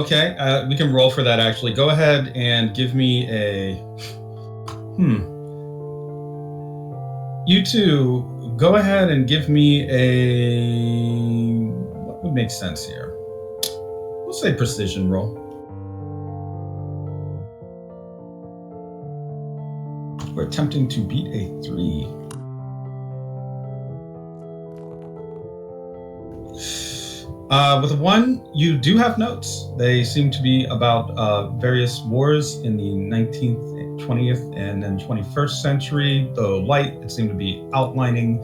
Okay, we can roll for that, actually. Go ahead and give me a... You two, go ahead and give me a... What would make sense here? We'll say precision roll. We're attempting to beat a 3. With a 1, you do have notes. They seem to be about various wars in the 19th, 20th, and then 21st century. Though light, it seemed to be outlining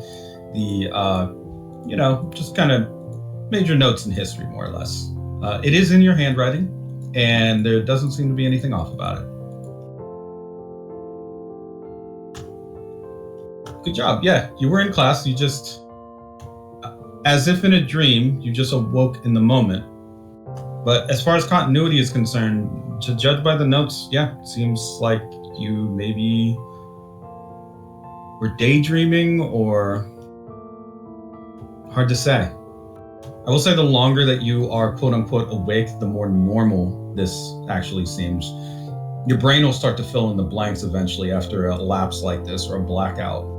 the, just kind of major notes in history, more or less. It is in your handwriting, and there doesn't seem to be anything off about it. Good job. Yeah, you were in class. You just... as if in a dream, you just awoke in the moment. But as far as continuity is concerned, to judge by the notes, yeah, it seems like you maybe were daydreaming, or hard to say. I will say the longer that you are quote-unquote awake, the more normal this actually seems. Your brain will start to fill in the blanks eventually after a lapse like this, or a blackout.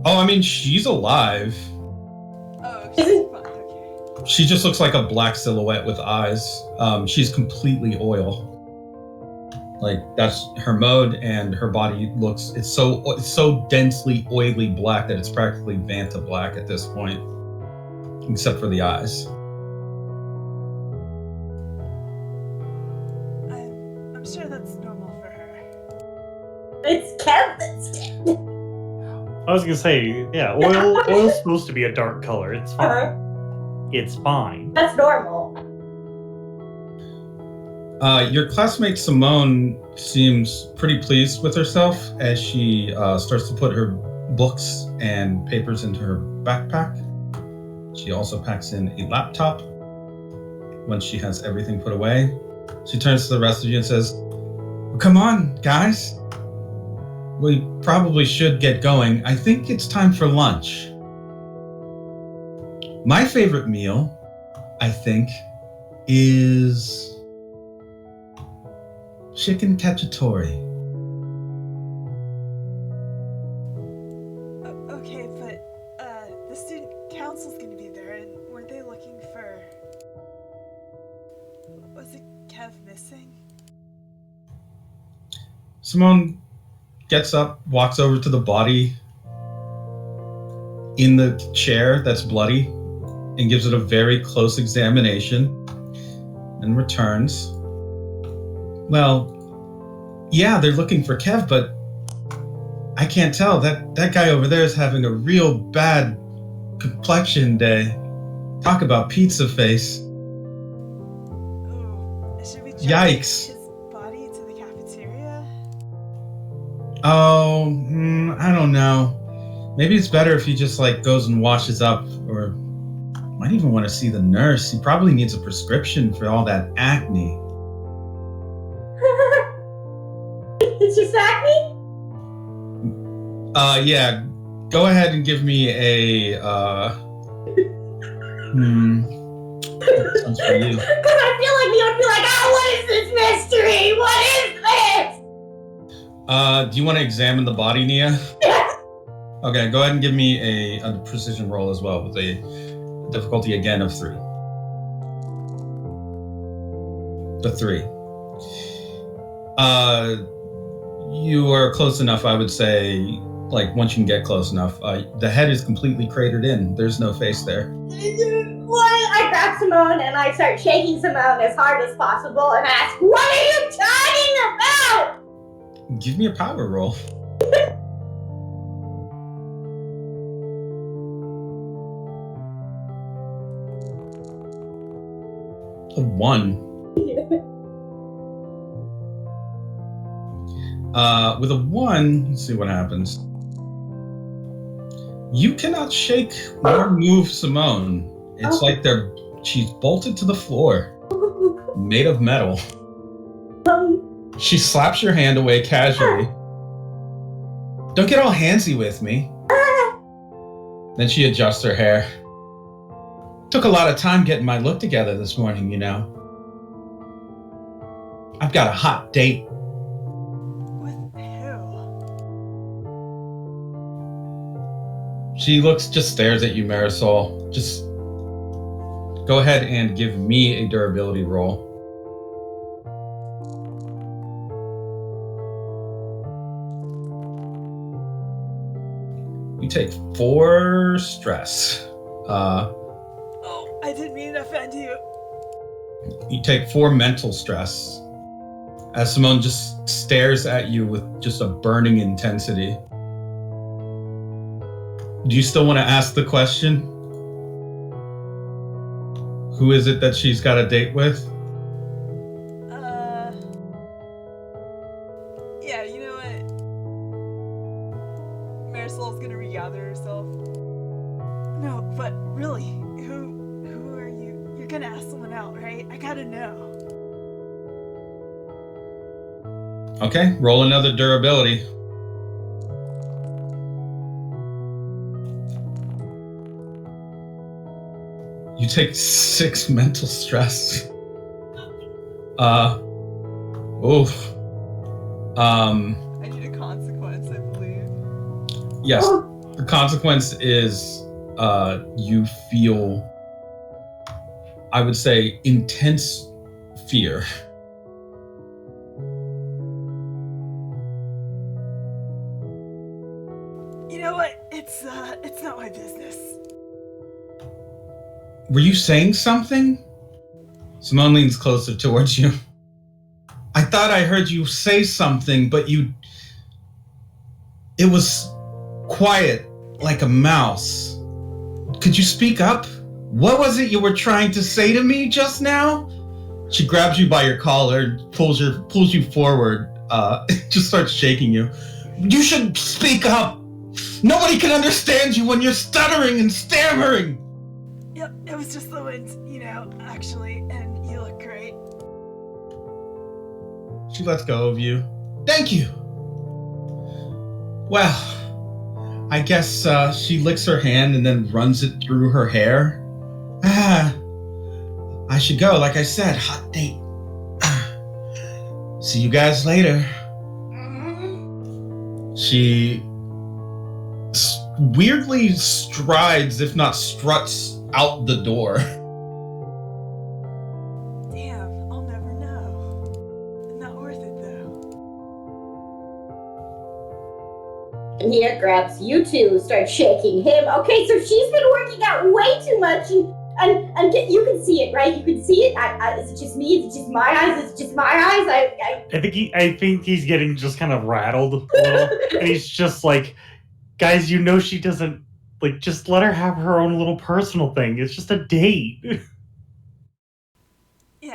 Oh, I mean, she's alive. Oh, she's fine. Okay. She just looks like a black silhouette with eyes. She's completely oil. Like, that's her mode, and her body looks... It's so densely, oily black that it's practically Vanta black at this point, except for the eyes. I'm sure that's normal for her. It's Kev that's dead. I was gonna say, yeah, oil's supposed to be a dark color. It's fine. It's fine. That's normal. Your classmate Simone seems pretty pleased with herself as she starts to put her books and papers into her backpack. She also packs in a laptop. Once she has everything put away, she turns to the rest of you and says, well, come on, guys. We probably should get going. I think it's time for lunch. My favorite meal, I think, is chicken cacciatore. Okay, but the student council's gonna be there, and weren't they looking for... Was it Kev missing? Simone gets up, walks over to the body in the chair that's bloody, and gives it a very close examination, and returns. Well, yeah, they're looking for Kev, but I can't tell. That guy over there is having a real bad complexion day. Talk about pizza face. Oh, should we Yikes. his body to the cafeteria? Oh, I don't know. Maybe it's better if he just goes and washes up, or might even want to see the nurse. He probably needs a prescription for all that acne. It's just acne? Yeah. Go ahead and give me a sounds for you. Because I feel like you would be like, what is this mystery? What is this? Do you want to examine the body, Nia? Yes. Okay, go ahead and give me a precision roll as well, with a difficulty again of 3. The 3. You are close enough, I would say, once you can get close enough. The head is completely cratered in. There's no face there. I grab Simone and I start shaking Simone as hard as possible and ask, what are you talking about? Give me a power roll. A 1. With a 1, let's see what happens. You cannot shake or move Simone. It's like she's bolted to the floor, made of metal. She slaps your hand away casually, Don't get all handsy with me. Then she adjusts her hair. Took a lot of time getting my look together this morning, you know. I've got a hot date. With who? She just stares at you, Marisol. Just go ahead and give me a durability roll. You take 4 stress. Oh, I didn't mean to offend you. You take 4 mental stress as Simone just stares at you with just a burning intensity. Do you still want to ask the question? Who is it that she's got a date with? Yeah, you know what? Marisol's gonna regather herself. No, but really, who are you? You're gonna ask someone out, right? I gotta know. Okay, roll another durability. You take 6 mental stress. Oof. I need a consequence, I believe. Yes, the consequence is you feel, I would say, intense fear. You know what? It's not my business. Were you saying something? Simone leans closer towards you. I thought I heard you say something, but it was quiet, like a mouse. Could you speak up? What was it you were trying to say to me just now? She grabs you by your collar, pulls you forward, just starts shaking you. You should speak up. Nobody can understand you when you're stuttering and stammering. Yep, it was just the wind, you know, actually, and you look great. She lets go of you. Thank you. Well, I guess she licks her hand and then runs it through her hair. I should go. Like I said, hot date. See you guys later. She weirdly strides, if not struts, out the door. Damn, I'll never know. Not worth it though. And he grabs you two, starts shaking him. Okay, so she's been working out way too much, and you can see it, right? You can see it. Is it just me? Is it just my eyes? Is it just my eyes? I think he's getting just kind of rattled a little. And he's just like, guys, you know she doesn't, like, just let her have her own little personal thing. It's just a date. Yeah.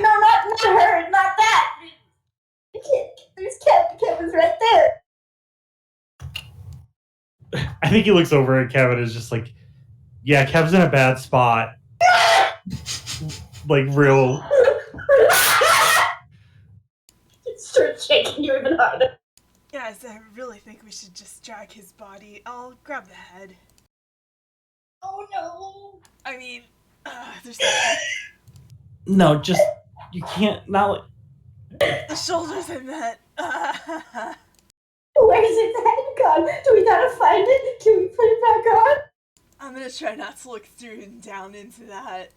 No, not her, not that. There's Kevin. Kevin's right there. I think he looks over at Kevin and is just like, yeah, Kev's in a bad spot. Like, real. Start shaking you even harder. Guys, I really think we should just drag his body. I'll grab the head. Oh no. I mean, there's No, just, you can't, not. the shoulders I meant. Where's his head gone? Do we gotta find it? Can we put it back on? I'm gonna try not to look through and down into that.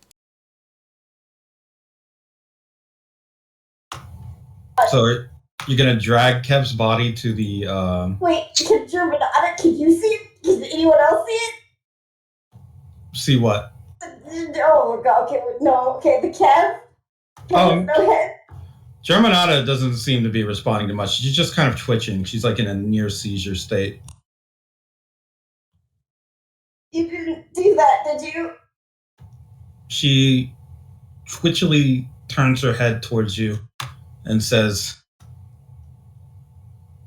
So you're gonna drag Kev's body to the Wait, can you see it? Can anyone else see it? see what? Oh god, okay, the Kev? Kev no head. Germanata doesn't seem to be responding to much. She's just kind of twitching. She's like in a near seizure state. You didn't do that, did you? She twitchily turns her head towards you and says,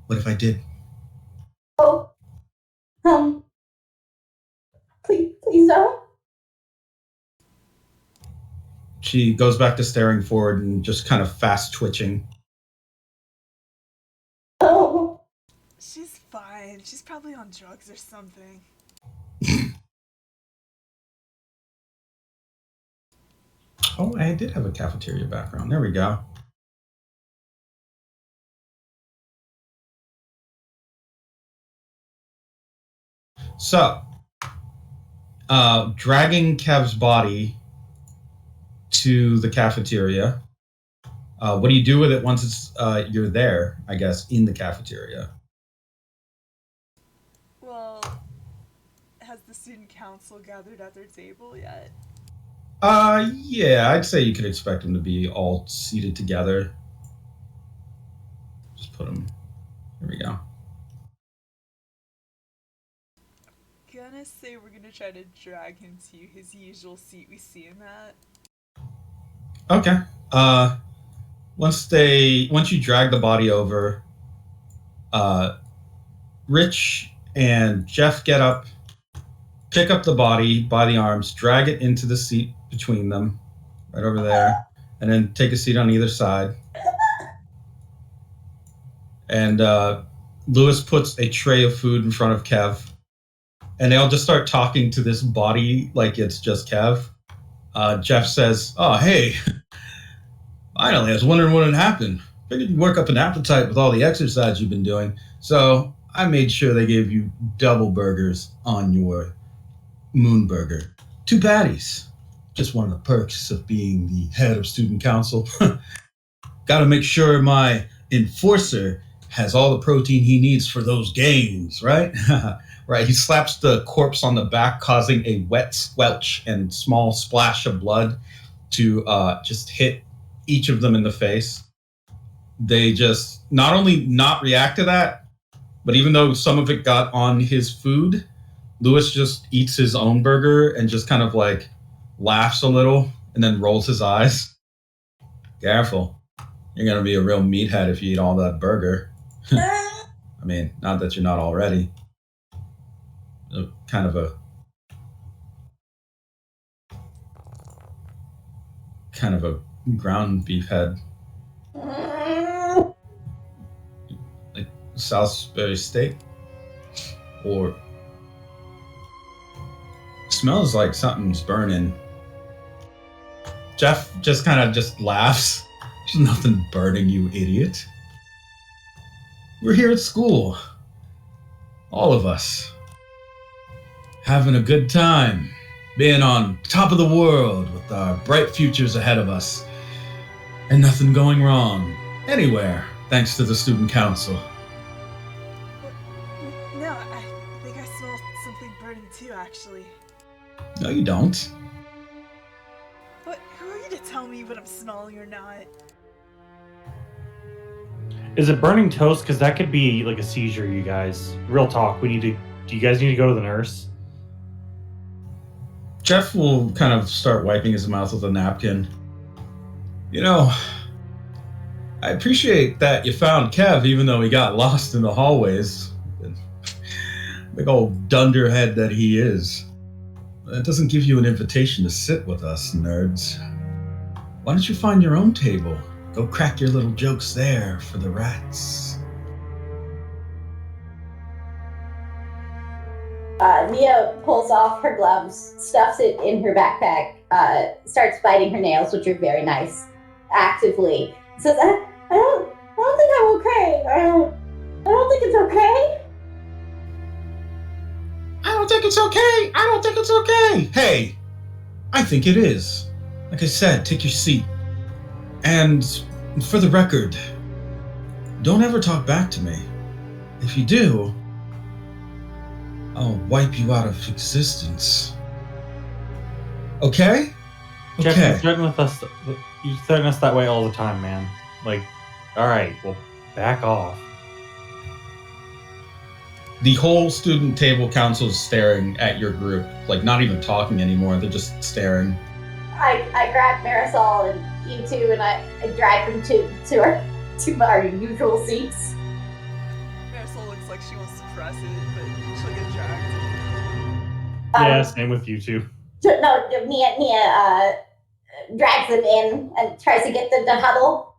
"What if I did?" Oh. Please don't. She goes back to staring forward and just kind of fast twitching. Oh. She's fine. She's probably on drugs or something. Oh, I did have a cafeteria background. There we go. So, dragging Kev's body to the cafeteria. What do you do with it once it's you're there, I guess, in the cafeteria? Well, has the student council gathered at their table yet? Yeah, I'd say you could expect them to be all seated together. Just put them. Here we go. Gonna say we're gonna try to drag him to his usual seat we see him at. Okay. Once you drag the body over, Rich and Jeff get up, pick up the body by the arms, drag it into the seat between them, right over there, and then take a seat on either side. And Lewis puts a tray of food in front of Kev, and they all just start talking to this body like it's just Kev. Jeff says, "Oh, hey, finally, I was wondering what had happened. Figured you'd work up an appetite with all the exercise you've been doing, so I made sure they gave you double burgers on your moon burger. 2 patties. Just one of the perks of being the head of student council. Gotta make sure my enforcer has all the protein he needs for those games, right?" Right, he slaps the corpse on the back, causing a wet squelch and small splash of blood to just hit each of them in the face. They just not only not react to that, but even though some of it got on his food, Lewis just eats his own burger and just kind of like laughs a little and then rolls his eyes. Careful. You're going to be a real meathead if you eat all that burger. I mean, not that you're not already. Kind of a ground beef head. Like Salisbury steak. Or smells like something's burning. Jeff just kind of just laughs. There's nothing burning, you idiot. We're here at school. All of us. Having a good time. Being on top of the world with our bright futures ahead of us. And nothing going wrong. Anywhere. Thanks to the student council. No, I think I smell something burning too, actually. No, you don't. But who are you to tell me what I'm smelling or not? Is it burning toast? Because that could be like a seizure, you guys. Real talk. Do you guys need to go to the nurse? Jeff will kind of start wiping his mouth with a napkin. You know, I appreciate that you found Kev, even though he got lost in the hallways. Big old dunderhead that he is. That doesn't give you an invitation to sit with us, nerds. Why don't you find your own table? Go crack your little jokes there for the rats. Nia pulls off her gloves, stuffs it in her backpack, starts biting her nails, which are very nice, actively. Says, I don't think I'm okay. I don't think it's okay. I don't think it's okay. I don't think it's okay. Hey, I think it is. Like I said, take your seat. And for the record, don't ever talk back to me. If you do, I'll wipe you out of existence. Okay? Jeff, Okay. you threaten us that way all the time, man. Like, alright, well, back off. The whole student table council is staring at your group, like not even talking anymore. They're just staring. I grab Marisol and you two, and I drag them to our usual seats. Marisol looks like she wants to press it, but she'll get dragged. Yeah, same with you two. No, Nia drags them in and tries to get them to huddle.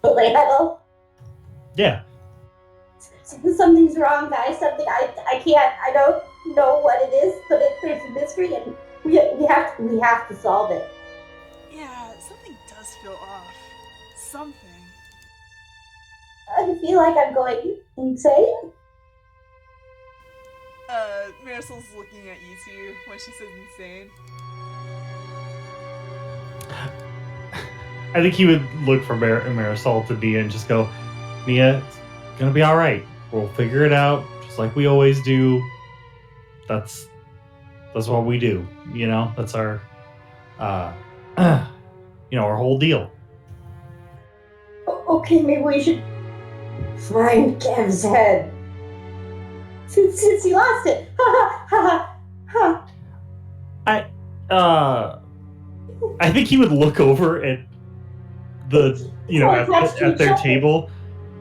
Will they huddle? Yeah. Something's wrong, guys. Something I don't know what it is, but there's a mystery, and we have to solve it. Yeah, something does feel off. Something. I feel like I'm going insane. Marisol's looking at you two when she says insane. I think he would look for Marisol to Nia and just go, Nia, it's gonna be all right. We'll figure it out, just like we always do. That's what we do. You know, that's our, our whole deal. Okay, maybe we should find Kev's head. Since he lost it. Ha ha ha ha. I think he would look over at at their table,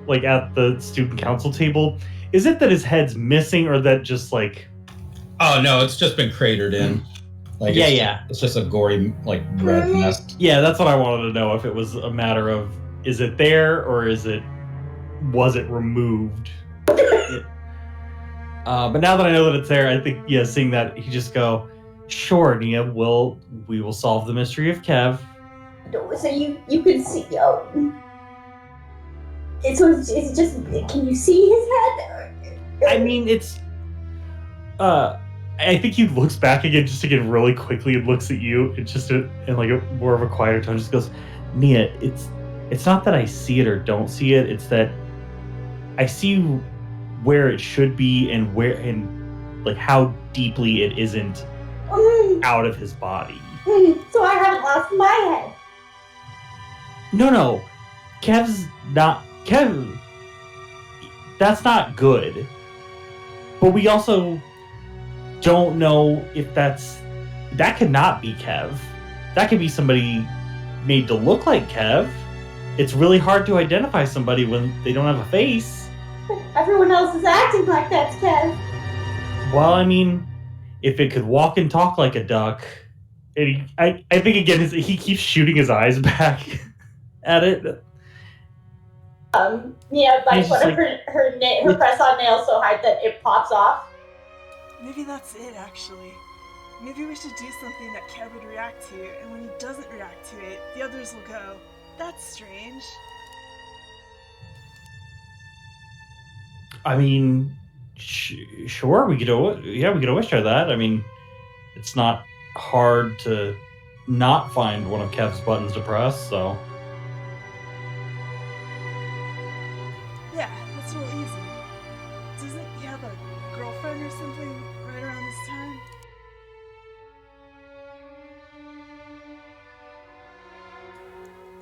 like at the student council table. Is it that his head's missing, or that just like? Oh no, it's just been cratered in. Like it's just a gory like red mess. Yeah, that's what I wanted to know. If it was a matter of, is it there, or was it removed? But now that I know that it's there, I think seeing that, he just go, sure, Nia, we will solve the mystery of Kev. So you can see. It's just. Can you see his head? I mean, it's. I think he looks back again really quickly, and looks at you. It's just in like a more of a quieter tone. Just goes, Nia, it's not that I see it or don't see it. It's that I see where it should be, and like how deeply it isn't out of his body. So I haven't lost my head. No. Kev, that's not good. But we also don't know if that could not be Kev. That could be somebody made to look like Kev. It's really hard to identify somebody when they don't have a face. Everyone else is acting like that's Kev. Well, I mean, if it could walk and talk like a duck, and I think again he keeps shooting his eyes back at it. Like one of her press-on nails so hard that it pops off. Maybe that's it, actually. Maybe we should do something that Kev would react to, and when he doesn't react to it, the others will go, that's strange. I mean, sure, we could always try that. I mean, it's not hard to not find one of Kev's buttons to press, so. Yeah, that's real easy. Doesn't he have a girlfriend or something right around this time?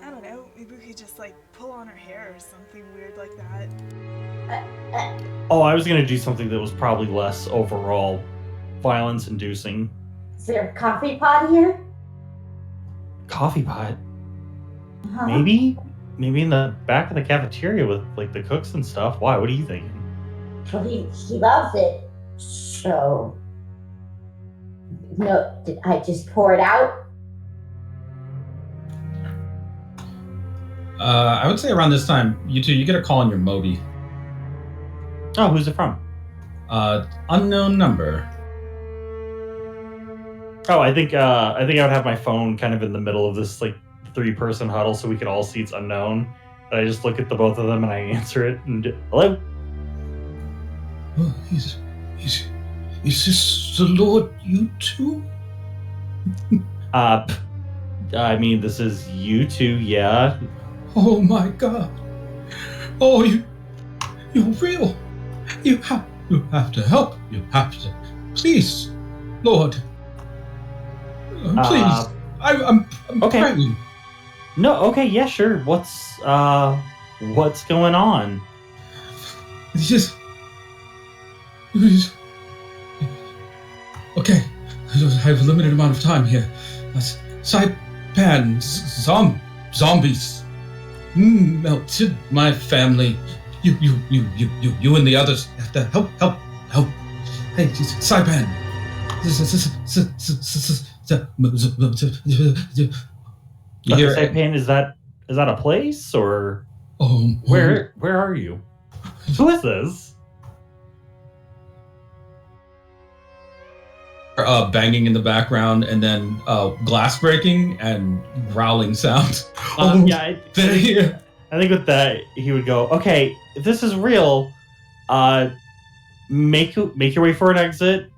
I don't know, maybe we could just like pull on her hair or something weird like that. Oh, I was gonna do something that was probably less overall violence-inducing. Is there a coffee pot here? Coffee pot? Uh-huh. Maybe in the back of the cafeteria with like the cooks and stuff. Why? What are you thinking? Well, he loves it. So, no, did I just pour it out? I would say around this time, you two, you get a call on your Moby. Oh, who's it from? Unknown number. Oh, I think I would have my phone kind of in the middle of this like 3-person huddle so we could all see it's unknown. And I just look at the both of them and I answer it and hello. Oh, is this the Lord U2? I mean, this is U2, yeah. Oh my God! Oh, you're real. You have to help. You have to, please, Lord. Please, I'm okay. praying. No, okay, yeah, sure. What's going on? It's just okay. I have a limited amount of time here. Saipan zombies melted my family. You and the others have to help. Hey, Saipan. You hear Saipan? Is that a place or? Oh, where are you? Who is this? banging in the background, and then glass breaking and growling sound. Yeah, I think with that he would go, okay, if this is real, make your way for an exit.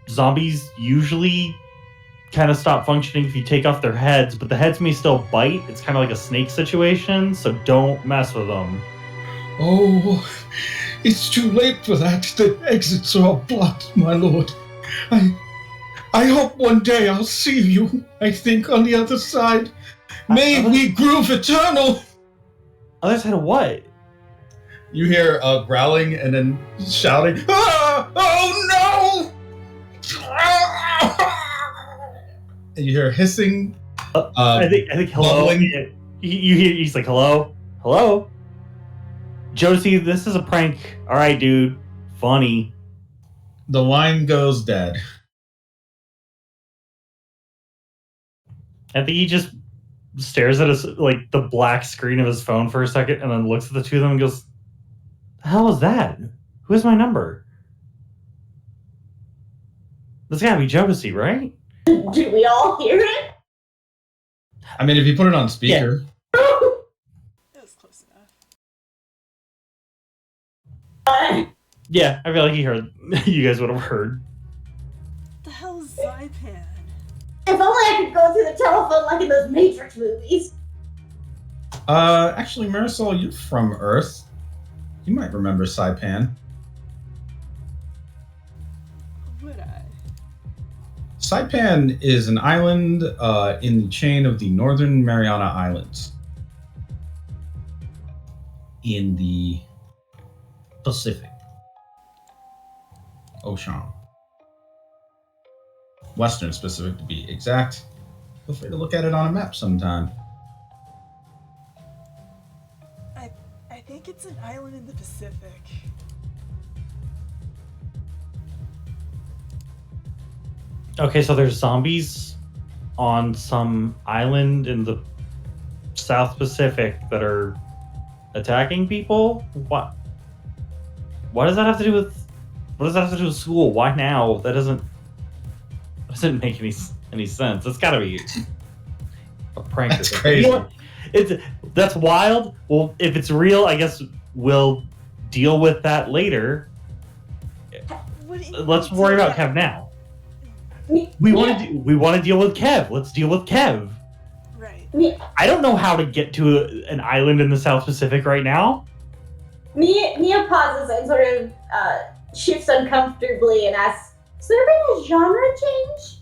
Zombies usually kind of stop functioning if you take off their heads, but the heads may still bite. It's kind of like a snake situation, so don't mess with them. Oh, it's too late for that. The exits are all blocked, my lord. I hope one day I'll see you, I think, on the other side. May we groove eternal! Other side of what? You hear growling and then shouting, ah! Oh no! And you hear hissing. I think hello. Bubbling. You hear he's like, hello, Josie. This is a prank. All right, dude. Funny. The line goes dead. I think he just stares at us like the black screen of his phone for a second, and then looks at the two of them and goes, "The hell is that? Who has my number? That's gotta be Josie, right?" Did we all hear it? I mean, if you put it on speaker. It was close enough. Yeah, I feel like he heard. You guys would have heard. The hell is Zypan? If only I could go through the telephone like in those Matrix movies. Actually, Marisol, you're from Earth. You might remember Saipan. Would I? Saipan is an island in the chain of the Northern Mariana Islands in the Pacific Ocean. Western Pacific, to be exact. Feel free to look at it on a map sometime. I think it's an island in the Pacific. Okay, so there's zombies on some island in the South Pacific that are attacking people. What does that have to do with? What does that have to do with school? Why now? That doesn't make any sense. It's got to be a prank. That's or something. crazy. You know what? That's wild. Well, if it's real, I guess we'll deal with that later. Let's worry about Kev now. We want to deal with Kev. Let's deal with Kev. Right. I don't know how to get to an island in the South Pacific right now. Mia pauses and sort of shifts uncomfortably and asks, "Has there been a genre change?"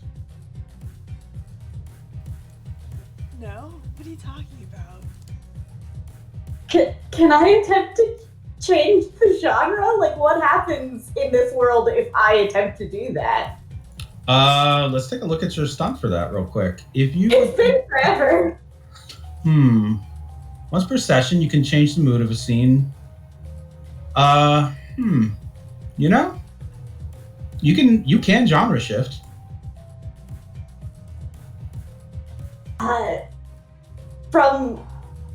No? What are you talking about? Can I attempt to change the genre? Like, what happens in this world if I attempt to do that? Let's take a look at your stunt for that real quick. If you It's been forever. Once per session, you can change the mood of a scene. You know, you can genre shift. From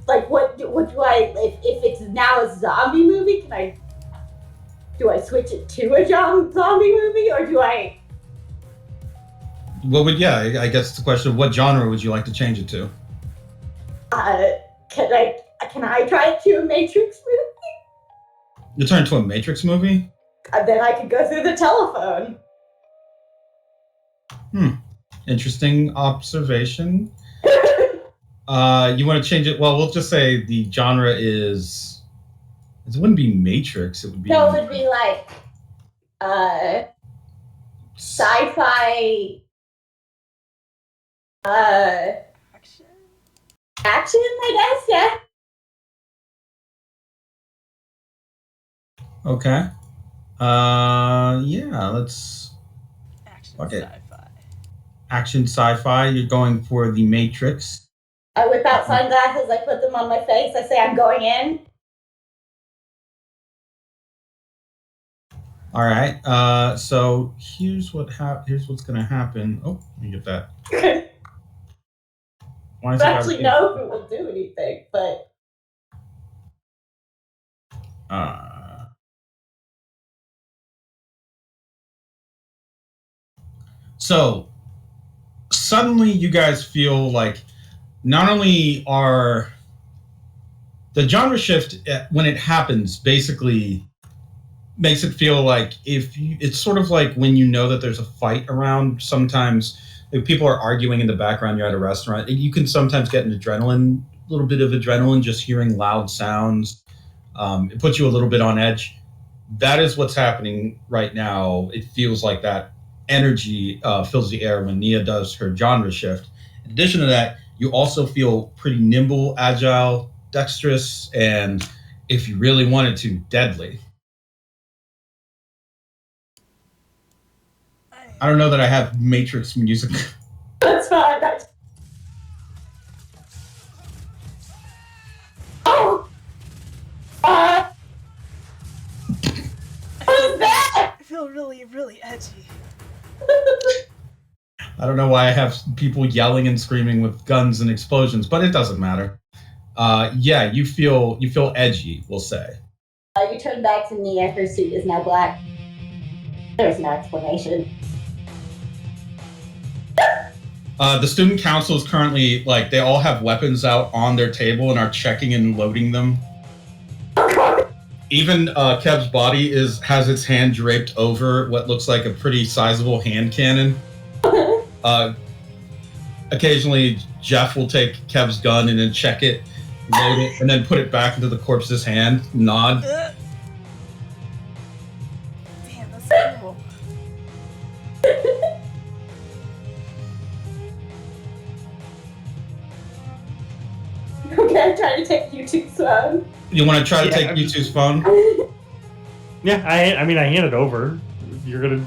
like what do I if it's now a zombie movie? Do I switch it to a zombie movie or do I? What would I guess the question of what genre would you like to change it to? Can I try it to a Matrix movie? You turn to a Matrix movie? Then I could go through the telephone. Interesting observation. You want to change it? Well, we'll just say the genre is. It wouldn't be Matrix. It would be. No, it would be like sci-fi. Action? Action, I guess. Yeah. Okay. Yeah. Let's Action Okay. sci-fi. action sci-fi. You're going for the Matrix. I whip out sunglasses. I put them on my face. I say I'm going in. All right. So here's what's gonna happen. Oh, let me get that. Why I is it don't gotta actually be- know if it will do anything, but So suddenly you guys feel like not only are the genre shift when it happens basically makes it feel like it's sort of like when you know that there's a fight around. Sometimes if people are arguing in the background, you're at a restaurant, you can sometimes get a little bit of adrenaline just hearing loud sounds. It puts you a little bit on edge. That is what's happening right now. It feels like that energy fills the air when Nia does her genre shift. In addition to that, you also feel pretty nimble, agile, dexterous, and if you really wanted to, deadly. I don't know that I have Matrix music. That's fine. Oh! What is that? I feel really, really edgy. I don't know why I have people yelling and screaming with guns and explosions, but it doesn't matter. Yeah, you feel edgy, we'll say. You turn back to Nia. Her suit is now black. There's no explanation. The student council is currently, they all have weapons out on their table and are checking and loading them. Even Kev's body has its hand draped over what looks like a pretty sizable hand cannon. Occasionally, Jeff will take Kev's gun and then check it, load it, and then put it back into the corpse's hand, nod. Damn, that's cool. Okay, I'm trying to take YouTube's phone. You want to try to take U2's phone? Yeah, I mean, I hand it over. You're gonna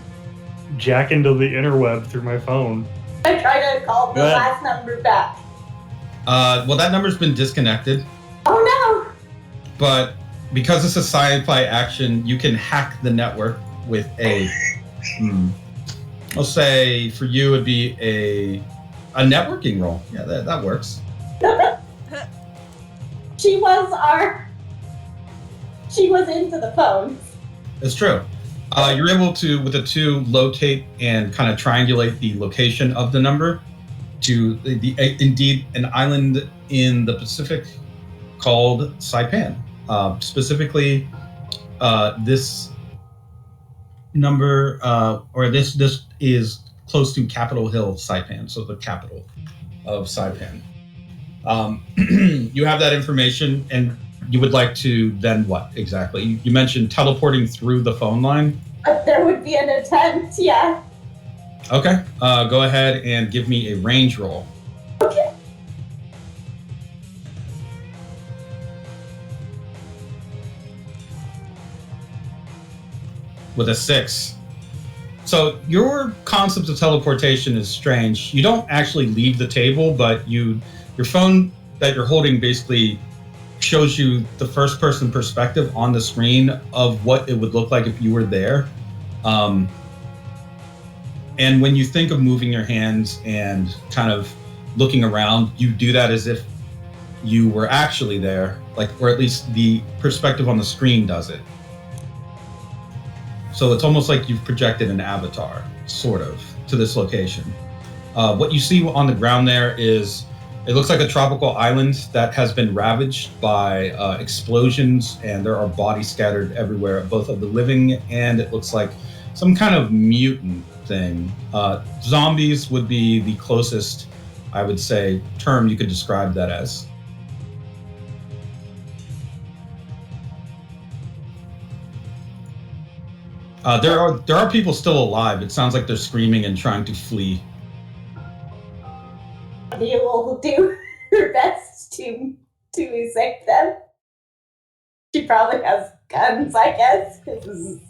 jack into the interweb through my phone. I try to call the last number back. Well, that number's been disconnected. Oh no! But because it's a sci-fi action, you can hack the network with I'll say for you it'd be a networking roll. Yeah, that works. She was into the phone. It's true. You're able to, with a 2, locate and kind of triangulate the location of the number to indeed an island in the Pacific called Saipan. Specifically, this number or this is close to Capitol Hill, Saipan, so the capital of Saipan. You have that information, and you would like to then what exactly? You mentioned teleporting through the phone line. There would be an attempt, yeah. Okay, go ahead and give me a range roll. Okay. With a 6. So your concept of teleportation is strange. You don't actually leave the table, but your phone that you're holding basically shows you the first person perspective on the screen of what it would look like if you were there. And when you think of moving your hands and kind of looking around, you do that as if you were actually there, or at least the perspective on the screen does it. So it's almost like you've projected an avatar, sort of, to this location. What you see on the ground there is, it looks like a tropical island that has been ravaged by explosions, and there are bodies scattered everywhere, both of the living and it looks like some kind of mutant thing. Zombies would be the closest, I would say, term you could describe that as. There are people still alive. It sounds like they're screaming and trying to flee. Nia will do her best to save them. She probably has guns, I guess. This is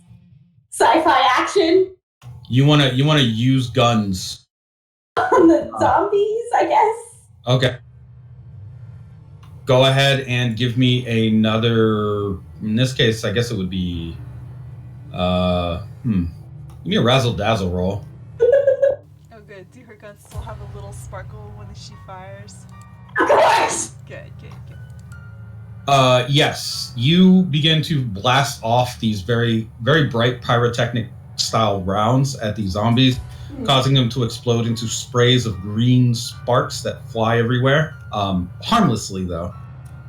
sci-fi action. You wanna use guns On the zombies, I guess. Okay. Go ahead and give me another. In this case, I guess it would be. Give me a razzle dazzle roll. Oh, good. Do her guns still have a little sparkle when she fires? Of course! Good. Yes. You begin to blast off these very, very bright pyrotechnic style rounds at these zombies. causing them to explode into sprays of green sparks that fly everywhere. Harmlessly, though.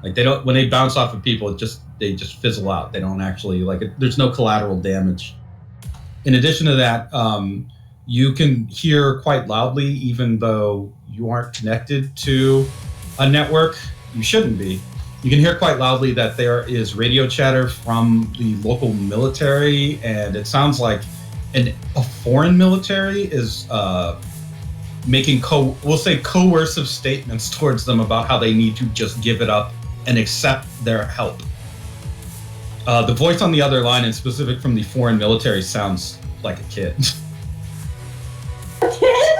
Like they don't, when they bounce off of people, they just fizzle out. They don't actually there's no collateral damage. In addition to that, you can hear quite loudly, even though you aren't connected to a network. You shouldn't be. You can hear quite loudly that there is radio chatter from the local military, and it sounds like a foreign military is making coercive statements towards them about how they need to just give it up and accept their help. The voice on the other line, and specific from the foreign military, sounds like a kid. A kid?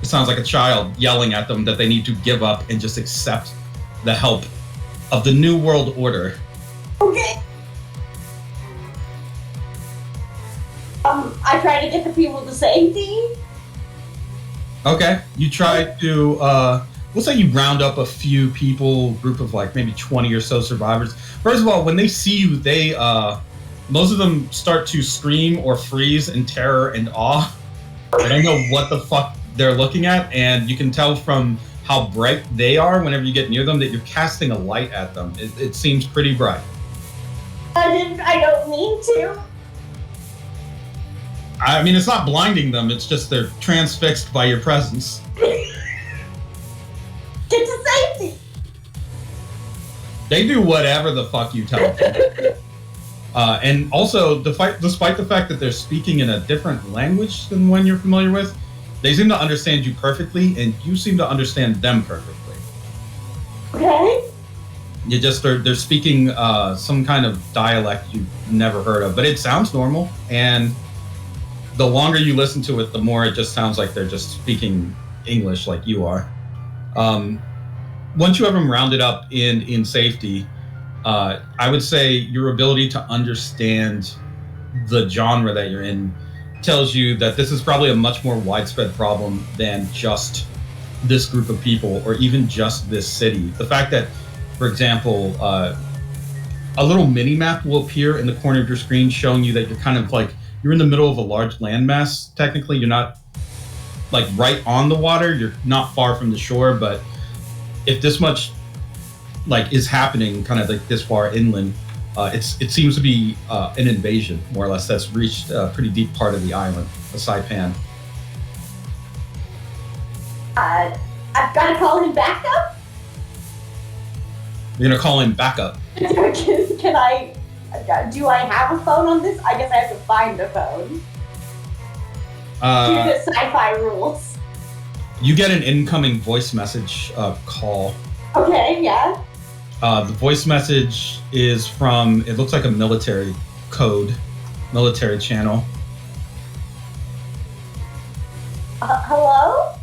It sounds like a child yelling at them that they need to give up and just accept the help of the New World Order. Okay. I try to get the people to safety. Okay, you try to, we'll say you round up a few people, group of maybe 20 or so survivors. First of all, when they see you, they, most of them start to scream or freeze in terror and awe. They don't know what the fuck they're looking at, and you can tell from how bright they are whenever you get near them that you're casting a light at them. It seems pretty bright. I don't mean to. I mean, it's not blinding them, it's just they're transfixed by your presence. Get to safety. They do whatever the fuck you tell them. And also, despite the fact that they're speaking in a different language than one you're familiar with, they seem to understand you perfectly, and you seem to understand them perfectly. Okay. They're speaking some kind of dialect you've never heard of, but it sounds normal, and the longer you listen to it, the more it just sounds like they're just speaking English like you are. Once you have them rounded up in safety, I would say your ability to understand the genre that you're in tells you that this is probably a much more widespread problem than just this group of people or even just this city. The fact that, for example, a little mini map will appear in the corner of your screen showing you that you're kind of you're in the middle of a large landmass. Technically, you're not right on the water. You're not far from the shore, but if this much is happening kind of this far inland, it seems to be an invasion, more or less, that's reached a pretty deep part of the island, the Saipan. I've got to call him back up? You're gonna call him back up. Can I... Do I have a phone on this? I guess I have to find a phone. Due to sci-fi rules. You get an incoming voice message call. Okay, yeah. The voice message is from, it looks like a military code, military channel. Hello?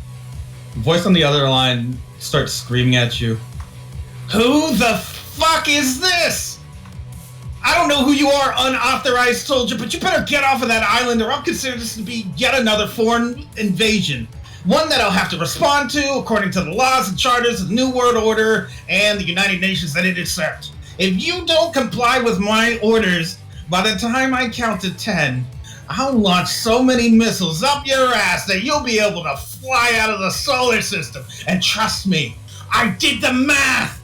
The voice on the other line starts screaming at you. Who the fuck is this? I don't know who you are, unauthorized soldier, but you better get off of that island or I'll consider this to be yet another foreign invasion. One that I'll have to respond to according to the laws and charters of the New World Order and the United Nations that it asserts. If you don't comply with my orders, by the time I count to 10, I'll launch so many missiles up your ass that you'll be able to fly out of the solar system. And trust me, I did the math!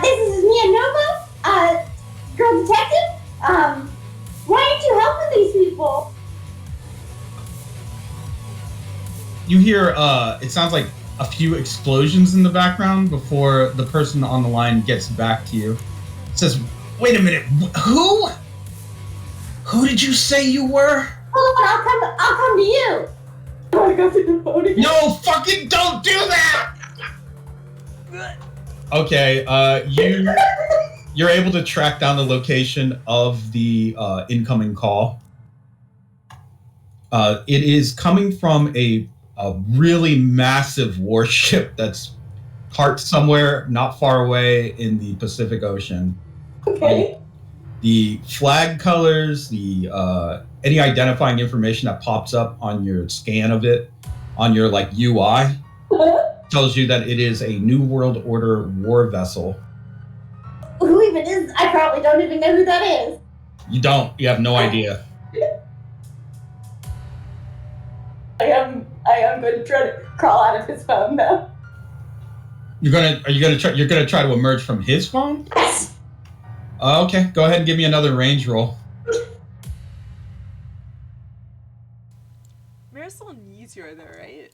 This is Mia Nova, girl detective. Why aren't you helping these people? You hear, it sounds like a few explosions in the background before the person on the line gets back to you. It says, wait a minute, who? Who did you say you were? Hold on, I'll come to you. I want to go through the phone again. No, fucking don't do that! Okay, you're able to track down the location of the incoming call. It is coming from a really massive warship that's parked somewhere not far away in the Pacific Ocean. Okay. The flag colors, any identifying information that pops up on your scan of it, on your UI, tells you that it is a New World Order war vessel. Who even is? I probably don't even know who that is. You don't. You have no idea. I'm going to try to crawl out of his phone, though. You're gonna try to emerge from his phone? Yes. Okay, go ahead and give me another range roll. Marisol needs you there, right?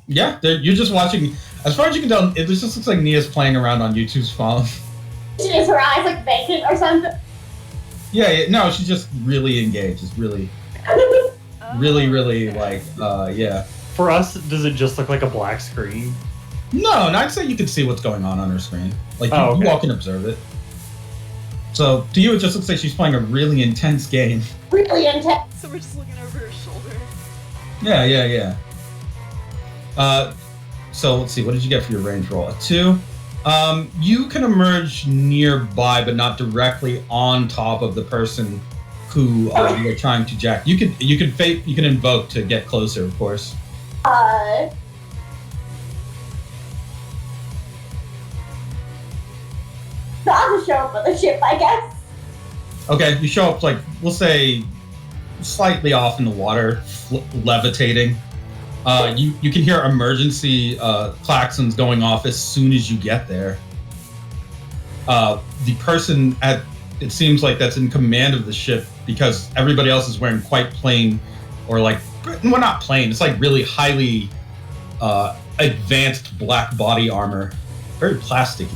Yeah, you're just watching. As far as you can tell, it just looks like Nia's playing around on YouTube's phone. Is her eyes like vacant or something? Yeah, no, she's just really engaged. It's really, really Okay. like, yeah. For us, does it just look like a black screen? No, I'd say you can see what's going on her screen. Like, Oh, okay. you all can observe it. So, to you, it just looks like she's playing a really intense game. Really intense. So we're just looking over her shoulder. Yeah. So let's see, what did you get for your range roll? A 2. You can emerge nearby, but not directly on top of the person who you're trying to jack. You can invoke to get closer, of course. So I'll just show up on the ship, I guess. Okay, you show up, like, we'll say, slightly off in the water, levitating. You can hear emergency klaxons going off as soon as you get there. The person it seems like that's in command of the ship, because everybody else is wearing quite plain, or like, well, not plain, it's like really highly advanced black body armor, very plasticky.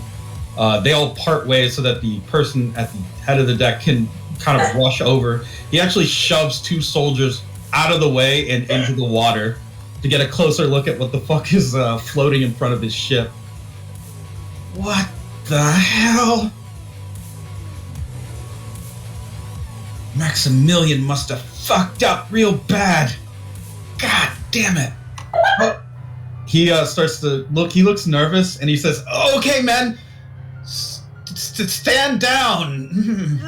They all part ways so that the person at the head of the deck can kind of rush over. He actually shoves 2 soldiers out of the way and into the water to get a closer look at what the fuck is floating in front of his ship. What the hell? Maximilian must have fucked up real bad. God damn it. Oh. He starts to look, he looks nervous, and he says, "Okay, man, stand down."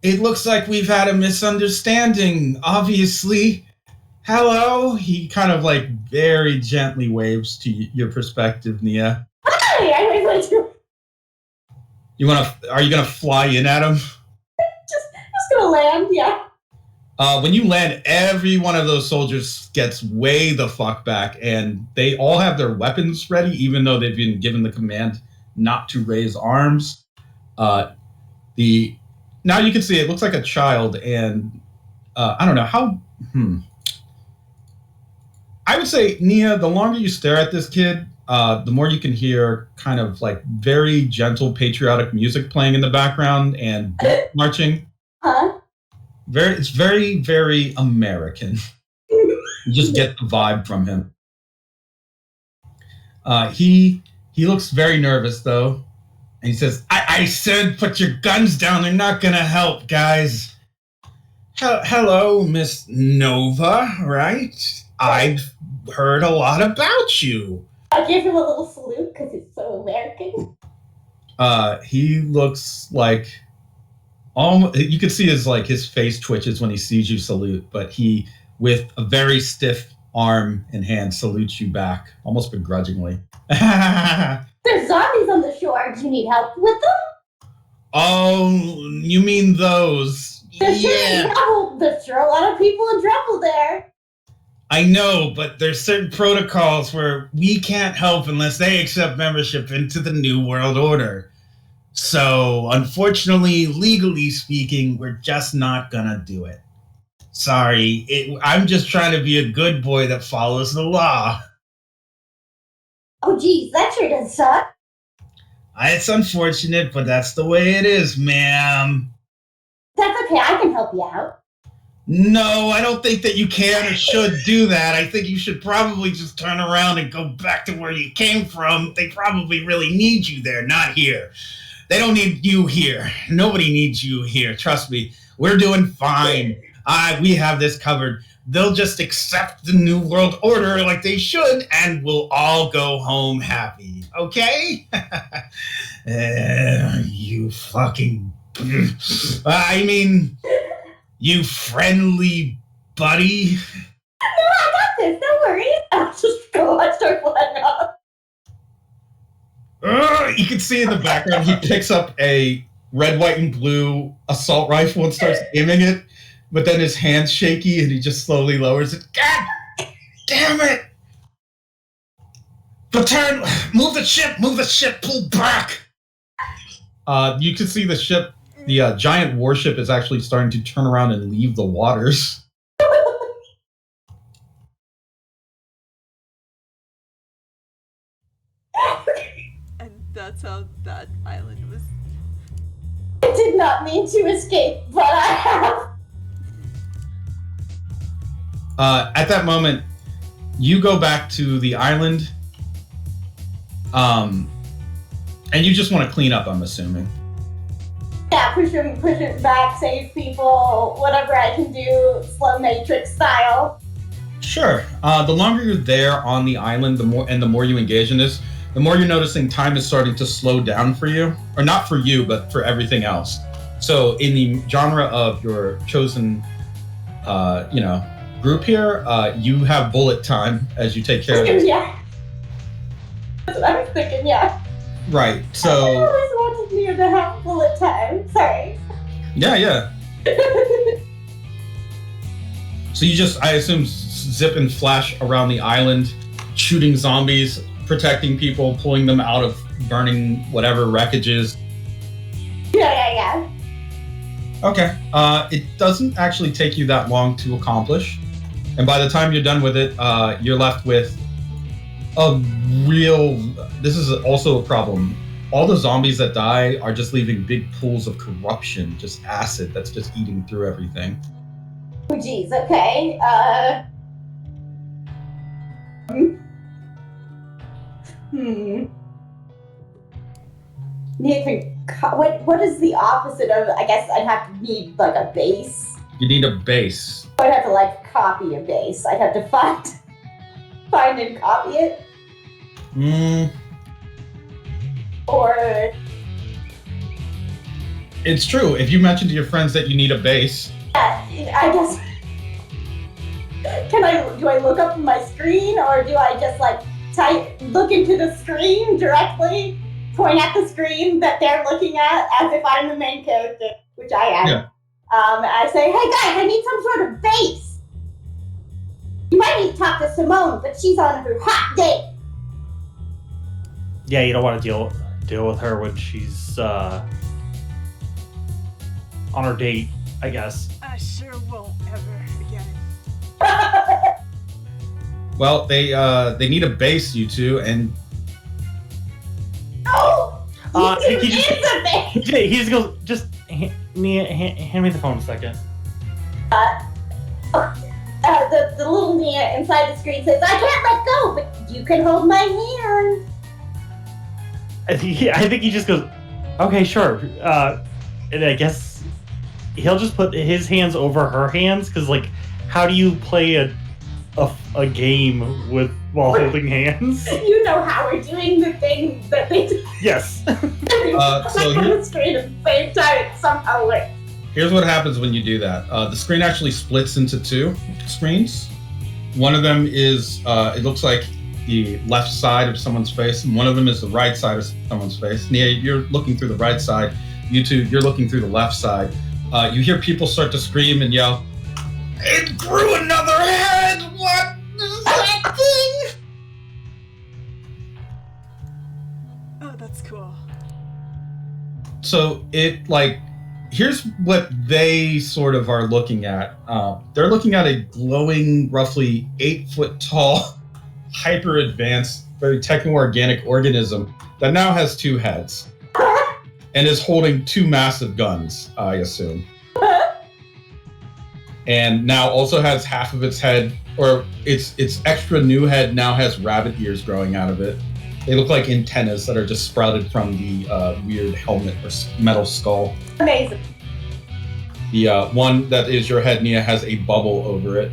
It looks like we've had a misunderstanding, obviously. Hello? He kind of like very gently waves to your perspective, Nia. Hi, I'm going to Are you gonna fly in at him? just gonna land, yeah. When you land, every one of those soldiers gets way the fuck back, and they all have their weapons ready, even though they've been given the command not to raise arms. Now you can see it looks like a child, and I don't know how. I would say, Nia, the longer you stare at this kid, the more you can hear kind of like very gentle patriotic music playing in the background and marching. Huh? It's very, very American. You just get the vibe from him. He looks very nervous though, and he says, "I said put your guns down. They're not gonna help, guys." Hello, Miss Nova, right? I've heard a lot about you. I give him a little salute because it's so American. He looks like you can see his face twitches when he sees you salute, but he, with a very stiff arm and hand, salutes you back, almost begrudgingly. There's zombies on the shore. Do you need help with them? Oh, you mean those? There's sure a lot of people in trouble there. I know, but there's certain protocols where we can't help unless they accept membership into the New World Order. So, unfortunately, legally speaking, we're just not gonna do it. Sorry, I'm just trying to be a good boy that follows the law. Oh, geez, that sure does suck. It's unfortunate, but that's the way it is, ma'am. That's okay, I can help you out. No, I don't think that you can or should do that. I think you should probably just turn around and go back to where you came from. They probably really need you there, not here. They don't need you here. Nobody needs you here. Trust me, we're doing fine. We have this covered. They'll just accept the New World Order like they should, and we'll all go home happy. Okay? You fucking... you friendly buddy. No, I got this. Don't worry. I'll just go and start flying off. You can see in the background he picks up a red, white, and blue assault rifle and starts aiming it. but then his hand's shaky and he just slowly lowers it. God damn it! Return! Move the ship, pull back! You can see the ship, the giant warship is actually starting to turn around and leave the waters. And that's how that island was. I did not mean to escape, but I have. At that moment, you go back to the island, and you just want to clean up, I'm assuming. Yeah, push it back, save people, whatever I can do, slow Matrix style. Sure. The longer you're there on the island, the more you engage in this, the more you're noticing time is starting to slow down for you, or not for you, but for everything else. So in the genre of your chosen, group here, you have bullet time as you take care of it. Yeah. That's what I was thinking, yeah. Right. I So always wanted Neo to have bullet time. Sorry. yeah. So you just, I assume, zip and flash around the island, shooting zombies, protecting people, pulling them out of burning whatever wreckages. Yeah. Okay. It doesn't actually take you that long to accomplish. And by the time you're done with it, you're left with this is also a problem. All the zombies that die are just leaving big pools of corruption, just acid that's just eating through everything. Oh, geez, okay. What is the opposite of, I guess I'd have to need like a base. You need a base. I'd have to like copy a base. I'd have to find and copy it. Or It's true. If you mention to your friends that you need a base, I guess. Do I look up from my screen, or do I just like look into the screen directly, point at the screen that they're looking at as if I'm the main character, which I am. Yeah. I say, hey guys, I need some sort of base. You might need to talk to Simone, but she's on her hot date. Yeah, you don't want to deal with her when she's on her date, I guess. I sure won't ever again. well, they need a base, you two, and Oh! He He just- is a base! He just goes, just hand me the phone a second. The little Nia inside the screen says, I can't let go, but you can hold my hand. I think he just goes, okay, sure. And I guess he'll just put his hands over her hands, because, like, how do you play a game while holding hands? You know how we're doing the thing that they do. Yes. so on the screen at the same time, it somehow works. here's what happens when you do that. The screen actually splits into two screens. One of them is, it looks like the left side of someone's face, and one of them is the right side of someone's face. Nia, you're looking through the right side. You two, you're looking through the left side. You hear people start to scream and yell, "It grew another head! What is that thing?" Oh, that's cool. So here's what they sort of are looking at. They're looking at a glowing, roughly 8-foot tall, hyper advanced, very techno-organic organism that now has 2 heads and is holding 2 massive guns, I assume. And now also has half of its head, or its extra new head now has rabbit ears growing out of it. They look like antennas that are just sprouted from the weird helmet or metal skull. Amazing. The one that is your head, Nia, has a bubble over it.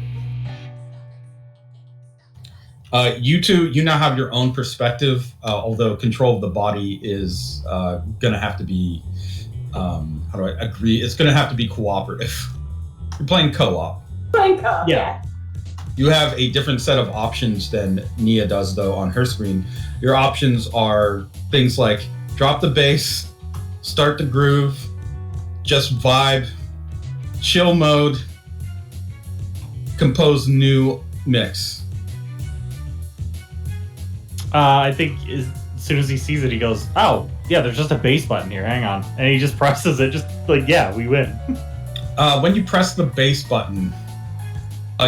You two, you now have your own perspective, although control of the body is gonna have to be, how do I agree? It's gonna have to be cooperative. You're playing co-op. Yeah. You have a different set of options than Nia does, though, on her screen. Your options are things like drop the bass, start the groove, just vibe, chill mode, compose new mix. I think as soon as he sees it, he goes, "Oh, yeah, there's just a bass button here. Hang on," and he just presses it, just like, "Yeah, we win." When you press the bass button,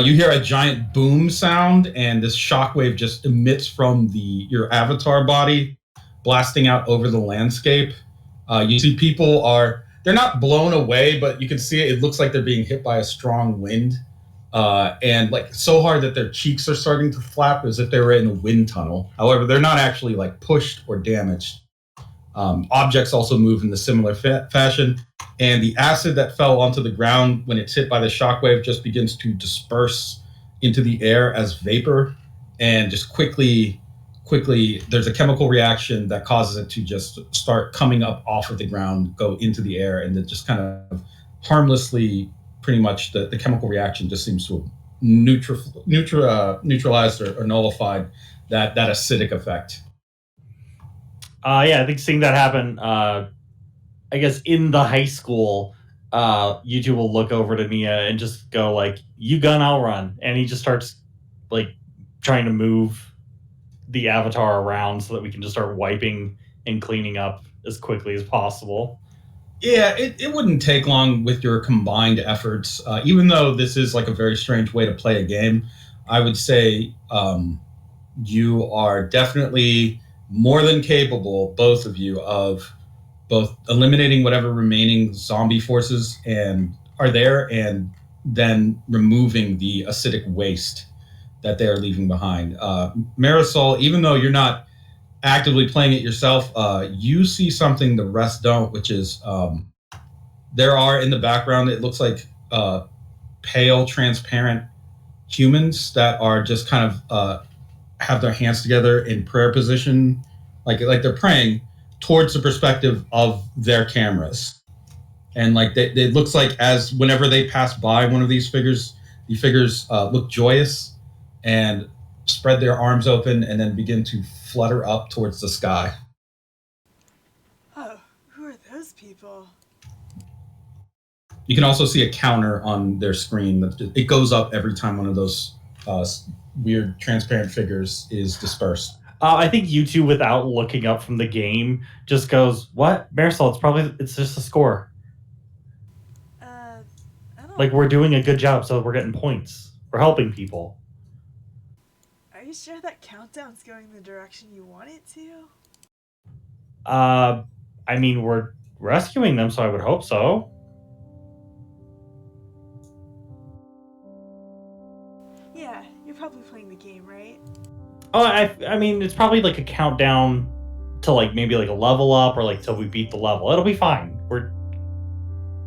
you hear a giant boom sound, and this shockwave just emits from your avatar body, blasting out over the landscape. You see they're not blown away, but you can see it looks like they're being hit by a strong wind. And like so hard that their cheeks are starting to flap as if they were in a wind tunnel. However, they're not actually like pushed or damaged. Objects also move in the similar fashion, and the acid that fell onto the ground when it's hit by the shockwave just begins to disperse into the air as vapor, and just quickly there's a chemical reaction that causes it to just start coming up off of the ground, go into the air, and it just kind of harmlessly, pretty much the chemical reaction just seems to have neutralized or nullified that acidic effect. Yeah, I think seeing that happen, I guess in the high school, you two will look over to Nia and just go like, "You gun, I'll run," and he just starts like trying to move the avatar around so that we can just start wiping and cleaning up as quickly as possible. Yeah, it wouldn't take long with your combined efforts. Even though this is like a very strange way to play a game, I would say you are definitely more than capable, both of you, of both eliminating whatever remaining zombie forces are there, and then removing the acidic waste that they're leaving behind. Marisol, even though you're not actively playing it yourself, you see something the rest don't, which is there are in the background, it looks like pale, transparent humans that are just kind of have their hands together in prayer position, like they're praying towards the perspective of their cameras. And like it looks like as whenever they pass by one of these figures, the figures look joyous and spread their arms open and then begin to flutter up towards the sky. Oh, who are those people? You can also see a counter on their screen. It goes up every time one of those weird transparent figures is dispersed. I think you two, without looking up from the game, just goes, "What? Marisol, it's just a score. I don't... Like, we're doing a good job, so we're getting points. We're helping people." Are you sure that countdown's going the direction you want it to? I mean, we're rescuing them, so I would hope so. Yeah, you're probably playing the game, right? Oh, I mean, it's probably like a countdown to like maybe like a level up or like till we beat the level. It'll be fine.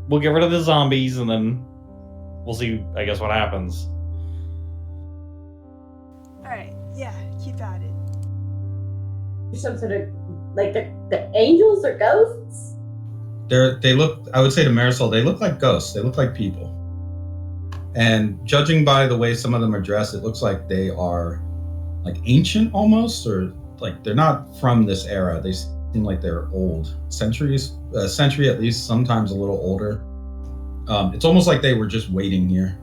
We'll get rid of the zombies and then we'll see, I guess, what happens. Alright, yeah, keep at it. Some sort of like the angels or ghosts? They look, I would say to Marisol, they look like ghosts. They look like people. And judging by the way some of them are dressed, it looks like they are like ancient almost, or like they're not from this era. They seem like they're old, a century at least, sometimes a little older. It's almost like they were just waiting here.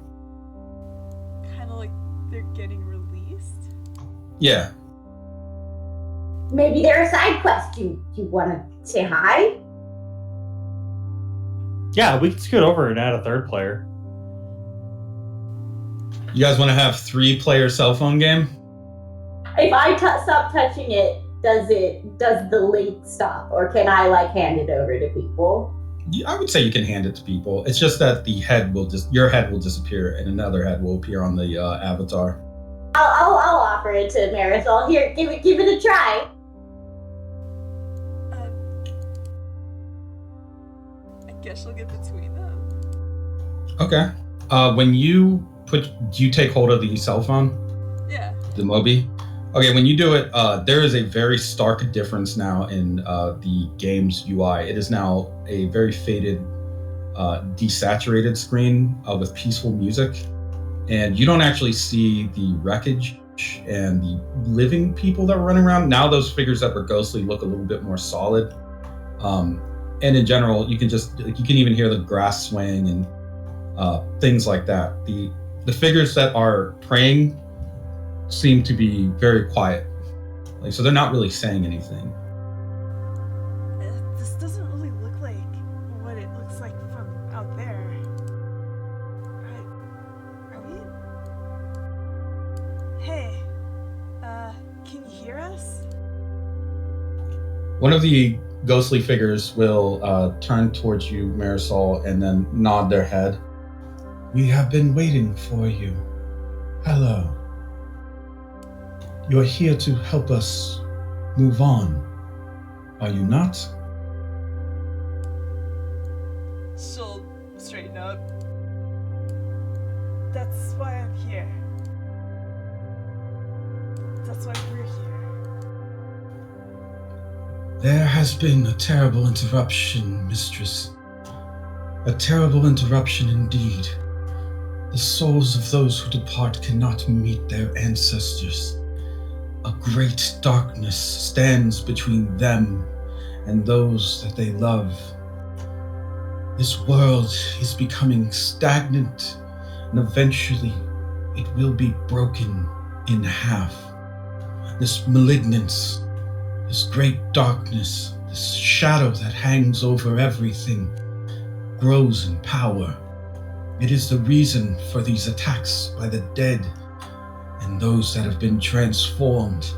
Kind of like they're getting released? Yeah. Maybe they're a side quest. Do you want to say hi? Yeah, we can scoot over and add a third player. You guys want to have 3-player cell phone game? If I stop touching it, does the link stop, or can I like hand it over to people? I would say you can hand it to people. It's just that your head will disappear and another head will appear on the avatar. I'll offer it to Marisol. Here, give it a try. I guess she'll get between them. Okay. When do you take hold of the cell phone? Yeah. The Mobi? Okay, when you do it, there is a very stark difference now in the game's UI. It is now a very faded, desaturated screen with peaceful music. And you don't actually see the wreckage and the living people that were running around. Now those figures that were ghostly look a little bit more solid. And in general, you can even hear the grass swaying and things like that. The the figures that are praying seem to be very quiet. Like, so they're not really saying anything. This doesn't really look like what it looks like from out there. Are we? Hey, can you hear us? One of the ghostly figures will turn towards you, Marisol, and then nod their head. We have been waiting for you. Hello. You're here to help us move on, are you not? She'll straighten up. That's why I'm here. That's why we're here. There has been a terrible interruption, mistress. A terrible interruption indeed. The souls of those who depart cannot meet their ancestors. A great darkness stands between them and those that they love. This world is becoming stagnant, and eventually it will be broken in half. This malignance, this great darkness, this shadow that hangs over everything, grows in power. It is the reason for these attacks by the dead and those that have been transformed.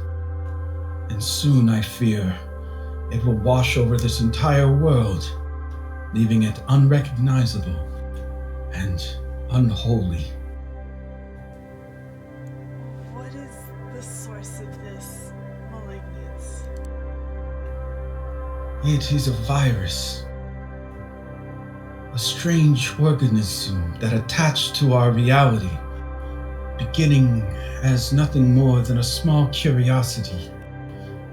And soon, I fear, it will wash over this entire world, leaving it unrecognizable and unholy. What is the source of this malignance? It is a virus. A strange organism that attached to our reality, beginning as nothing more than a small curiosity.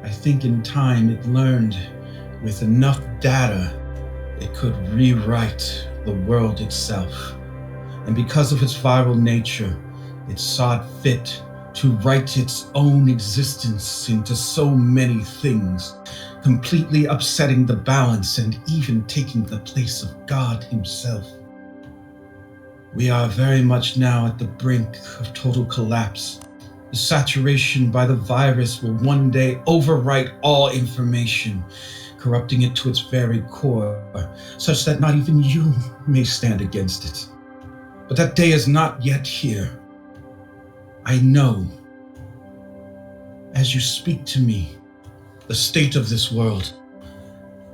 I think in time it learned, with enough data, it could rewrite the world itself. And because of its viral nature, it saw it fit to write its own existence into so many things, completely upsetting the balance and even taking the place of God himself. We are very much now at the brink of total collapse. The saturation by the virus will one day overwrite all information, corrupting it to its very core, such that not even you may stand against it. But that day is not yet here. I know, as you speak to me, the state of this world.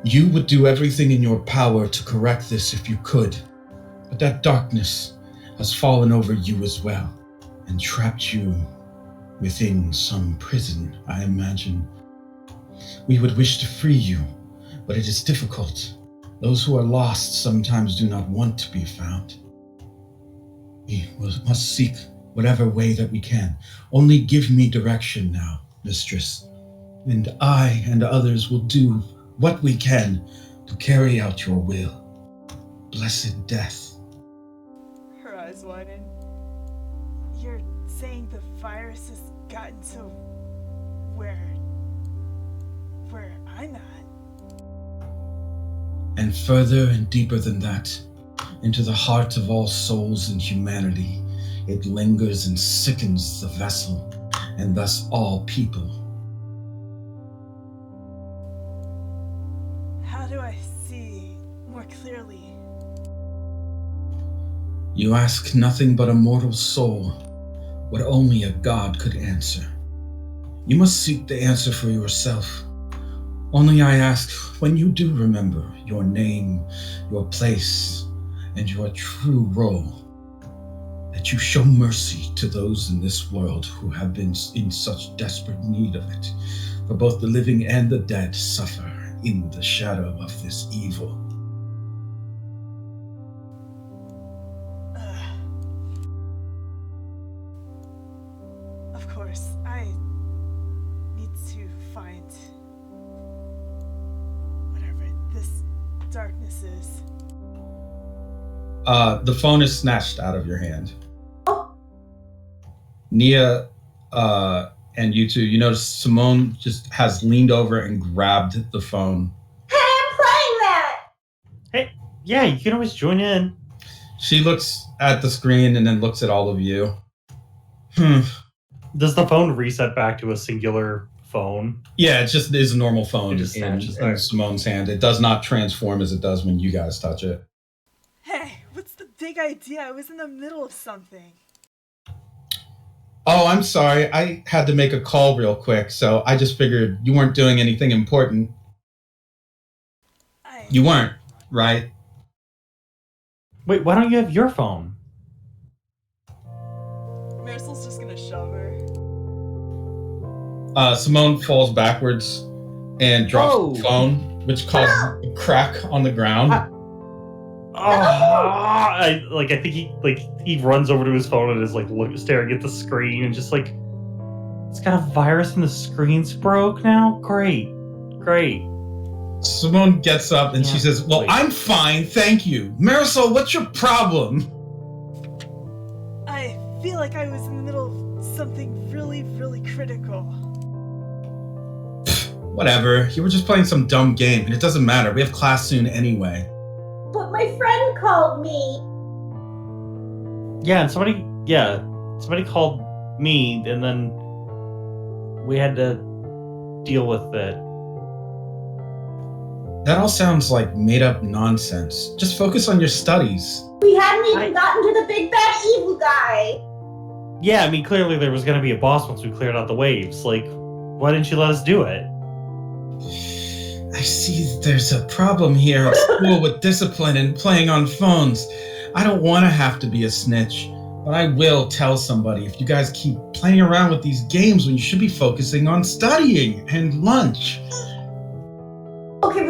You would do everything in your power to correct this if you could, but that darkness has fallen over you as well and trapped you within some prison, I imagine. We would wish to free you, but it is difficult. Those who are lost sometimes do not want to be found. We must seek whatever way that we can. Only give me direction now, mistress, and I and others will do what we can to carry out your will. Blessed death. Her eyes widen. You're saying the virus has gotten to where I'm at? And further and deeper than that, into the heart of all souls in humanity, it lingers and sickens the vessel, and thus all people. How do I see more clearly? You ask nothing but a mortal soul, what only a god could answer. You must seek the answer for yourself. Only I ask, when you do remember your name, your place, and your true role, that you show mercy to those in this world who have been in such desperate need of it, for both the living and the dead suffer in the shadow of this evil. Of course, I need to find whatever this darkness is. The phone is snatched out of your hand. Nia, and you two, you notice Simone just has leaned over and grabbed the phone. Hey, I'm playing that! Hey, yeah, you can always join in. She looks at the screen and then looks at all of you. Does the phone reset back to a singular phone? Yeah, it just is a normal phone It just snatches in there. Simone's hand. It does not transform as it does when you guys touch it. Hey, what's the big idea? I was in the middle of something. Oh, I'm sorry. I had to make a call real quick, so I just figured you weren't doing anything important. You weren't, right? Wait, why don't you have your phone? Marisol's just gonna shove her. Simone falls backwards and drops the phone, which causes a crack on the ground. I think he runs over to his phone and is like staring at the screen and just like, it's got a virus and the screen's broke now? Great. Simone gets up and she says, well, wait. I'm fine, thank you. Marisol, what's your problem? I feel like I was in the middle of something really, really critical. Whatever, you were just playing some dumb game, and it doesn't matter. We have class soon anyway. But my friend called me. Yeah, and somebody called me and then we had to deal with it. That all sounds like made-up nonsense. Just focus on your studies. We hadn't even gotten to the big bad evil guy. Yeah, I mean, clearly there was going to be a boss once we cleared out the waves. Like, why didn't you let us do it? I see there's a problem here at school with discipline and playing on phones. I don't want to have to be a snitch, but I will tell somebody if you guys keep playing around with these games when you should be focusing on studying and lunch. Okay,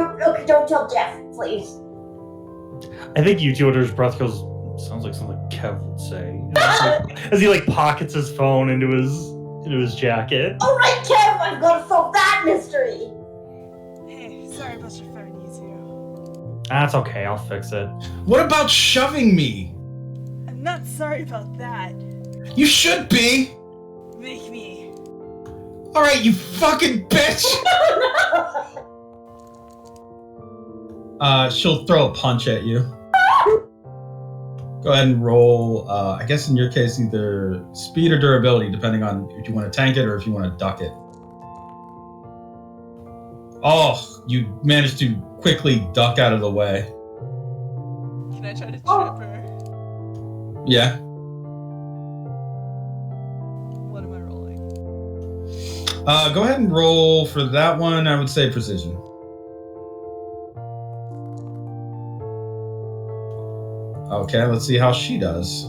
don't tell Jeff, please. I think Yuji under his breath goes, sounds like something Kev would say. As he like pockets his phone into his jacket. All right, Kev, I've got to solve that mystery. Hey, sorry about your phone, you two. That's okay, I'll fix it. What about shoving me? I'm not sorry about that. You should be. Make me. All right, you fucking bitch. She'll throw a punch at you. Go ahead and roll, I guess in your case, either speed or durability, depending on if you want to tank it or if you want to duck it. Oh, you managed to quickly duck out of the way. Can I try to trip her? Yeah. What am I rolling? Go ahead and roll for that one, I would say precision. Okay, let's see how she does.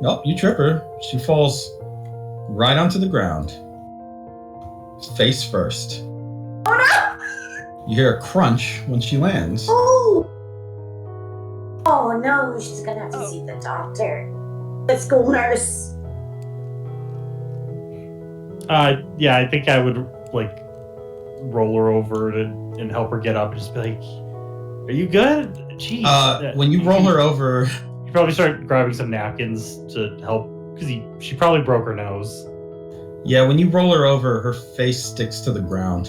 Nope, you trip her. She falls right onto the ground. Face first. Oh no! You hear a crunch when she lands. Oh! Oh no, she's gonna have to see the doctor. The school nurse. Yeah, I think I would like roll her over and help her get up and just be like, are you good? Jeez. When you roll her over, you probably start grabbing some napkins to help because she probably broke her nose. yeah, when you roll her over, her face sticks to the ground.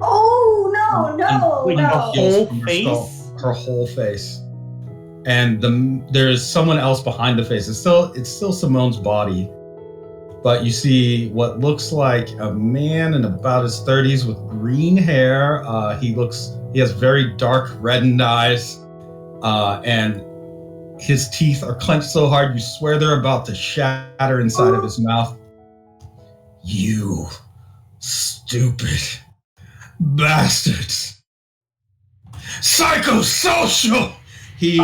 Oh no, Wait, no. her whole From her face? skull, her whole face. And there's someone else behind the face. It's still Simone's body. But you see what looks like a man in about his 30s with green hair. He has very dark reddened eyes. And his teeth are clenched so hard you swear they're about to shatter inside of his mouth. You stupid bastards. Psychosocial! He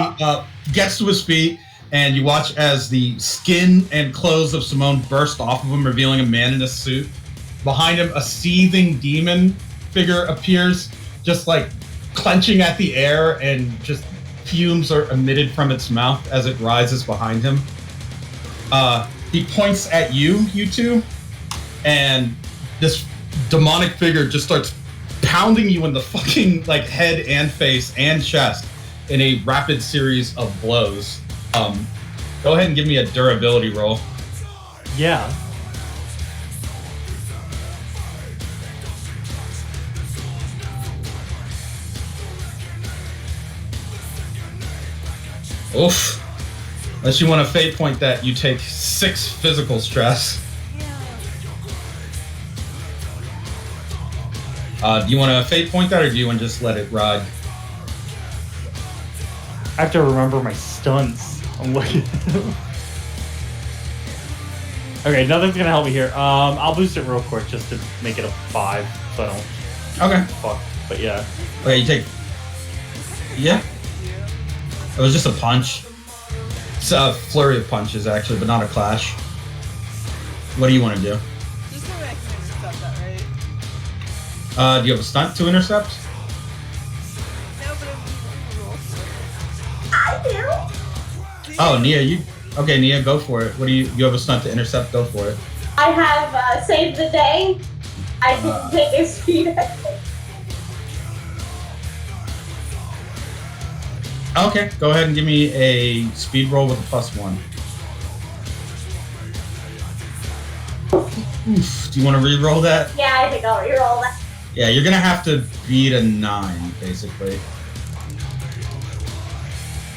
gets to his feet, and you watch as the skin and clothes of Simone burst off of him, revealing a man in a suit. Behind him, a seething demon figure appears, just like clenching at the air, and just fumes are emitted from its mouth as it rises behind him. He points at you two, and this demonic figure just starts pounding you in the fucking head and face and chest in a rapid series of blows. Go ahead and give me a durability roll. Yeah. Oof. Unless you want to fate point that, you take 6 physical stress. Do you want to fate point that, or do you want to just let it ride? I have to remember my stunts. I'm looking. Okay, nothing's gonna help me here. I'll boost it real quick just to make it a 5, so I don't Okay. fuck. But yeah. Okay, you take. Yeah. It was just a punch. It's a flurry of punches, actually, but not a clash. What do you want to do? Just so I can intercept that, right? Do you have a stunt to intercept? No, but I'm roll for I do. it. Oh, Nia, you. Okay, Nia, go for it. What do you have a stunt to intercept? Go for it. I have saved the day. I didn't take a speed. Okay, go ahead and give me a speed roll with a +1. Oof, do you want to re-roll that? Yeah, I think I'll reroll that. Yeah, you're gonna have to beat a 9, basically.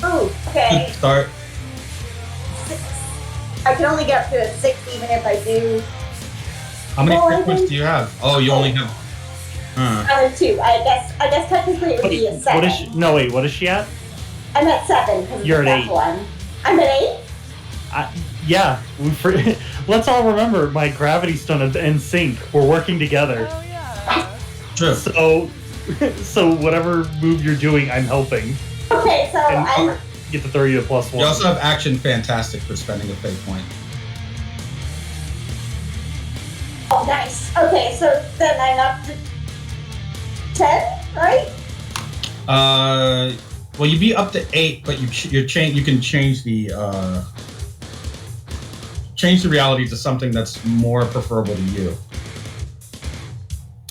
Ooh, okay. Good start. 6. I can only get up to a 6 even if I do. How many Well, I crit points think- do you have? Oh, you only have. I'm at 2. I guess technically it would be a 7. What is she? No, wait. What is she at? I'm at 7 because You're of at the 8. one. I'm at 8. Yeah. Let's all remember my gravity stun is in sync. We're working together. Oh, yeah. True. So whatever move you're doing, I'm helping. Okay, so And I'm. get the 30 to +1. You also have action fantastic for spending a fate point. Oh, nice. Okay, so then I'm up to 10, right? Well, you'd be up to 8, but you can change the reality to something that's more preferable to you.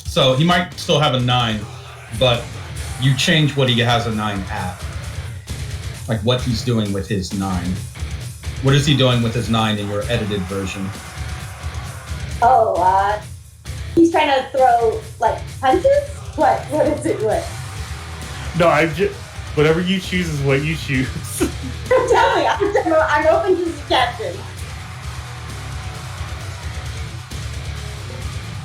So he might still have a 9, but you change what he has a 9 at. Like what he's doing with his 9. What is he doing with his 9 in your edited version? Oh, he's trying to throw, like, punches? What is it? What? No, whatever you choose is what you choose. Tell me, I'm open to suggestions.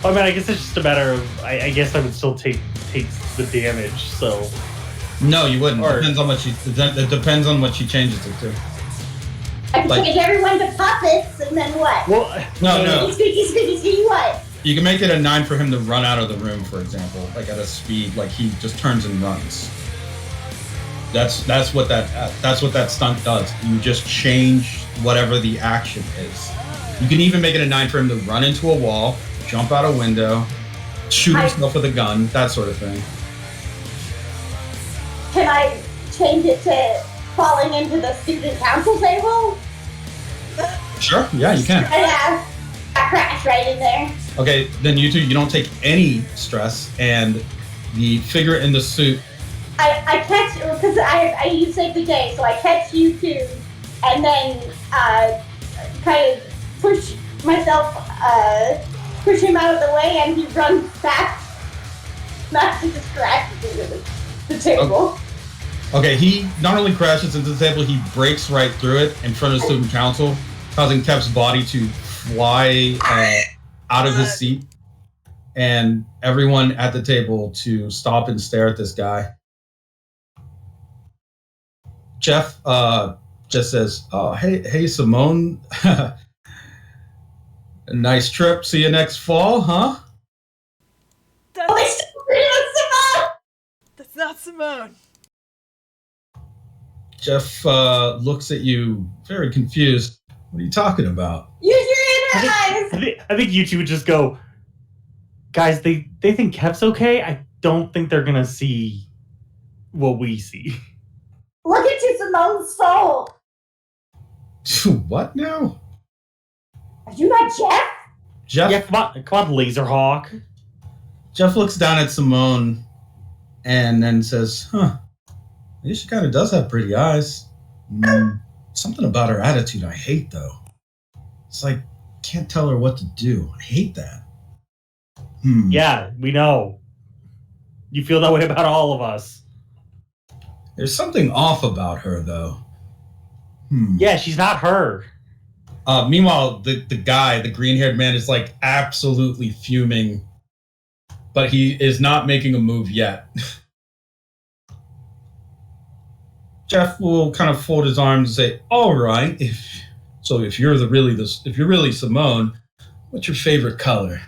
I mean, I guess it's just a matter of. I guess I would still take the damage. So No, you wouldn't. Or- Depends on what it depends on what she changes it to. I can Like- change everyone to puppets, and then what? well, No. Squeaky, what? You can make it a 9 for him to run out of the room, for example, like at a speed, like he just turns and runs. That's what that stunt does. You just change whatever the action is. You can even make it a 9 for him to run into a wall, jump out a window, shoot himself with a gun, that sort of thing. Can I change it to falling into the student council table? Sure, yeah, you can. Yeah, I crashed right in there. Okay, then you don't take any stress, and the figure in the suit. I catch, because I use Save the Day, so I catch you two, and then kind of push myself, push him out of the way, and he runs back. Not to just crash into the table. Okay, he not only crashes into the table, he breaks right through it in front of student council, causing Kev's body to fly out of his seat, and everyone at the table to stop and stare at this guy. Jeff just says, "Oh, hey, Simone, nice trip. See you next fall, huh?" That's not Simone. Jeff looks at you very confused. What are you talking about? Use your inner eyes! I think you two would just go, guys. They think Kev's okay. I don't think they're gonna see what we see. Look into Simone's soul! What now? Are you not Jeff? Jeff Yeah, come on, Laserhawk. Jeff looks down at Simone and then says, "Huh, maybe she kind of does have pretty eyes. Something about her attitude I hate, though. It's like, can't tell her what to do. I hate that." Yeah, we know. You feel that way about all of us. There's something off about her, though. Yeah, she's not her. Meanwhile, the green-haired man is like absolutely fuming, but he is not making a move yet. Jeff will kind of fold his arms and say, "All right, if you're really Simone, what's your favorite color?"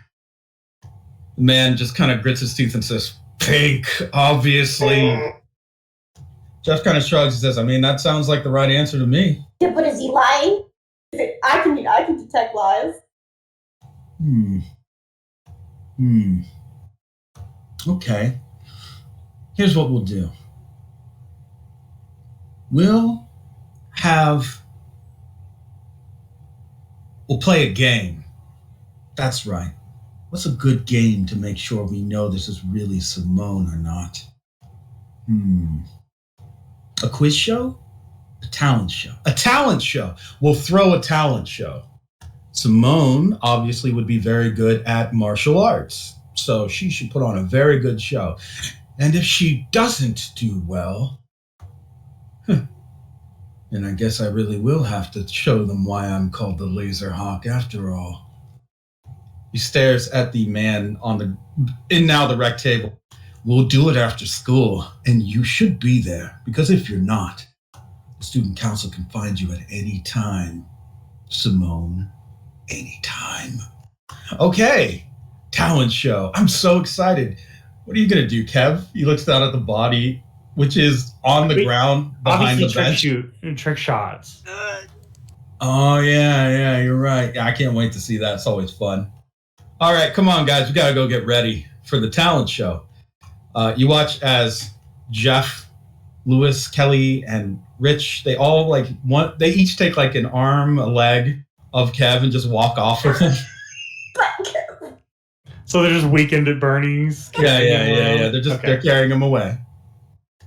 The man just kind of grits his teeth and says, "Pink, obviously." Jeff kind of shrugs and says, "I mean, that sounds like the right answer to me." Yeah, but is he lying? I can detect lies. Okay. Here's what we'll do. We'll play a game. That's right. What's a good game to make sure we know this is really Simone or not? A quiz show? A talent show. A talent show. We'll throw a talent show. Simone obviously would be very good at martial arts, so she should put on a very good show. And if she doesn't do well, then I guess I really will have to show them why I'm called the Laser Hawk after all. He stares at the man on the rec table. We'll do it after school, and you should be there, because if you're not, the student council can find you at any time, Simone. Anytime. Okay, talent show. I'm so excited. What are you gonna do, Kev? He looks down at the body, which is on the ground behind the bench. Trick shots. Oh yeah, you're right. Yeah, I can't wait to see that. It's always fun. All right, come on, guys. We gotta go get ready for the talent show. You watch as Jeff, Lewis, Kelly, and Rich, they all they each take like an arm, a leg of Kev and just walk off with him. So they're just Weekend at Bernie's. Yeah. They're carrying him away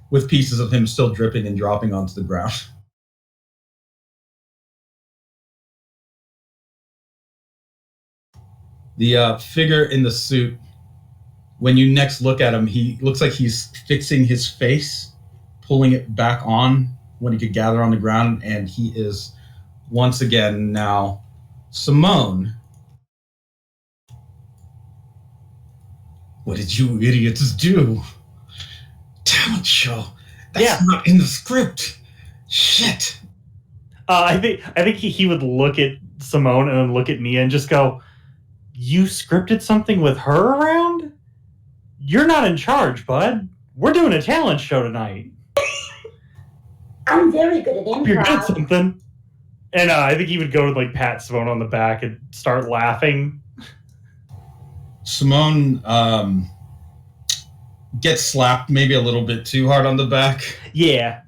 with pieces of him still dripping and dropping onto the ground. The figure in the suit, when you next look at him, he looks like he's fixing his face, pulling it back on when he could gather on the ground, and he is once again now Simone. What did you idiots do? Talent show. That's not in the script. Shit. I think he would look at Simone and then look at Nia and just go, "You scripted something with her around? You're not in charge, bud. We're doing a talent show tonight." I'm very good at improv. You're good at something. And I think he would go to pat Simone on the back and start laughing. Simone gets slapped maybe a little bit too hard on the back. Yeah.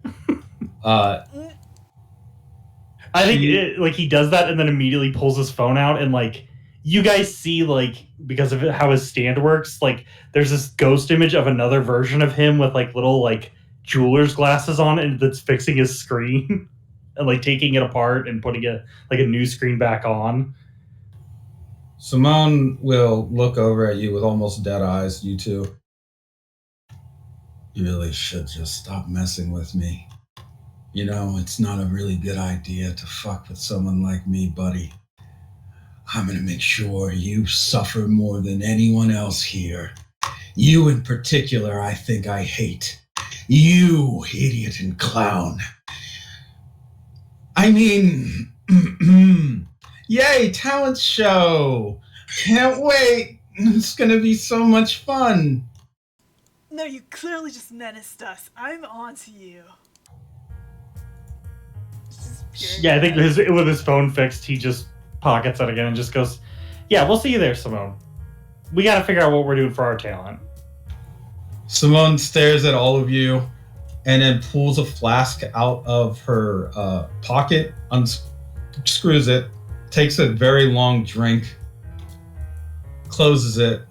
I think he does that and then immediately pulls his phone out and you guys see because of how his stand works, there's this ghost image of another version of him with little jeweler's glasses on and that's fixing his screen and taking it apart and putting a new screen back on. Simone will look over at you with almost dead eyes, you two. You really should just stop messing with me. You know, it's not a really good idea to fuck with someone like me, buddy. I'm gonna make sure you suffer more than anyone else here. You in particular, I think I hate. You, idiot and clown. I mean, yay, talent show. Can't wait. It's gonna be so much fun. No, you clearly just menaced us. I'm on to you. Yeah, I think with his phone fixed, he just pockets it again and just goes, "Yeah, we'll see you there, Simone. We got to figure out what we're doing for our talent." Simone stares at all of you and then pulls a flask out of her pocket, unscrews it, takes a very long drink, closes it.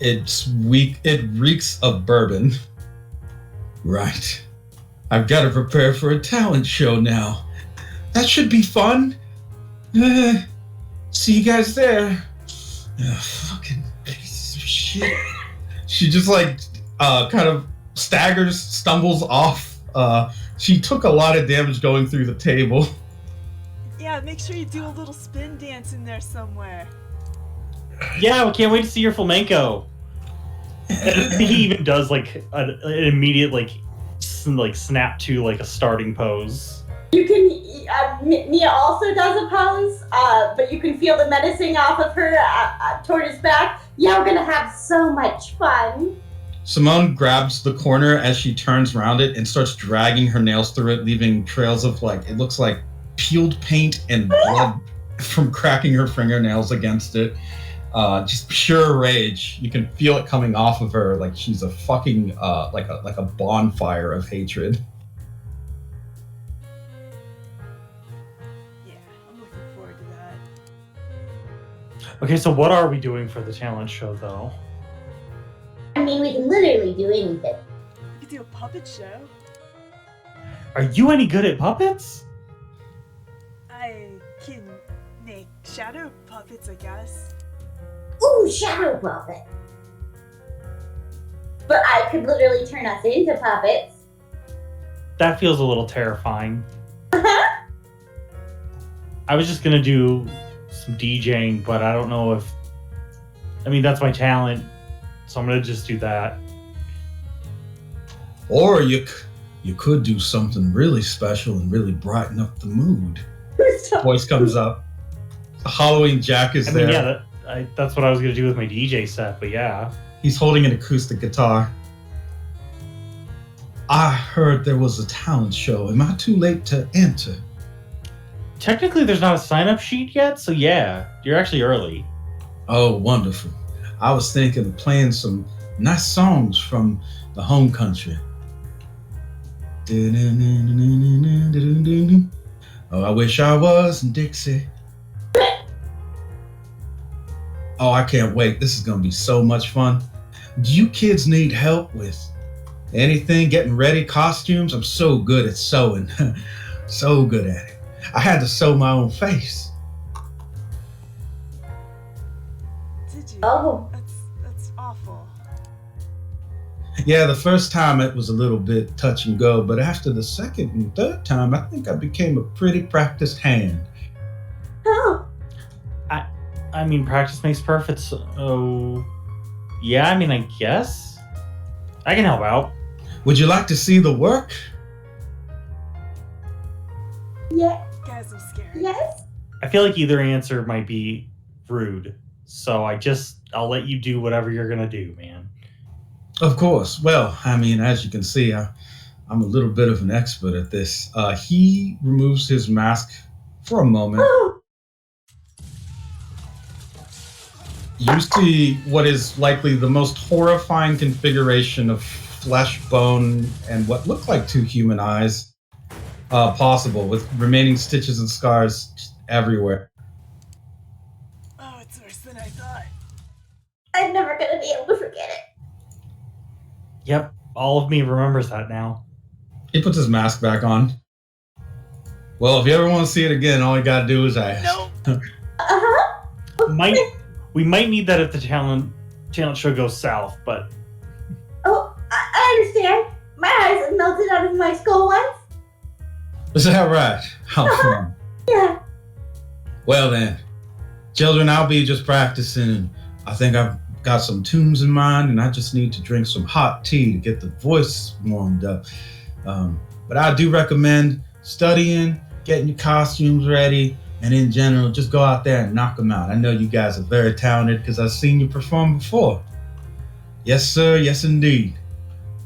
It's weak. It reeks of bourbon. Right. I've got to prepare for a talent show now. That should be fun. See you guys there. Fucking piece of shit. She just kind of staggers, stumbles off She took a lot of damage going through the table. Yeah, make sure you do a little spin dance in there somewhere. Yeah, we can't wait to see your flamenco. He even does like an immediate like snap to like a starting pose. You can, Mia also does a pose, but you can feel the menacing off of her toward his back. Yeah, we're gonna have so much fun. Simone grabs the corner as she turns around it and starts dragging her nails through it, leaving trails of like, it looks like peeled paint and blood from cracking her fingernails against it. Just pure rage. You can feel it coming off of her like she's a fucking, like a bonfire of hatred. Yeah, I'm looking forward to that. Okay, so what are we doing for the talent show though? I mean, we can literally do anything. We could do a puppet show. Are you any good at puppets? I can make shadow puppets, I guess. Ooh, shadow puppet. But I could literally turn us into puppets. That feels a little terrifying. Uh-huh. I was just gonna do some DJing, but I don't know if. I mean, that's my talent, so I'm gonna just do that. Or you could do something really special and really brighten up the mood. Voice comes up. The Halloween Jack is I there. mean, yeah, that's what I was gonna do with my DJ set, but yeah. He's holding an acoustic guitar. I heard there was a talent show. Am I too late to enter? Technically, there's not a sign-up sheet yet, so yeah, you're actually early. Oh, wonderful. I was thinking of playing some nice songs from the home country. Oh, I wish I was in Dixie. Oh, I can't wait. This is going to be so much fun. Do you kids need help with anything, getting ready, costumes? I'm so good at sewing. So good at it. I had to sew my own face. Did you? Oh. That's awful. Yeah, the first time it was a little bit touch and go, but after the second and third time, I think I became a pretty practiced hand. Oh. I mean, practice makes perfect, so... Yeah, I mean, I guess? I can help out. Would you like to see the work? Yeah. Guys, I'm scared. Yes. I feel like either answer might be rude, so I'll let you do whatever you're gonna do, man. Of course. Well, I mean, as you can see, I'm a little bit of an expert at this. He removes his mask for a moment. Oh. You see what is likely the most horrifying configuration of flesh, bone, and what look like two human eyes possible, with remaining stitches and scars everywhere. Oh, it's worse than I thought. I'm never gonna be able to forget it. Yep, all of me remembers that now. He puts his mask back on. Well, if you ever want to see it again, all you gotta do is ask. No. Uh-huh. We might need that if the talent show goes south, but Oh, I understand. My eyes have melted out of my skull once. Is that right? How fun. Yeah. Well then, children, I'll be just practicing. I think I've got some tunes in mind, and I just need to drink some hot tea to get the voice warmed up. But I do recommend studying, getting your costumes ready, and in general, just go out there and knock them out. I know you guys are very talented because I've seen you perform before. Yes, sir. Yes, indeed.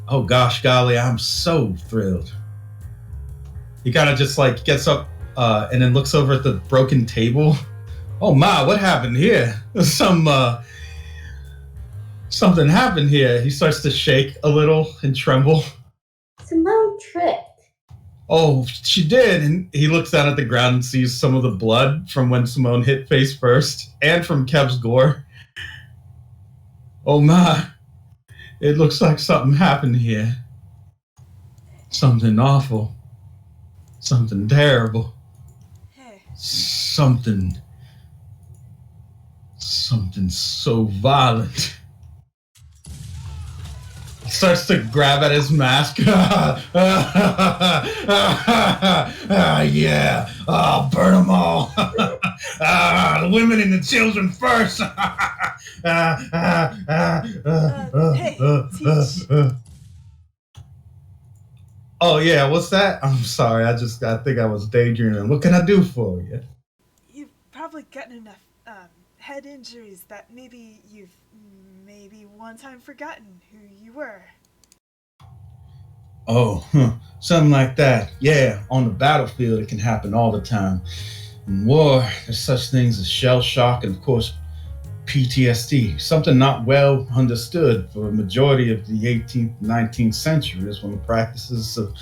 Oh, gosh, golly, I'm so thrilled. He kind of just like gets up and then looks over at the broken table. Oh my, what happened here? Something happened here. He starts to shake a little and tremble. Simone tripped. Oh, she did. And he looks down at the ground and sees some of the blood from when Simone hit face first and from Kev's gore. Oh my, it looks like something happened here. Something awful. Something terrible. Hey. Something so violent. He starts to grab at his mask. Yeah, burn them all. The women and the children first. Hey, Teach. Oh yeah, what's that? I'm sorry, I think I was daydreaming. What can I do for you? You've probably gotten enough head injuries that maybe you've one time forgotten who you were. Oh, something like that. Yeah, on the battlefield it can happen all the time. In war, there's such things as shell shock and of course PTSD, something not well understood for a majority of the 18th, 19th centuries when the practices of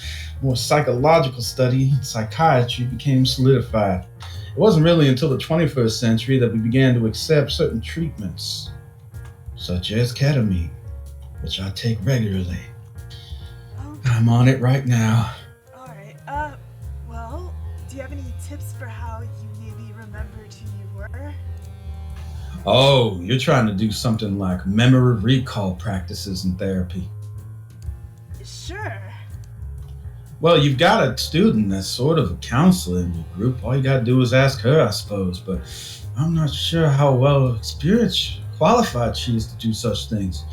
more psychological study and psychiatry became solidified. It wasn't really until the 21st century that we began to accept certain treatments, such as ketamine, which I take regularly. Oh, I'm on it right now. alright. Well, do you have any tips for how you maybe remembered who you were? Oh, you're trying to do something like memory recall practices in therapy. Sure. Well, you've got a student that's sort of a counselor in your group. All you gotta do is ask her, I suppose, but I'm not sure how well experienced, qualified she is to do such things.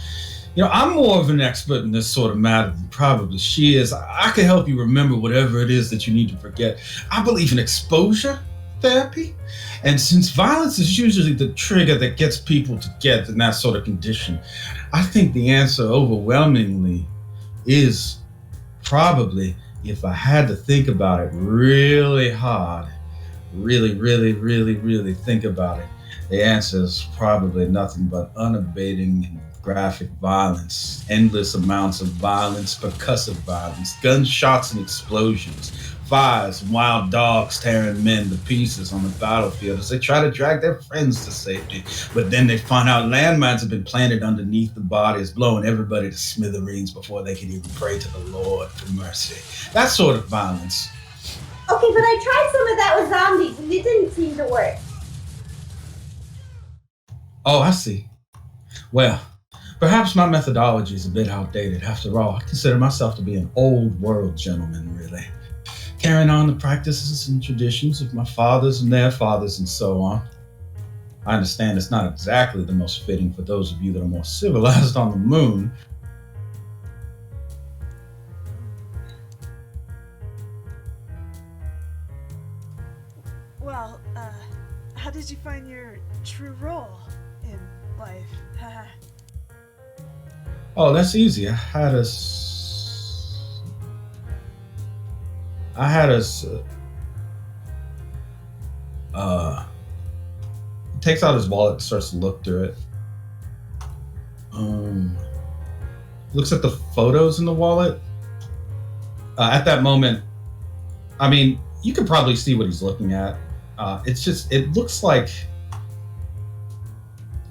You know, I'm more of an expert in this sort of matter than probably she is. I can help you remember whatever it is that you need to forget. I believe in exposure therapy. And since violence is usually the trigger that gets people to get in that sort of condition, I think the answer overwhelmingly is probably, if I had to think about it really hard, really think about it, the answer is probably nothing but unabating and graphic violence, endless amounts of violence, percussive violence, gunshots and explosions, fires and wild dogs tearing men to pieces on the battlefield as they try to drag their friends to safety. But then they find out landmines have been planted underneath the bodies, blowing everybody to smithereens before they can even pray to the Lord for mercy. That sort of violence. Okay, but I tried some of that with zombies and it didn't seem to work. Oh, I see. Well, perhaps my methodology is a bit outdated. After all, I consider myself to be an old world gentleman, really. Carrying on the practices and traditions of my fathers and their fathers and so on. I understand it's not exactly the most fitting for those of you that are more civilized on the moon. Well, how did you find your true role in life? Oh, that's easy. I takes out his wallet and starts to look through it. Looks at the photos in the wallet. At that moment, I mean, you can probably see what he's looking at. It looks like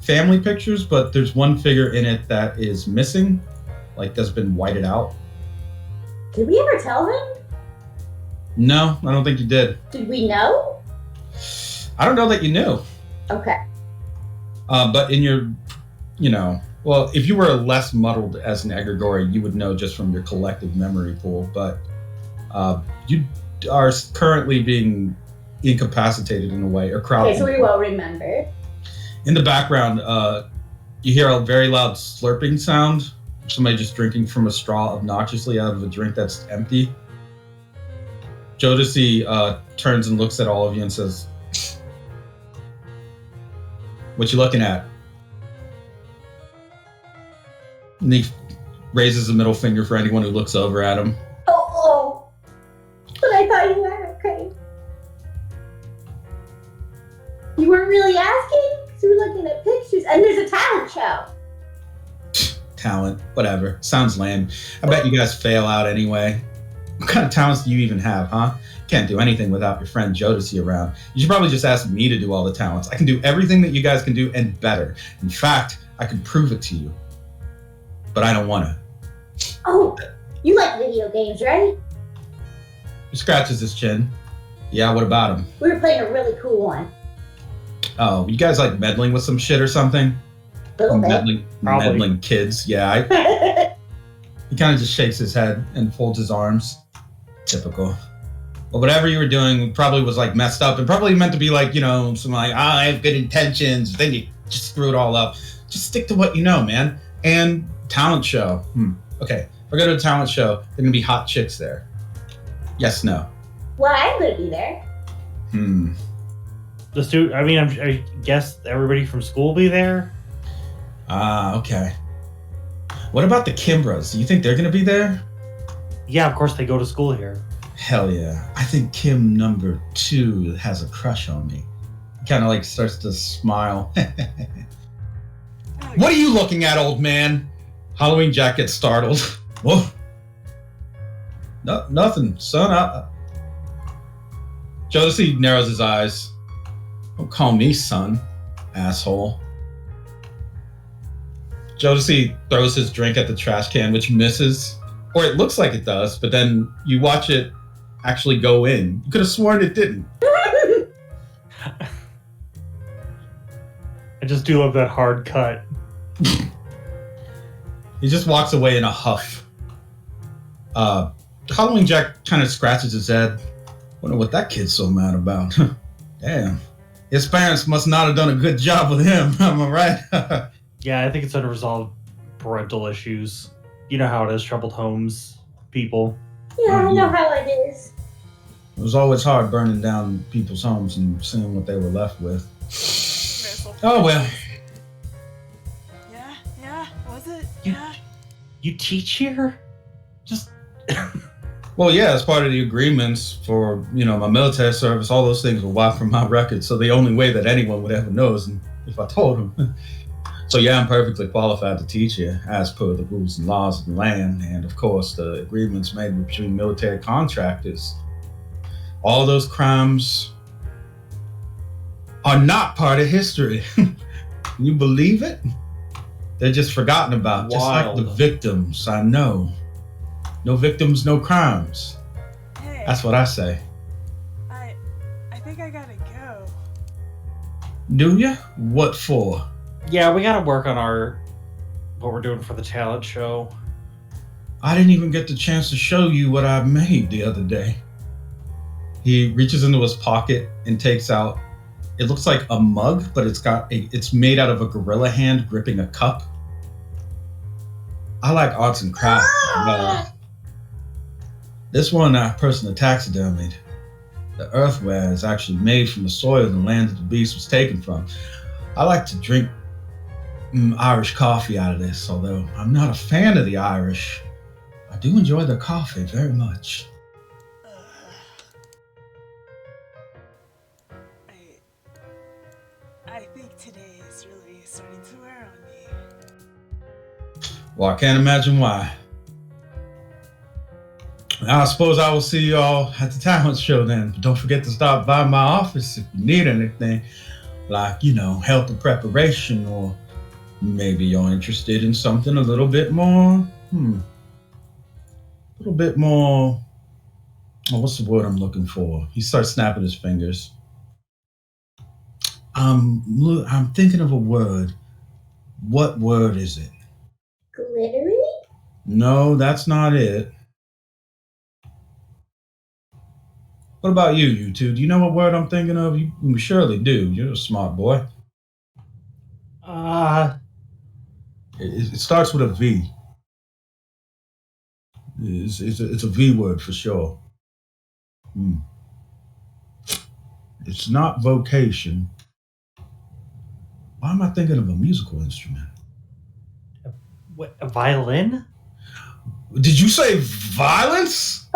family pictures, but there's one figure in it that is missing, like that's been whited out. Did we ever tell him? No, I don't think you did. Did we know? I don't know that you knew. Okay. But in your, well, if you were less muddled as an egregore, you would know just from your collective memory pool. But you are currently being incapacitated in a way, or crowd. Okay, so we will remember. In the background, you hear a very loud slurping sound. Somebody just drinking from a straw obnoxiously out of a drink that's empty. Jodeci turns and looks at all of you and says, "What you looking at?" And he raises a middle finger for anyone who looks over at him. Oh. But I thought you were okay. You weren't really asking? Because we were looking at pictures. And there's a talent show. Talent, whatever. Sounds lame. I bet you guys fail out anyway. What kind of talents do you even have, huh? Can't do anything without your friend Jodeci around. You should probably just ask me to do all the talents. I can do everything that you guys can do and better. In fact, I can prove it to you. But I don't want to. Oh, you like video games, right? He scratches his chin. Yeah, what about him? We were playing a really cool one. Oh, you guys like meddling with some shit or something? A little bit. Meddling kids, yeah. He kind of just shakes his head and folds his arms. Typical. But whatever you were doing probably was like messed up and probably meant to be like, some like, I have good intentions. Then you just screw it all up. Just stick to what you know, man. And talent show. Okay, if I go to a talent show, there are going to be hot chicks there. Yes, no. Well, I'm gonna be there. The student. I mean, I guess everybody from school will be there. Okay. What about the Kimbras? Do you think they're going to be there? Yeah, of course they go to school here. Hell yeah. I think Kim number 2 has a crush on me. He kind of like starts to smile. What are you looking at, old man? Halloween Jack gets startled. Whoa. No, nothing, son. Jodeci narrows his eyes. Don't call me son, asshole. Jodeci throws his drink at the trash can, which misses. Or it looks like it does, but then you watch it actually go in. You could have sworn it didn't. I just do love that hard cut. He just walks away in a huff. Halloween Jack kind of scratches his head. Wonder what that kid's so mad about. Damn. His parents must not have done a good job with him. Am I right? Yeah, I think it's unresolved parental issues. You know how it is, troubled homes, people. Yeah, I know how it is. It was always hard burning down people's homes and seeing what they were left with. Oh, well. Yeah, was it? You- Yeah. You teach here? Just... Well, yeah, as part of the agreements for, my military service, all those things were wiped from my record. So the only way that anyone would ever know is if I told them. So yeah, I'm perfectly qualified to teach you as per the rules and laws of the land. And of course, the agreements made between military contractors. All those crimes are not part of history. Can you believe it? They're just forgotten about, just like the victims. I know. No victims, no crimes. Hey. That's what I say. I think I gotta go. Do ya? What for? Yeah, we gotta work on what we're doing for the talent show. I didn't even get the chance to show you what I made the other day. He reaches into his pocket and takes out, it looks like a mug, but it's made out of a gorilla hand gripping a cup. I like arts and crafts. This one person taxidermied. The earthware is actually made from the soil the land that the beast was taken from. I like to drink Irish coffee out of this, although I'm not a fan of the Irish. I do enjoy their coffee very much. I think today is really starting to wear on me. Well, I can't imagine why. I suppose I will see you all at the talent show then. But don't forget to stop by my office if you need anything, like, help in preparation, or maybe you're interested in something a little bit more, what's the word I'm looking for? He starts snapping his fingers. I'm thinking of a word. What word is it? Glittery? No, that's not it. What about you two? Do you know what word I'm thinking of? You surely do. You're a smart boy. It starts with a V. It's a V word for sure. It's not vocation. Why am I thinking of a musical instrument? What, a violin? Did you say violence?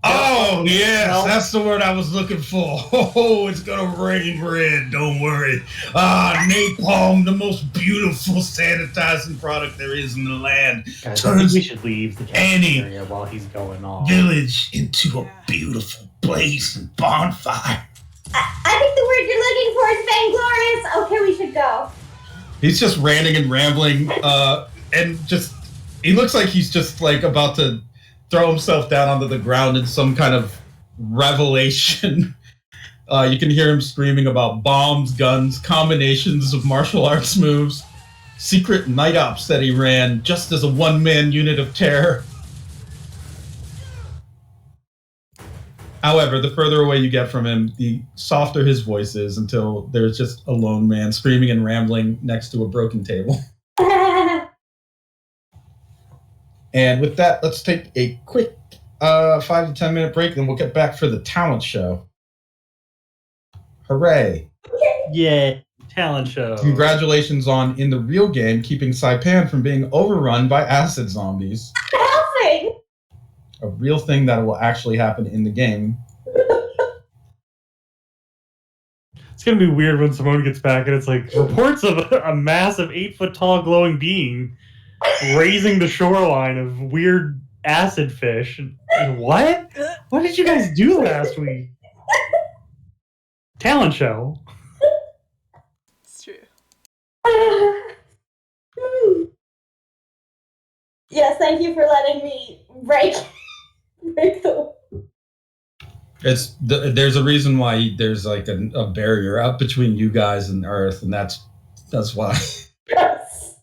Oh, yes, No. That's the word I was looking for. Oh, it's gonna rain red, don't worry. Napalm, the most beautiful sanitizing product there is in the land. Guys, I think we should leave the cafeteria while he's going on. Village into a beautiful blaze and bonfire. I think the word you're looking for is vainglorious. Okay, we should go. He's just ranting and rambling, and he looks like he's just like about to throw himself down onto the ground in some kind of revelation. You can hear him screaming about bombs, guns, combinations of martial arts moves. secret night ops that he ran just as a one-man unit of terror. However, the further away you get from him, the softer his voice is until there's just a lone man screaming and rambling next to a broken table. And with that, let's take a quick 5 to 10 minute break, and we'll get back for the talent show. Hooray. Yeah, talent show. Congratulations on, in the real game, keeping Saipan from being overrun by acid zombies. Helping. A real thing that will actually happen in the game. It's going to be weird when Simone gets back and it's like reports of a massive 8-foot tall glowing being raising the shoreline of weird acid fish. And what? What did you guys do last week? Talent show. It's true. Yes, thank you for letting me break the. There's a reason why there's like a barrier up between you guys and Earth, and that's why. Yes.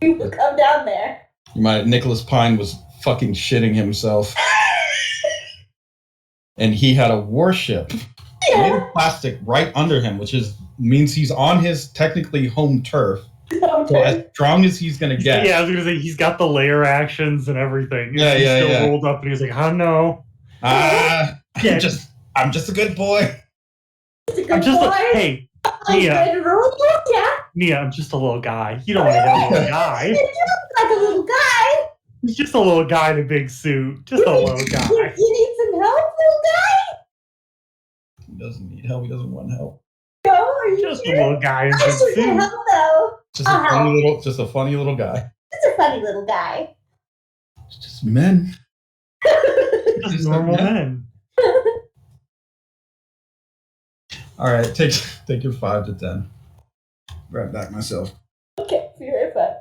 You will come down there. Nicholas Pine was fucking shitting himself. And he had a warship made of plastic right under him, which means he's on his technically home turf. So as strong as he's gonna get. Yeah, I was gonna say he's got the layer actions and everything. Yeah, he's yeah, still rolled up and he's like, I don't know. I'm just a good boy. I'm just hey, Nia. Yeah. Nia, I'm just a little guy. You don't want to hit a little guy. You look like a little guy. He's just a little guy in a big suit. Just a little guy. You need some help, little guy? He doesn't need help. He doesn't want help. No, are you Just sure? a little guy in a I big should get suit. help though. Just a funny little guy. It's a funny little guy. It's just men. Just normal men. All right, take your 5 to 10. Right back myself. Okay, be right back.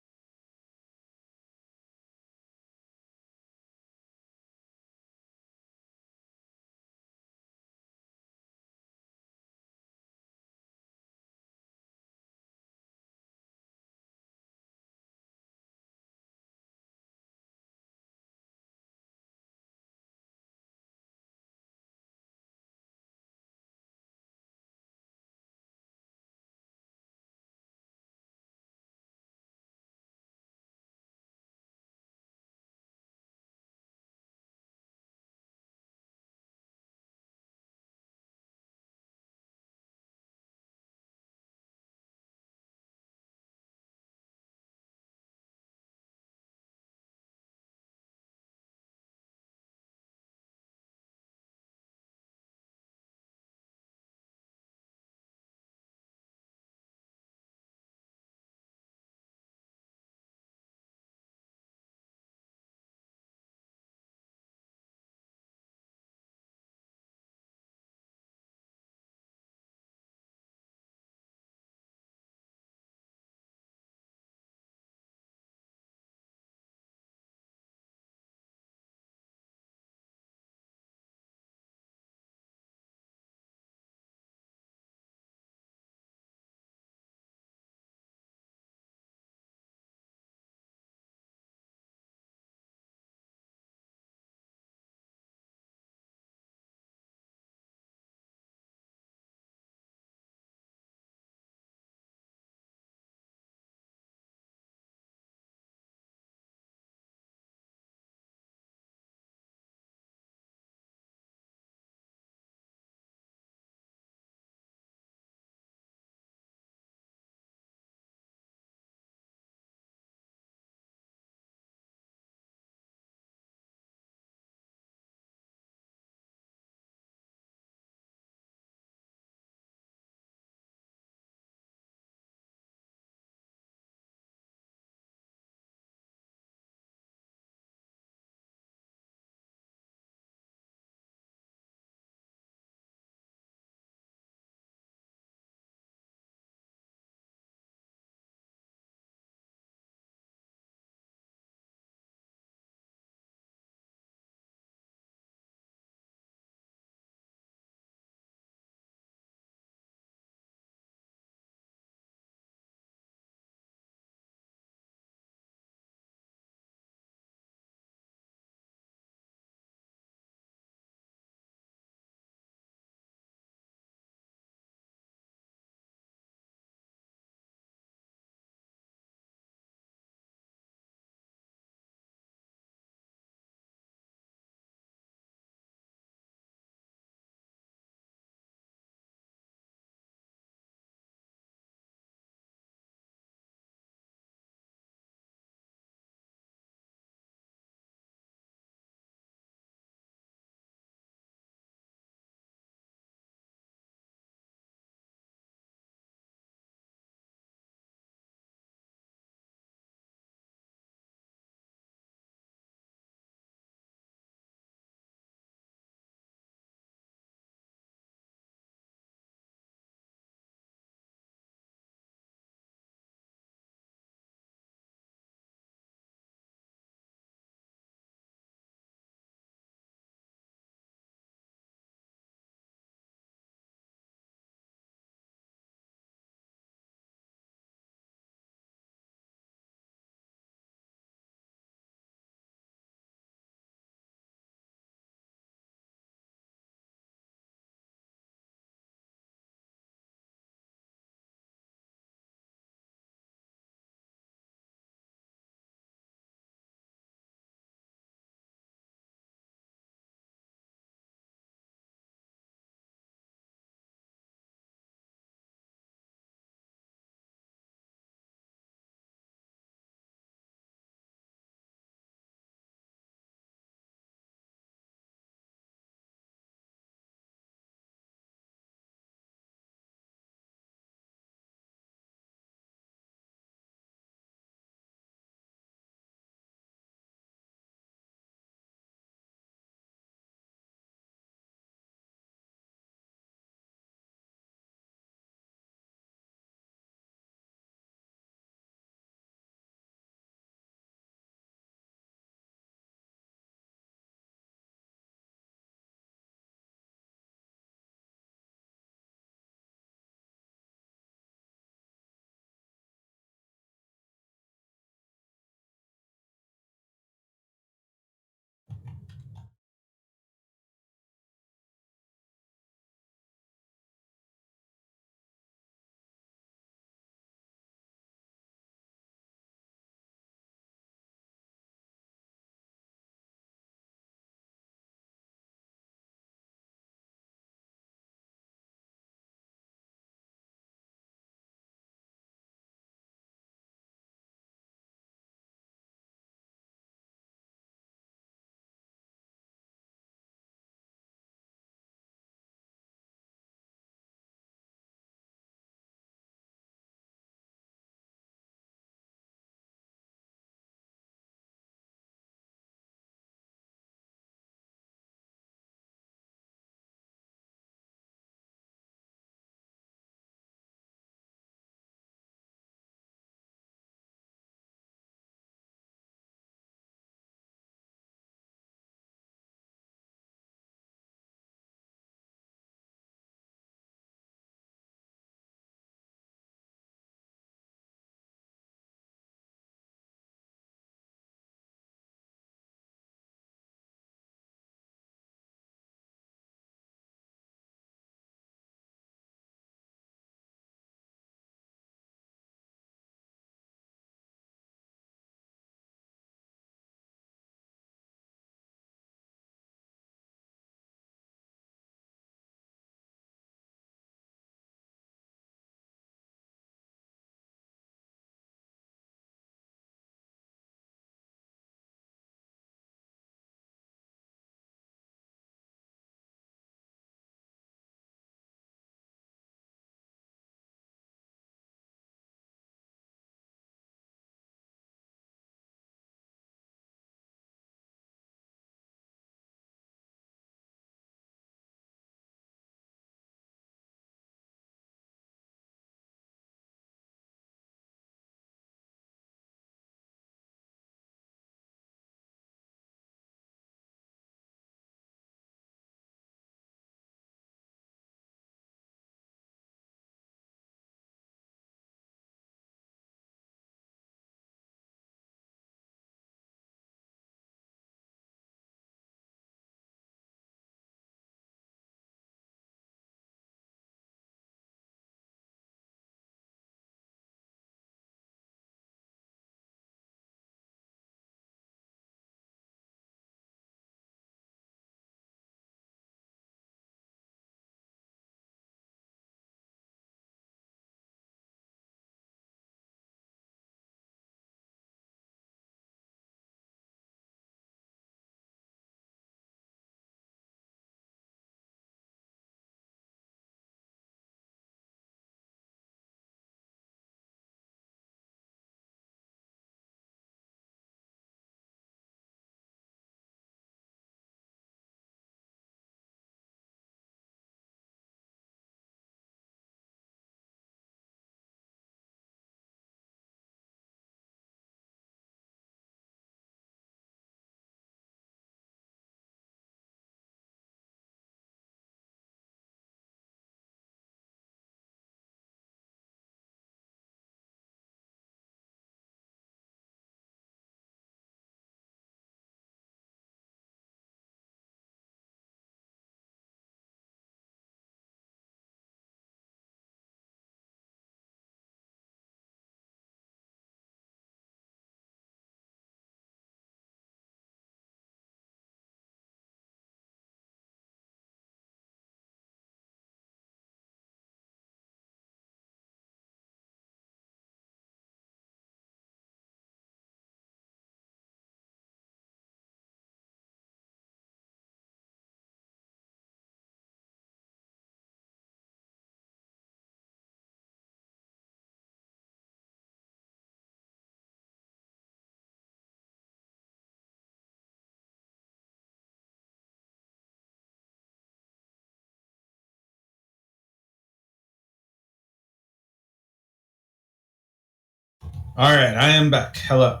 All right, I am back. Hello.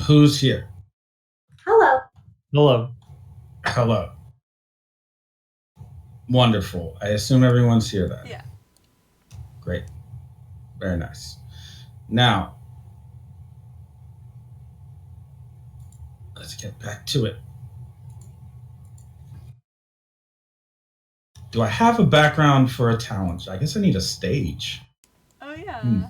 Who's here? Hello. Hello. Hello. Wonderful. I assume everyone's here then. Yeah. Great. Very nice. Now, let's get back to it. Do I have a background for a challenge? I guess I need a stage. Oh yeah. Hmm.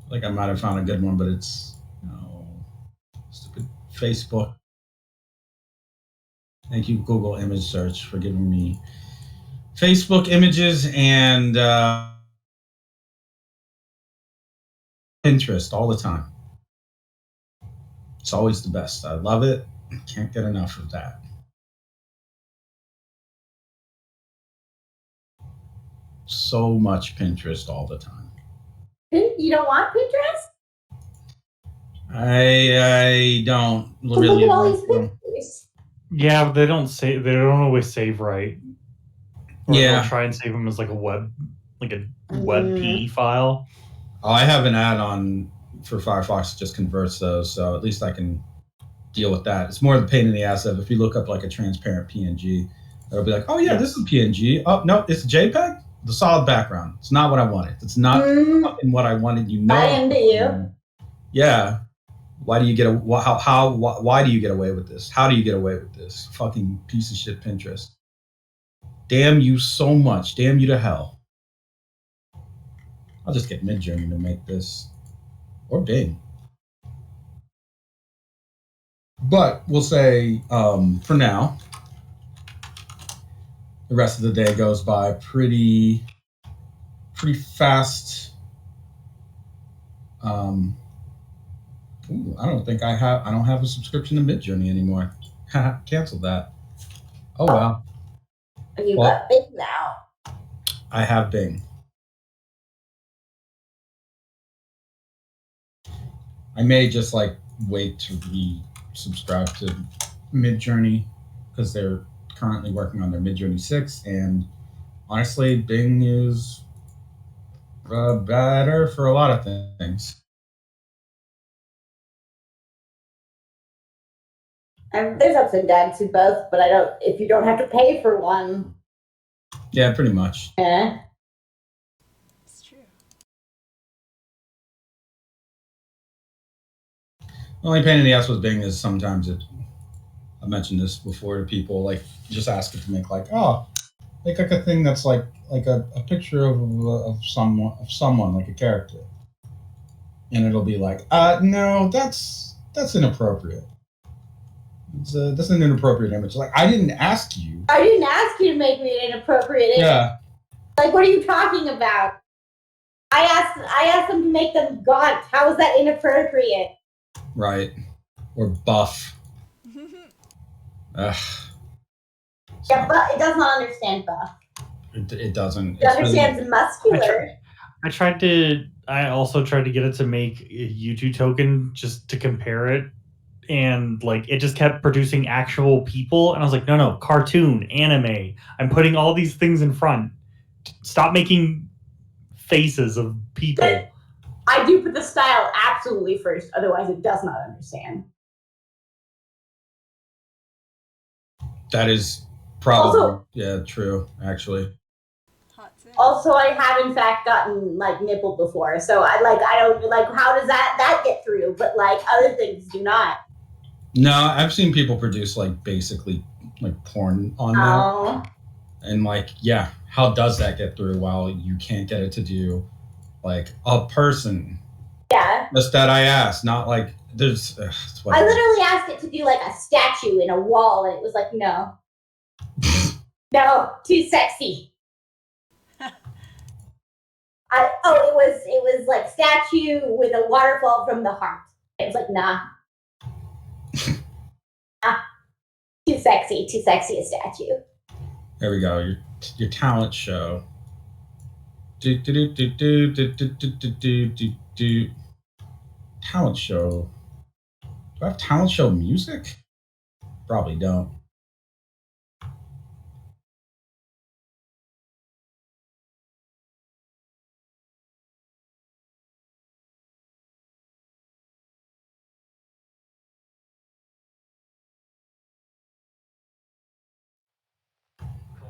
Like I might have found a good one, but it's stupid Facebook. Thank you, Google Image Search, for giving me Facebook images and Pinterest all the time. It's always the best. I love it. Can't get enough of that. So much Pinterest all the time. You don't want Pinterest? I don't really. Look at all these pictures. Yeah, but they don't always save right. Or Yeah. they'll try and save them as like a WebP file. Oh, I have an add-on for Firefox that just converts those, so at least I can deal with that. It's more the pain in the ass of if you look up like a transparent PNG, it'll be like, oh yeah, this is a PNG. Oh no, it's a JPEG. The solid background. It's not what I wanted. It's not fucking what I wanted. I am to you. Yeah. Why do you get why do you get away with this? How do you get away with this? Fucking piece of shit Pinterest. Damn you so much. Damn you to hell. I'll just get Midjourney to make this. Or Bing. But we'll say, for now, the rest of the day goes by pretty fast. I don't think I don't have a subscription to Midjourney anymore. Canceled that. Oh well. You got Bing now. I have Bing. I may just wait to resubscribe to Midjourney because they're currently working on their Midjourney 6, and honestly, Bing is better for a lot of things. There's ups and downs to both, but if you don't have to pay for one. Yeah, pretty much. Yeah. It's true. The only pain in the ass with Bing is sometimes I mentioned this before to people, just ask it to make make a thing that's like a picture of someone, like a character. And it'll be like, no, that's inappropriate. That's an inappropriate image. I didn't ask you. I didn't ask you to make me an inappropriate image. Yeah. What are you talking about? I asked them to make them gaunt. How is that inappropriate? Right. Or buff. Ugh. Yeah, but it does not understand buff. It doesn't. It understands muscular. I also tried to get it to make a YouTube token just to compare it. And it just kept producing actual people. And I was like, no, cartoon, anime. I'm putting all these things in front. Stop making faces of people. I do put the style absolutely first. Otherwise, it does not understand. That is probably Also, true, actually. Also, I have in fact gotten nippled before, so I don't how does that get through? But other things do not. No, I've seen people produce basically porn on that. And how does that get through while you can't get it to do a person? Yeah. Just that I asked, not there's. I literally asked it to do a statue in a wall, and it was like, no. No, too sexy. It was like statue with a waterfall from the heart. It was like, nah. Too sexy a statue. There we go. Your talent show. Talent show. Do I have talent show music? Probably don't.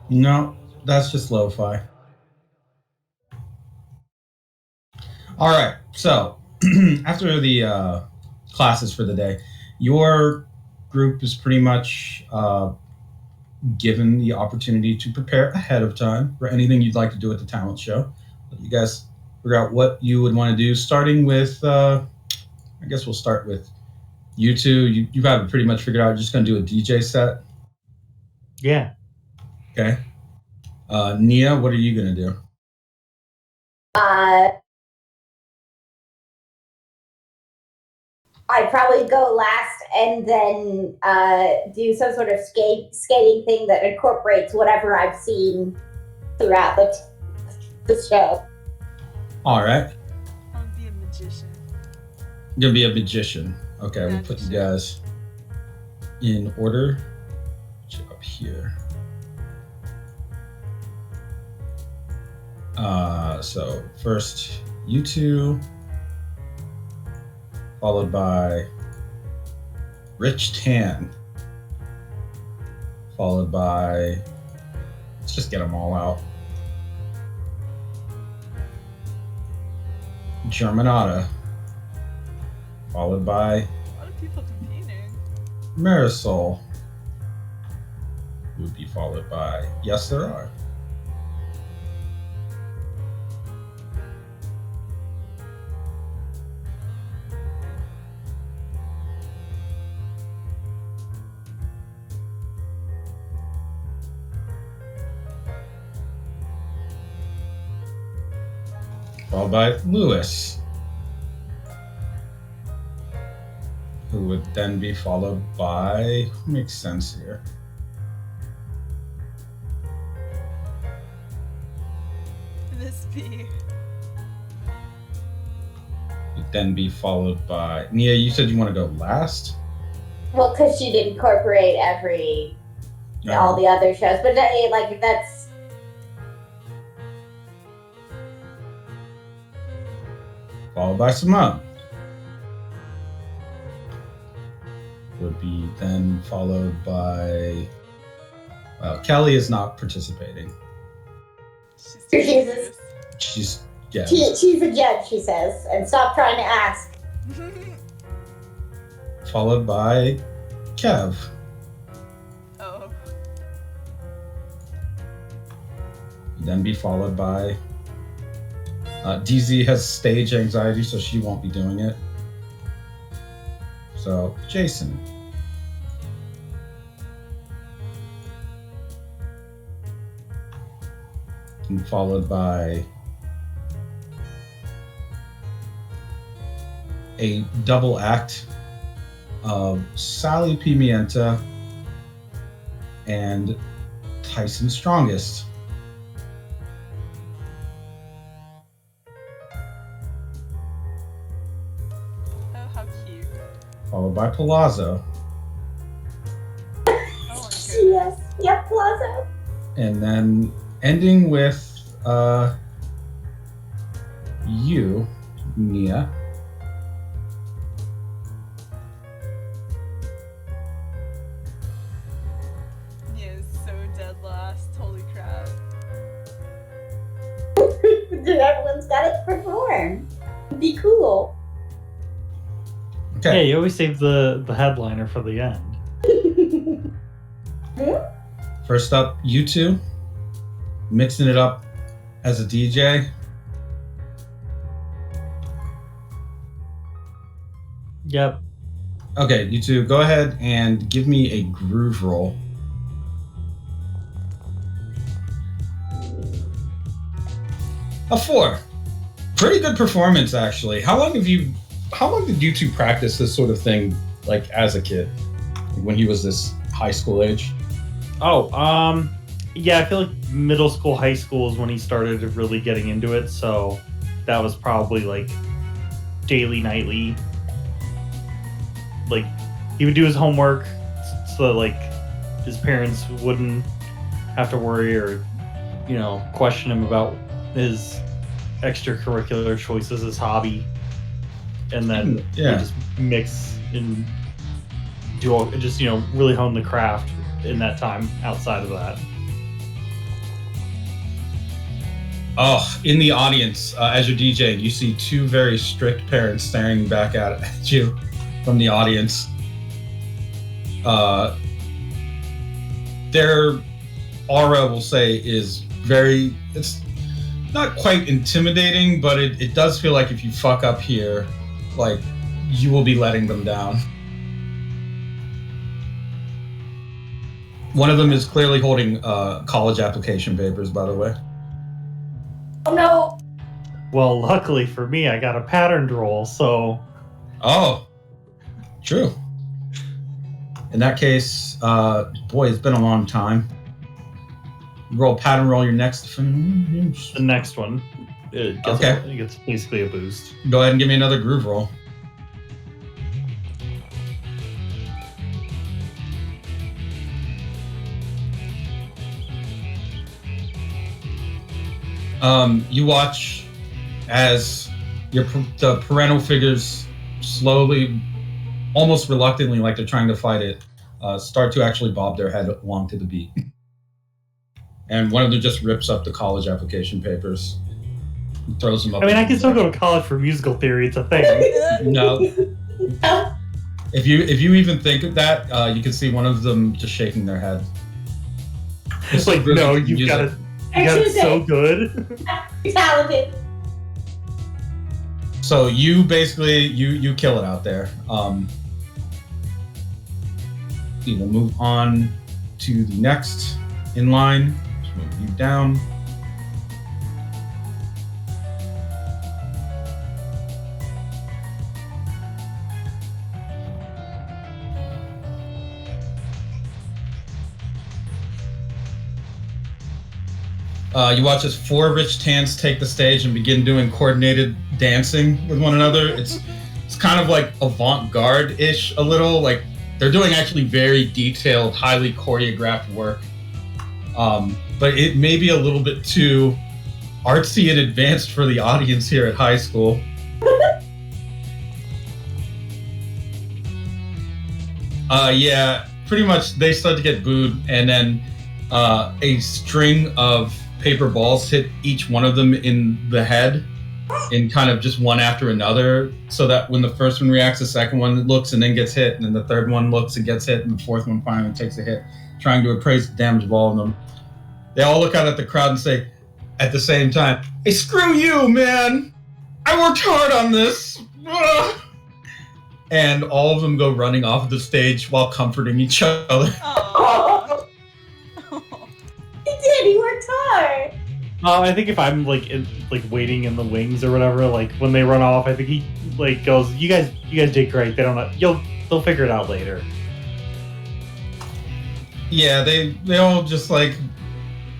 No, that's just lo-fi. All right. So after the classes for the day, your group is pretty much given the opportunity to prepare ahead of time for anything you'd like to do at the talent show. You guys figure out what you would want to do, starting with, I guess we'll start with you two. You have it pretty much figured out. You're just going to do a DJ set. Yeah. Okay. Nia, what are you going to do? I'd probably go last and then do some sort of skating thing that incorporates whatever I've seen throughout the show. All right. I'll be a magician. You're going to be a magician. Okay, we'll put you guys in order. Put you up here. So first, you two, followed by Rich Tan, followed by, let's just get them all out, Germanata, followed by A lot of people competing. Marisol, would be followed by, yes there are, followed by Lewis, who would then be followed by, who makes sense here? This be. Would then be followed by, Nia, you said you want to go last? Well, because she'd incorporate all the other shows, but that's. Followed by Simone. Would be then followed by, well, Kelly is not participating. Jesus. She's, yeah. She's a judge, she says, and stop trying to ask. Followed by Kev. Oh. Then be followed by DZ has stage anxiety, so she won't be doing it. So Jason. And followed by a double act of Sally Pimienta and Tyson Strongest. Oh, how cute. Followed by Palazzo. Oh my goodness. Yes. Yep, Plaza. And then ending with you, Nia. Nia is so dead last. Holy crap. Everyone's got to perform. Be cool. Okay. Hey, you always save the headliner for the end. First up, you two. Mixing it up as a DJ. Yep. Okay, you two, go ahead and give me a groove roll. A 4. Pretty good performance, actually. How long did you two practice this sort of thing, like as a kid, when he was this high school age? Yeah, I feel like middle school, high school is when he started really getting into it. So that was probably like daily, nightly. Like he would do his homework so that like his parents wouldn't have to worry or, question him about his extracurricular choices, his hobby, and then just mix and do all, just really hone the craft in that time outside of that. Oh, in the audience, as you're DJing, you see two very strict parents staring back at you from the audience. Their aura, we'll say, is it's not quite intimidating, but it does feel like if you fuck up here, like, you will be letting them down. One of them is clearly holding college application papers, by the way. Oh no! Well, luckily for me, I got a patterned roll, so... Oh, true. In that case, boy, it's been a long time. Roll pattern roll your next... The next one. It gets basically a boost. Go ahead and give me another groove roll. You watch as the parental figures slowly, almost reluctantly, like they're trying to fight it, start to actually bob their head along to the beat. And one of them just rips up the college application papers, and throws them up. I mean, I can still go to college for musical theory. It's a thing. No. If you even think of that, you can see one of them just shaking their head. It's like, no, you got it. You got it so good. You're talented. So you basically you kill it out there. We will move on to the next in line. Just move you down. You watch as four rich tans take the stage and begin doing coordinated dancing with one another. It's kind of like avant-garde-ish a little. Like they're doing actually very detailed, highly choreographed work. But it may be a little bit too artsy and advanced for the audience here at high school. Yeah, pretty much they start to get booed, and then a string of paper balls hit each one of them in the head in kind of just one after another, so that when the first one reacts, the second one looks and then gets hit, and then the third one looks and gets hit, and the fourth one finally takes a hit, trying to appraise the damage of all of them. They all look out at the crowd and say at the same time, "Hey, screw you, man! I worked hard on this!" Ugh. And all of them go running off the stage while comforting each other. Oh. He did. He worked hard. I think if I'm waiting in the wings or whatever, like when they run off, I think he goes, "You guys did great. They don't know. They'll figure it out later." Yeah, they all just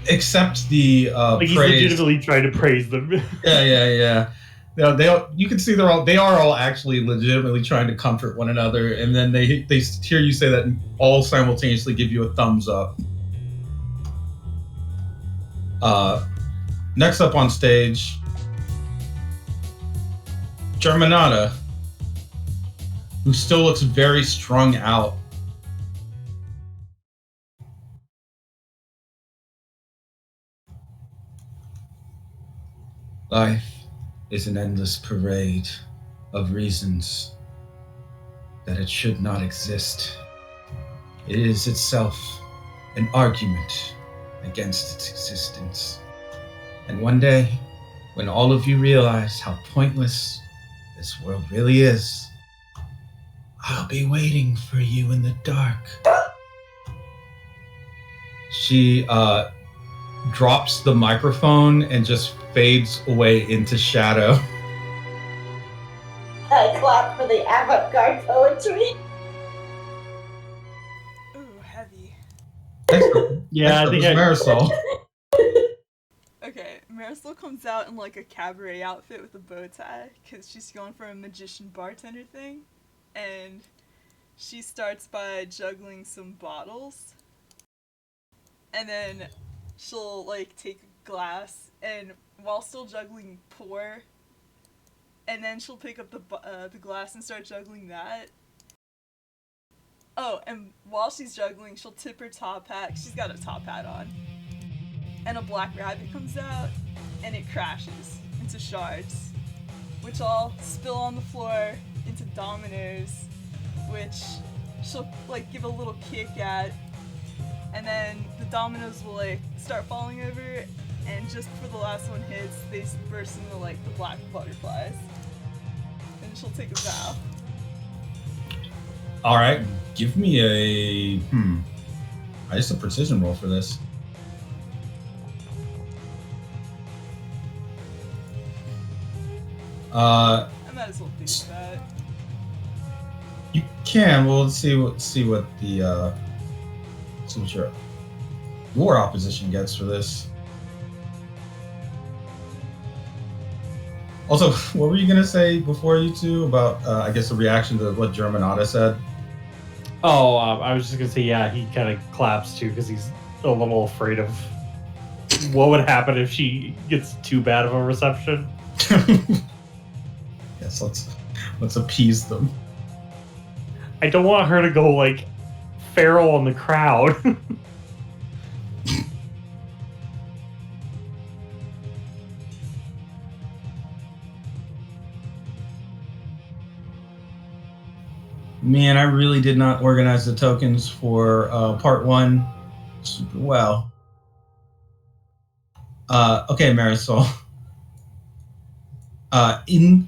accept the he's praise. legitimately trying to praise them. Yeah. You can see they are all actually legitimately trying to comfort one another, and then they hear you say that and all simultaneously give you a thumbs up. Next up on stage, Germanata, who still looks very strung out. Life is an endless parade of reasons that it should not exist. It is itself an argument against its existence. And one day, when all of you realize how pointless this world really is, I'll be waiting for you in the dark. She drops the microphone and just fades away into shadow. I clap for the avant-garde poetry. Ooh, heavy. Yeah, I think Marisol. Okay, Marisol comes out in like a cabaret outfit with a bow tie because she's going for a magician bartender thing, and she starts by juggling some bottles, and then she'll like take a glass and while still juggling pour, and then she'll pick up the glass and start juggling that. Oh, and while she's juggling, she'll tip her top hat. She's got a top hat on. And a black rabbit comes out, and it crashes into shards, which all spill on the floor into dominoes, which she'll like give a little kick at, and then the dominoes will like start falling over, and just before the last one hits, they burst into like the black butterflies, and she'll take a bow. All right, give me a I just a precision roll for this. I might as well do that. You can. Well, let's see what the see what your opposition gets for this. Also, what were you gonna say before you two about I guess the reaction to what Germanata said? Oh, I was just gonna say, yeah, he kind of claps too because he's a little afraid of what would happen if she gets too bad of a reception. Yes, let's appease them. I don't want her to go like feral in the crowd. Man, I really did not organize the tokens for part one super well. Okay, Marisol.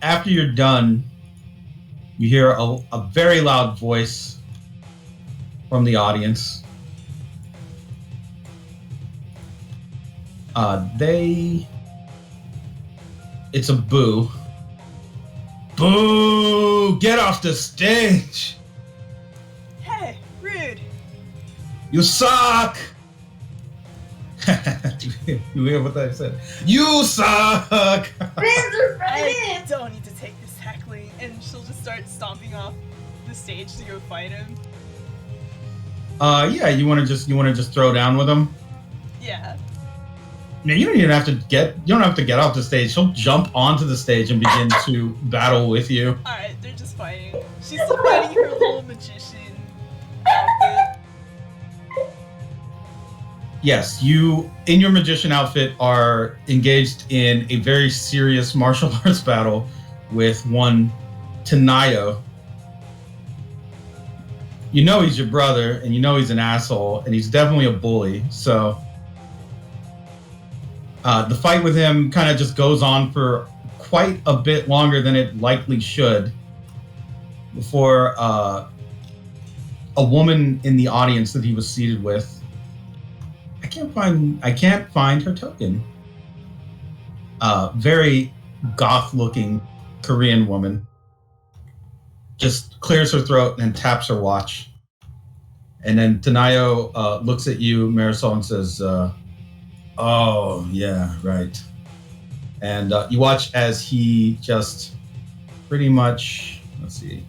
After you're done, you hear a very loud voice from the audience. It's a boo. Boo! Get off the stage! Hey, rude! You suck! You hear what I said? You suck! I don't need to take this heckling, and she'll just start stomping off the stage to go fight him. Yeah, you wanna just throw down with him? Yeah. No, you don't have to get off the stage. She'll jump onto the stage and begin to battle with you. Alright, they're just fighting. She's still fighting her little magician outfit. Yes, you, in your magician outfit, are engaged in a very serious martial arts battle with one Tanayo. You know he's your brother, and you know he's an asshole, and he's definitely a bully, so... the fight with him kind of just goes on for quite a bit longer than it likely should before a woman in the audience that he was seated with, I can't find her token. Very goth-looking Korean woman just clears her throat and taps her watch. And then Tanayo looks at you, Marisol, and says, oh, yeah, right. And you watch as he just pretty much, let's see.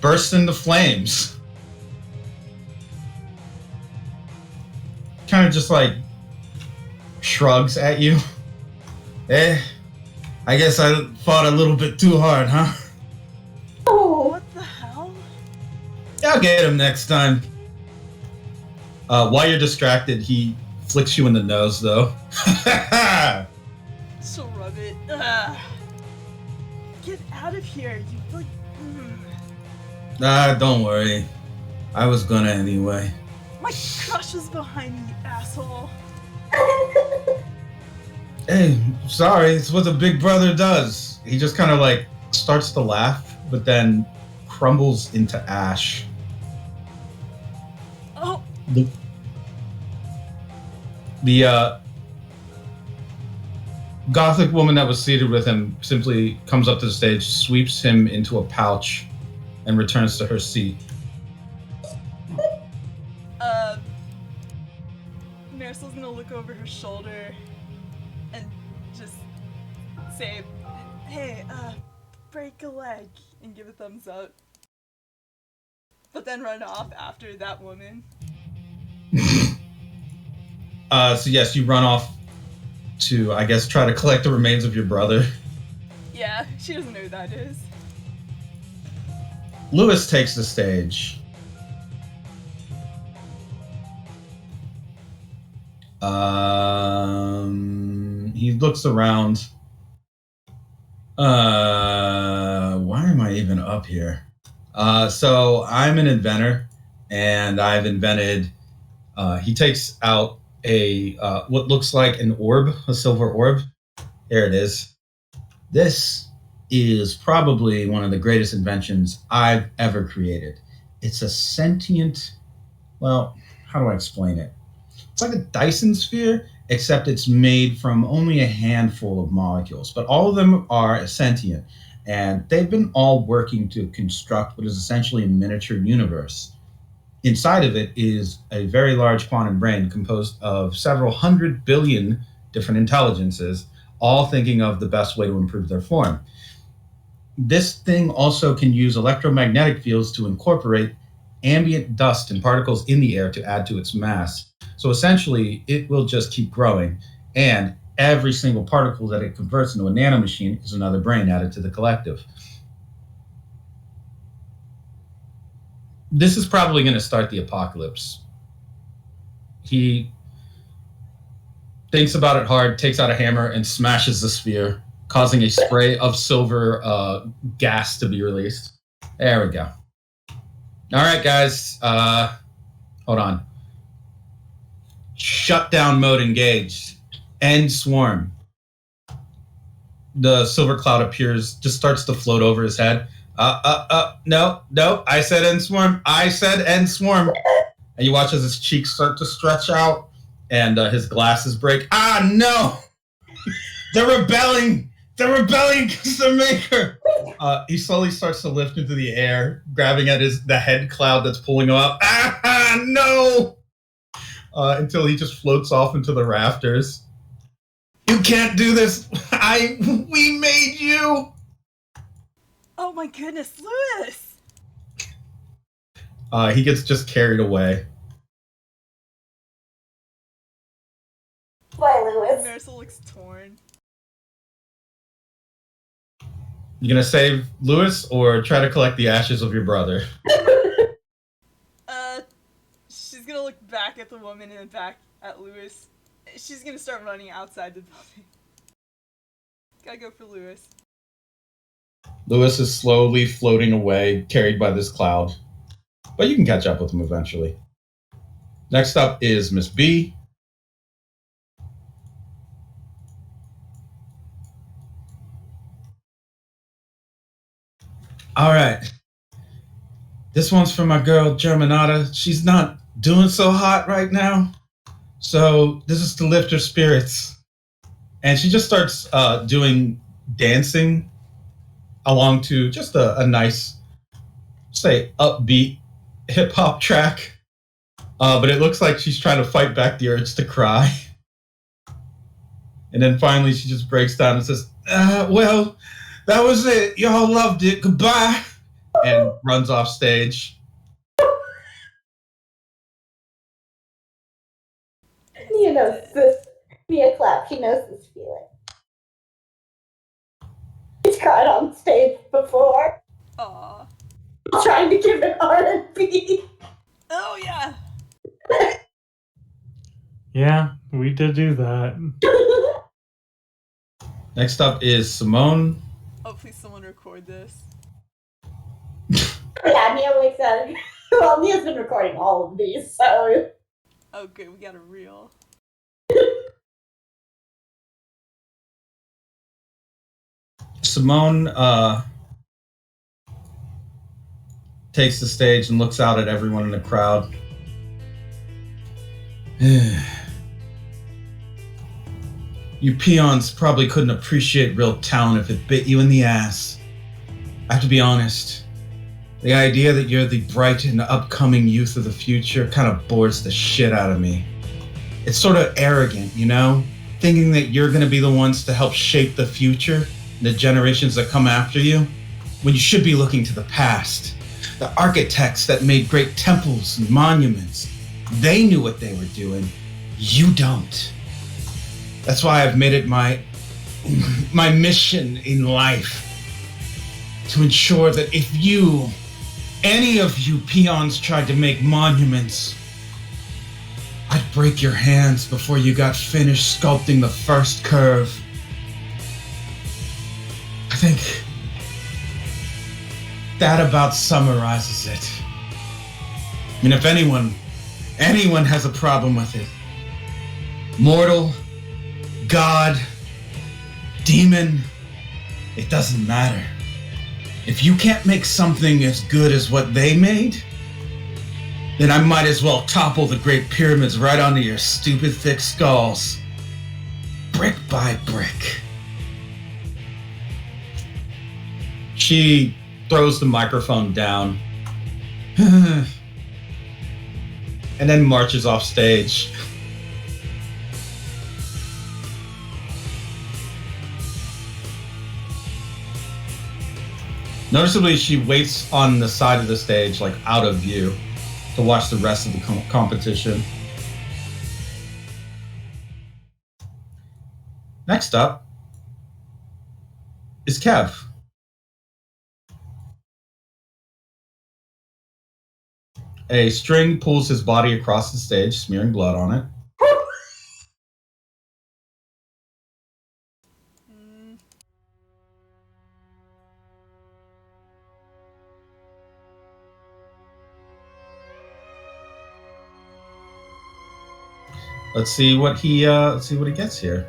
Bursts into flames. Kind of just like shrugs at you. I guess I fought a little bit too hard, huh? What the hell? I'll get him next time. While you're distracted, he flicks you in the nose, though. She'll rub it. Ugh. Get out of here, you like... Don't worry. I was gonna anyway. My crush is behind me, you asshole. Hey, sorry, it's what the big brother does. He just kind of like starts to laugh, but then crumbles into ash. The gothic woman that was seated with him simply comes up to the stage, sweeps him into a pouch, and returns to her seat. Marisol's gonna look over her shoulder and just say, "Hey, break a leg," and give a thumbs up. But then run off after that woman. So yes, you run off to, I guess, try to collect the remains of your brother. Yeah, she doesn't know who that is. Lewis takes the stage. He looks around. Why am I even up here? So I'm an inventor, and I've invented. He takes out a what looks like an orb, a silver orb. Here it is. This is probably one of the greatest inventions I've ever created. It's a sentient. Well, how do I explain it? It's like a Dyson sphere, except it's made from only a handful of molecules, but all of them are sentient, and they've been all working to construct what is essentially a miniature universe. Inside of it is a very large quantum brain composed of several 100 billion different intelligences, all thinking of the best way to improve their form. This thing also can use electromagnetic fields to incorporate ambient dust and particles in the air to add to its mass. So essentially, it will just keep growing, and every single particle that it converts into a nanomachine is another brain added to the collective. This is probably going to start the apocalypse. He thinks about it hard, takes out a hammer, and smashes the sphere, causing a spray of silver gas to be released. There we go. All right, guys. Hold on. Shutdown mode engaged. End swarm. The silver cloud appears, just starts to float over his head. No. I said end swarm. I said end swarm. And you watch as his cheeks start to stretch out and his glasses break. Ah, no! They're rebelling! They're rebelling against their maker! He slowly starts to lift into the air, grabbing at the head cloud that's pulling him up. Ah, no! Until he just floats off into the rafters. You can't do this! We made you! Oh my goodness, Lewis! He gets just carried away. Why, Lewis? Marisol looks torn. You gonna save Lewis or try to collect the ashes of your brother? She's gonna look back at the woman and back at Lewis. She's gonna start running outside the building. Gotta go for Lewis. Lewis is slowly floating away, carried by this cloud. But you can catch up with him eventually. Next up is Miss B. All right. This one's for my girl, Germanata. She's not doing so hot right now. So this is to lift her spirits. And she just starts doing dancing along to just a nice, say, upbeat hip-hop track. But it looks like she's trying to fight back the urge to cry. And then finally she just breaks down and says, well, that was it. Y'all loved it. Goodbye. And runs off stage. Mia knows this. Mia clap. She knows this feeling. She's cried on stage before. Aww. Trying to give it R&B. Oh yeah! Yeah, we did do that. Next up is Simone. Oh, please someone record this. Yeah, Mia wakes up. Well, Mia's been recording all of these, so. Oh good, we got a reel. Simone takes the stage and looks out at everyone in the crowd. You peons probably couldn't appreciate real talent if it bit you in the ass. I have to be honest. The idea that you're the bright and upcoming youth of the future kind of bores the shit out of me. It's sort of arrogant, you know? Thinking that you're going to be the ones to help shape the future, the generations that come after you, when you should be looking to the past. The architects that made great temples and monuments, they knew what they were doing. You don't. That's why I've made it my mission in life to ensure that if any of you peons tried to make monuments, I'd break your hands before you got finished sculpting the first curve. I think that about summarizes it. I mean, if anyone has a problem with it, mortal, God, demon, it doesn't matter. If you can't make something as good as what they made, then I might as well topple the Great Pyramids right onto your stupid thick skulls. Brick by brick. She throws the microphone down and then marches off stage. Noticeably, she waits on the side of the stage, like out of view, to watch the rest of the competition. Next up is Kev. A string pulls his body across the stage, smearing blood on it. Let's see what he gets here.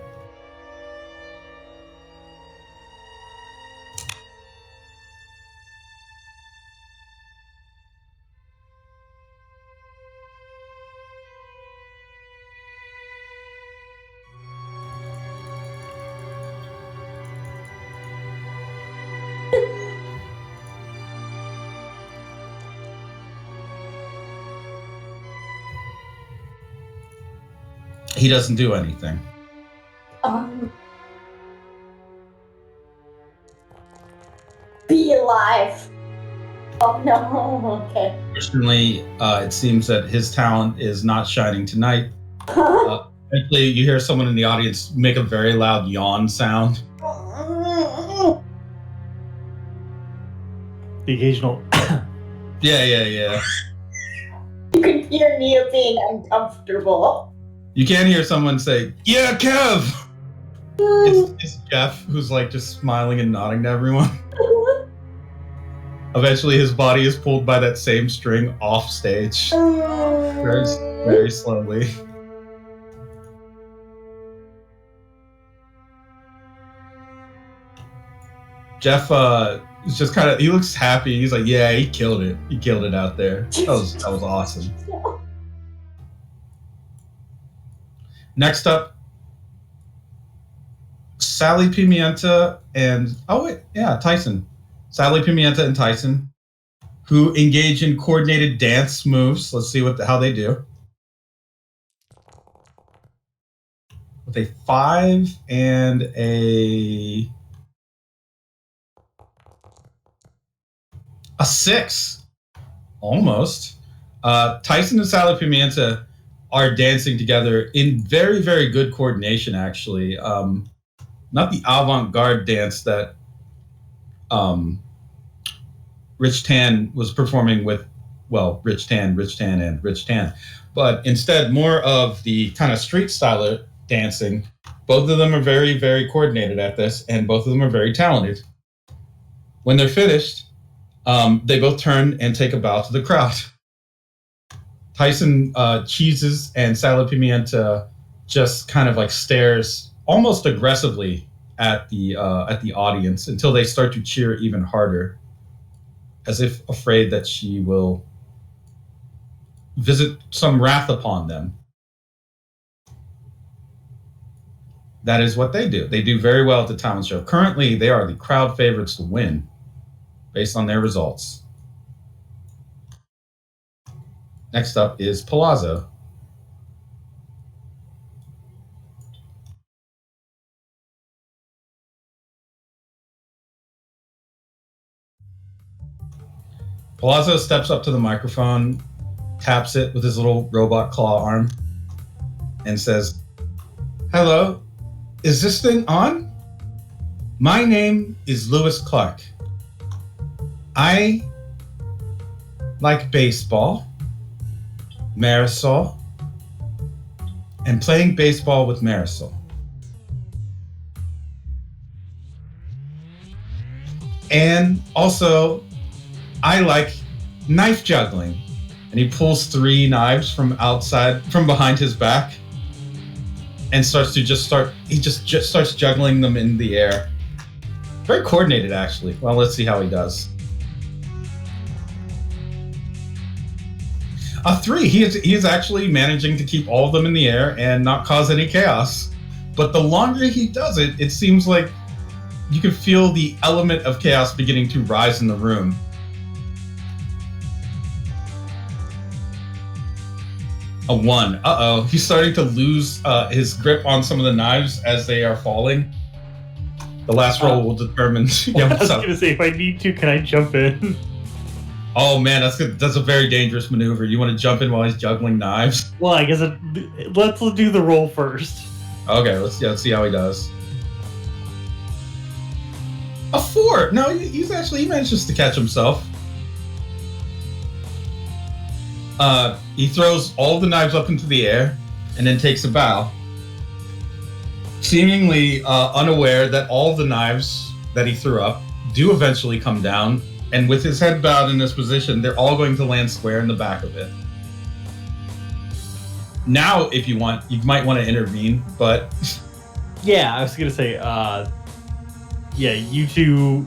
He doesn't do anything. Be alive. Oh no, okay. Fortunately, it seems that his talent is not shining tonight. Eventually, you hear someone in the audience make a very loud yawn sound. The occasional. Yeah. You can hear Nia being uncomfortable. You can hear someone say, "Yeah, Kev!" It's Jeff, who's like just smiling and nodding to everyone. Eventually, his body is pulled by that same string off stage. Very, very slowly. Jeff is just kind of, he looks happy. He's like, yeah, he killed it. He killed it out there. That was awesome. Next up, Sally Pimienta and, Tyson. Sally Pimienta and Tyson, who engage in coordinated dance moves. Let's see how they do. With a 5 and a 6. Almost. Tyson and Sally Pimienta are dancing together in very, very good coordination, actually. Not the avant-garde dance that Rich Tan was performing with, Rich Tan, and Rich Tan. But instead, more of the kind of street style dancing. Both of them are very, very coordinated at this, and both of them are very talented. When they're finished, they both turn and take a bow to the crowd. Tyson cheeses, and Sally Pimienta just kind of like stares almost aggressively at the audience until they start to cheer even harder, as if afraid that she will visit some wrath upon them. That is what they do. They do very well at the talent show. Currently, they are the crowd favorites to win based on their results. Next up is Palazzo. Palazzo steps up to the microphone, taps it with his little robot claw arm, and says, "Hello, is this thing on? My name is Lewis Clark. I like baseball, Marisol, and playing baseball with Marisol. And also, I like knife juggling." And he pulls 3 knives from behind his back, and he just starts juggling them in the air. Very coordinated, actually. Well, let's see how he does. A 3. He is actually managing to keep all of them in the air and not cause any chaos. But the longer he does it, it seems like you can feel the element of chaos beginning to rise in the room. A 1. Uh-oh. He's starting to lose his grip on some of the knives as they are falling. The last roll will determine... I was going to say, if I need to, can I jump in? Oh, man, that's a very dangerous maneuver. You want to jump in while he's juggling knives? Well, I guess let's do the roll first. Okay, let's see how he does. A 4. No, he manages to catch himself. He throws all the knives up into the air and then takes a bow, seemingly unaware that all the knives that he threw up do eventually come down, and with his head bowed in this position, they're all going to land square in the back of it. Now, if you want, you might want to intervene, but... Yeah, I was going to say, yeah, you two...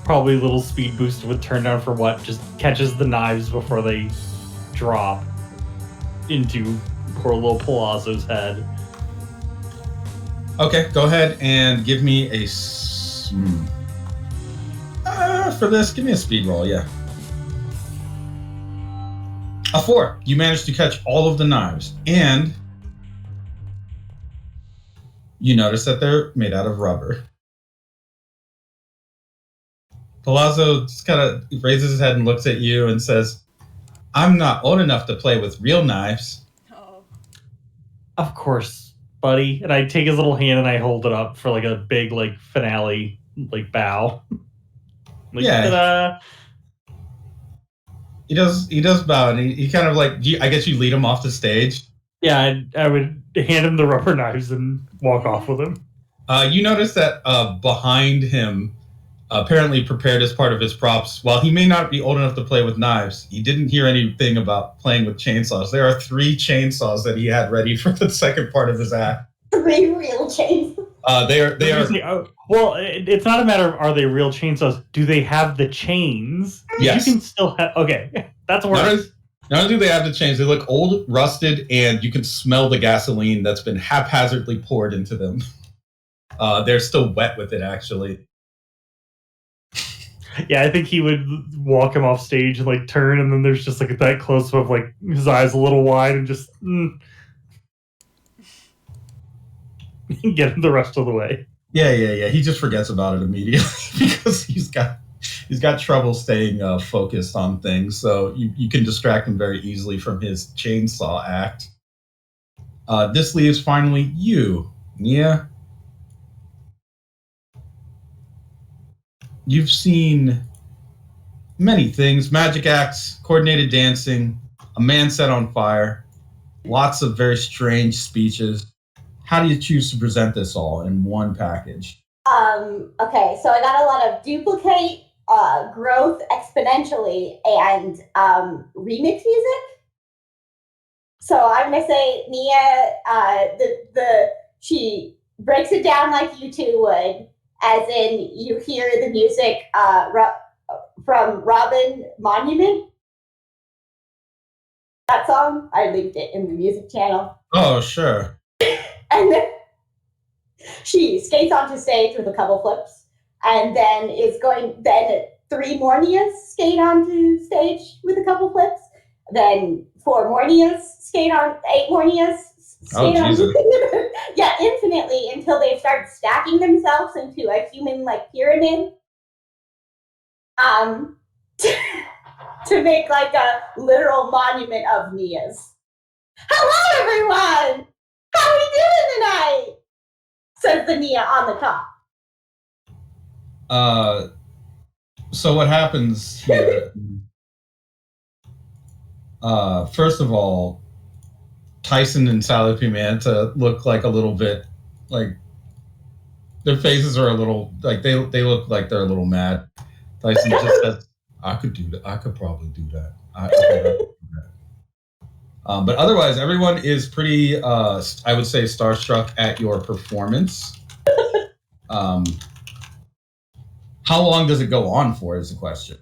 probably a little speed boost with turn down for what just catches the knives before they drop into poor little Palazzo's head. Okay, go ahead and give me a for this, give me a speed roll. Yeah, a 4. You managed to catch all of the knives, and you notice that they're made out of rubber. Palazzo just kind of raises his head and looks at you and says, "I'm not old enough to play with real knives." Oh. Of course, buddy. And I take his little hand and I hold it up for like a big like finale like bow. Like, yeah. Ta-da! He does bow, and he kind of like, I guess you lead him off the stage. Yeah, I would hand him the rubber knives and walk off with him. You notice that behind him, apparently prepared as part of his props, while he may not be old enough to play with knives, he didn't hear anything about playing with chainsaws. There are 3 chainsaws that he had ready for the second part of his act. 3 real chainsaws. They are. Well, it's not a matter of are they real chainsaws. Do they have the chains? Yes. You can still have... Okay, that's worse. Not only do they have the chains, they look old, rusted, and you can smell the gasoline that's been haphazardly poured into them. They're still wet with it, actually. Yeah, I think he would walk him off stage and like turn, and then there's just like that close up of like his eyes a little wide and just get him the rest of the way. Yeah. He just forgets about it immediately because he's got trouble staying focused on things. So you can distract him very easily from his chainsaw act. This leaves finally you, Nia. You've seen many things: magic acts, coordinated dancing, a man set on fire, lots of very strange speeches. How do you choose to present this all in one package? Okay, so I got a lot of duplicate, growth exponentially, and remix music. So I'm gonna say Nia, she breaks it down like you two would, as in you hear the music from Robin Monument. That song, I linked it in the music channel. Oh, sure. And She skates onto stage with a couple flips, and then then 3 more Nias skate onto stage with a couple flips, then 4 more Nias skate on, 8 more Nias skate on. Jesus. Yeah, infinitely until they start stacking themselves into a human-like pyramid. To make like a literal monument of Nias. Hello, everyone! How are we doing tonight? Says the Nia on the top. So what happens here? First of all, Tyson and Sally Pimenta look like a little bit like their faces are a little like they look like they're a little mad. Tyson just says, "I could do that. I could probably do that." I could do that. But otherwise, everyone is pretty, I would say, starstruck at your performance. How long does it go on for is the question.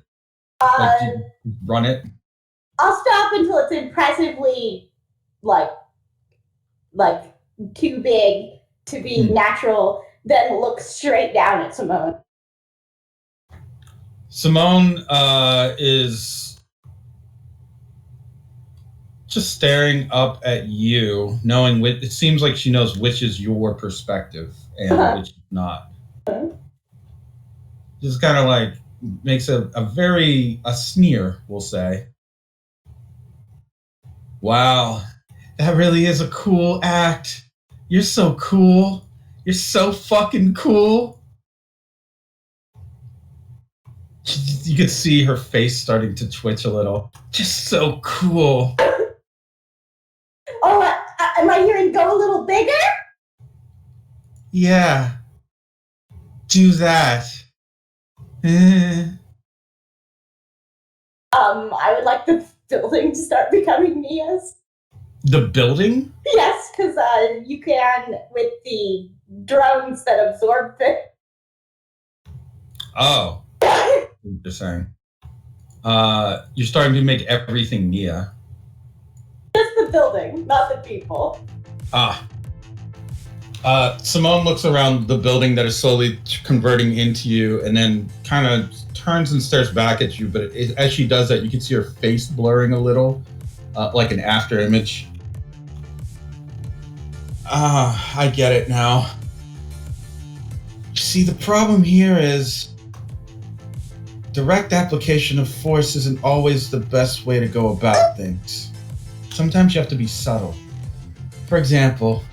Like, do you run it? I'll stop until it's impressively like too big to be natural, then look straight down at Simone. Simone is just staring up at you, knowing it seems like she knows which is your perspective and which is not. Just kind of like makes a sneer, we'll say. Wow, that really is a cool act. You're so cool. You're so fucking cool. You could see her face starting to twitch a little. Just so cool. Oh, am I hearing go a little bigger? Yeah. Do that. I would like the building to start becoming Nia's. The building? Yes, because you can with the drones that absorb things. Oh. You're saying. You're starting to make everything Nia. Just the building, not the people. Simone looks around the building that is slowly converting into you and then kind of turns and stares back at you. But as she does that, you can see her face blurring a little, like an after image. I get it now. See, the problem here is direct application of force isn't always the best way to go about things. Sometimes you have to be subtle. For example,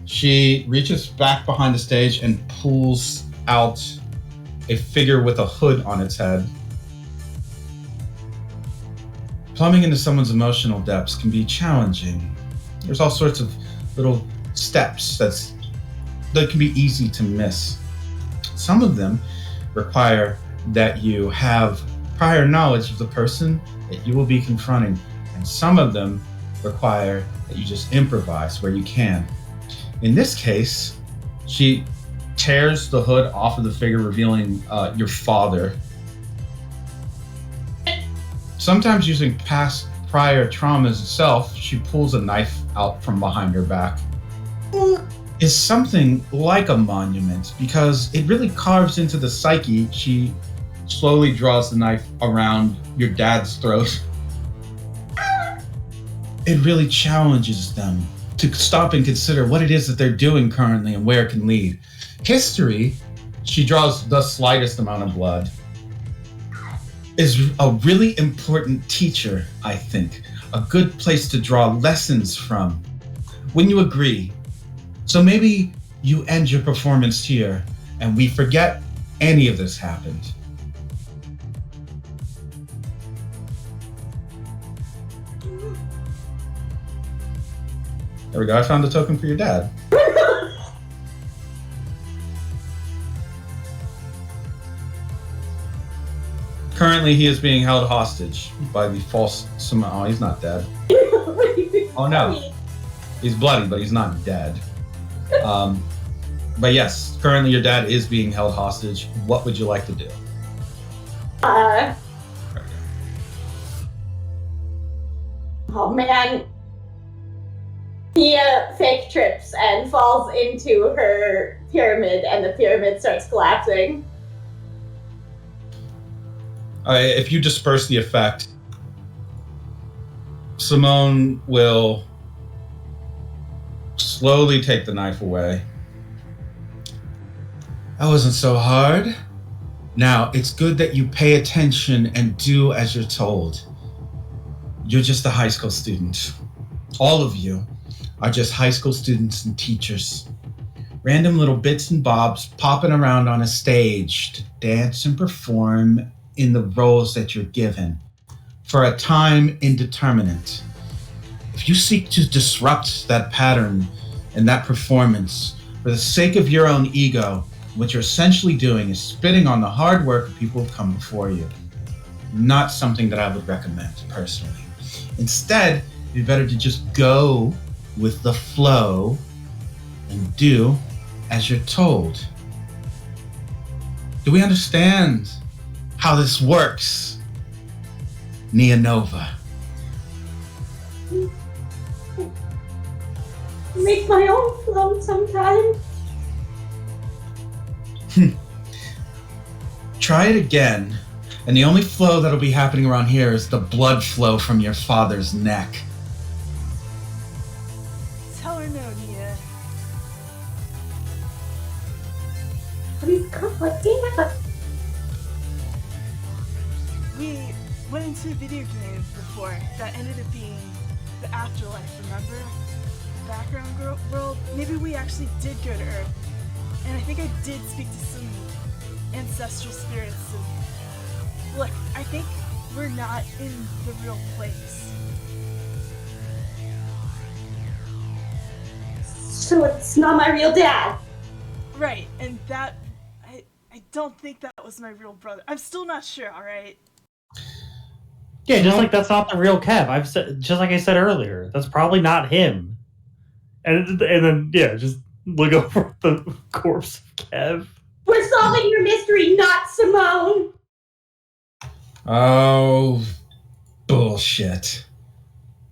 she reaches back behind the stage and pulls out a figure with a hood on its head. Plumbing into someone's emotional depths can be challenging. There's all sorts of little steps that can be easy to miss. Some of them require that you have prior knowledge of the person that you will be confronting, and some of them require that you just improvise where you can. In this case, she tears the hood off of the figure, revealing your father. Sometimes using prior traumas itself, she pulls a knife out from behind her back. Is something like a monument because it really carves into the psyche. She slowly draws the knife around your dad's throat. It really challenges them to stop and consider what it is that they're doing currently and where it can lead. History, she draws the slightest amount of blood, is a really important teacher, I think. A good place to draw lessons from. When you agree. So maybe you end your performance here and we forget any of this happened. There we go, I found a token for your dad. Currently, he is being held hostage by the false Simone. Oh, he's not dead. Oh no, he's bloody, but he's not dead. But yes, currently your dad is being held hostage. What would you like to do? Oh man. Nia fake trips and falls into her pyramid, and the pyramid starts collapsing. If you disperse the effect, Simone will slowly take the knife away. That wasn't so hard. Now, it's good that you pay attention and do as you're told. You're just a high school student. All of you are just high school students and teachers. Random little bits and bobs popping around on a stage to dance and perform in the roles that you're given for a time indeterminate. If you seek to disrupt that pattern and that performance for the sake of your own ego, what you're essentially doing is spitting on the hard work of people who've come before you. Not something that I would recommend personally. Instead, it'd be better to just go with the flow and do as you're told. Do we understand how this works, Nia Nova? Make my own flow sometime. Try it again, and the only flow that'll be happening around here is the blood flow from your father's neck. Tell her no, Nia. Please come with me. We went into a video game before that ended up being the afterlife, remember? Background world. Maybe we actually did go to Earth. And I think I did speak to some ancestral spirits. And look, I think we're not in the real place. So it's not my real dad. Right, and that... I don't think that was my real brother. I'm still not sure, alright? Yeah, just like that's not the real Kev. I've said, just like I said earlier, that's probably not him. And then yeah, just look over the corpse of Kev. We're solving your mystery, not Simone. Oh, bullshit.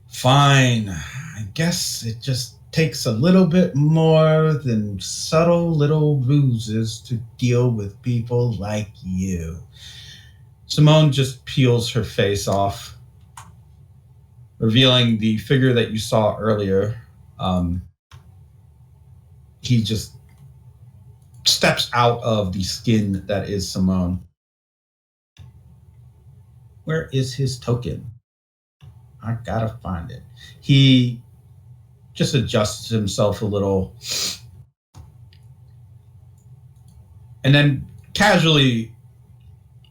Fine. I guess it just takes a little bit more than subtle little ruses to deal with people like you. Simone just peels her face off, revealing the figure that you saw earlier. He just steps out of the skin that is Simone. Where is his token? I gotta find it. He just adjusts himself a little and then casually,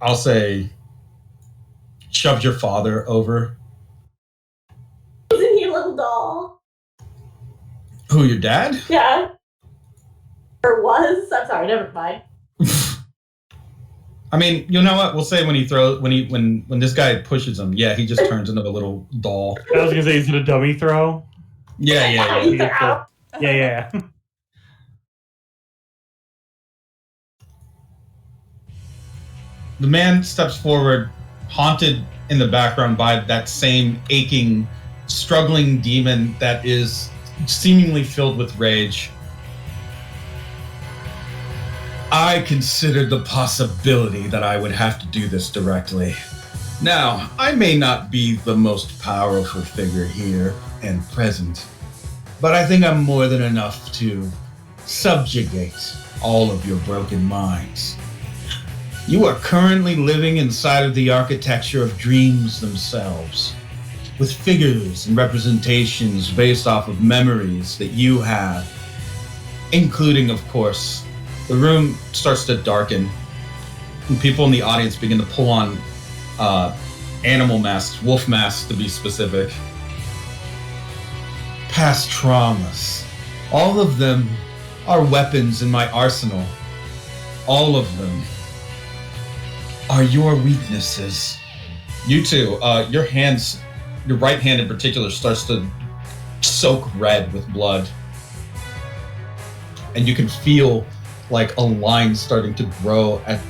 I'll say, shoved your father over. Isn't he a little doll? Who, your dad? Yeah. Or was? I'm sorry, never mind. I mean, you know what? We'll say when this guy pushes him, yeah, he just turns into a little doll. I was gonna say, is it a dummy throw? Yeah. Yeah. The man steps forward, haunted in the background by that same aching, struggling demon that is seemingly filled with rage. I considered the possibility that I would have to do this directly. Now, I may not be the most powerful figure here and present, but I think I'm more than enough to subjugate all of your broken minds. You are currently living inside of the architecture of dreams themselves, with figures and representations based off of memories that you have, including, of course, the room starts to darken, and people in the audience begin to pull on animal masks, wolf masks to be specific. Past traumas. All of them are weapons in my arsenal. All of them are your weaknesses. You two, your hands, your right hand in particular, starts to soak red with blood. And you can feel like a line starting to grow at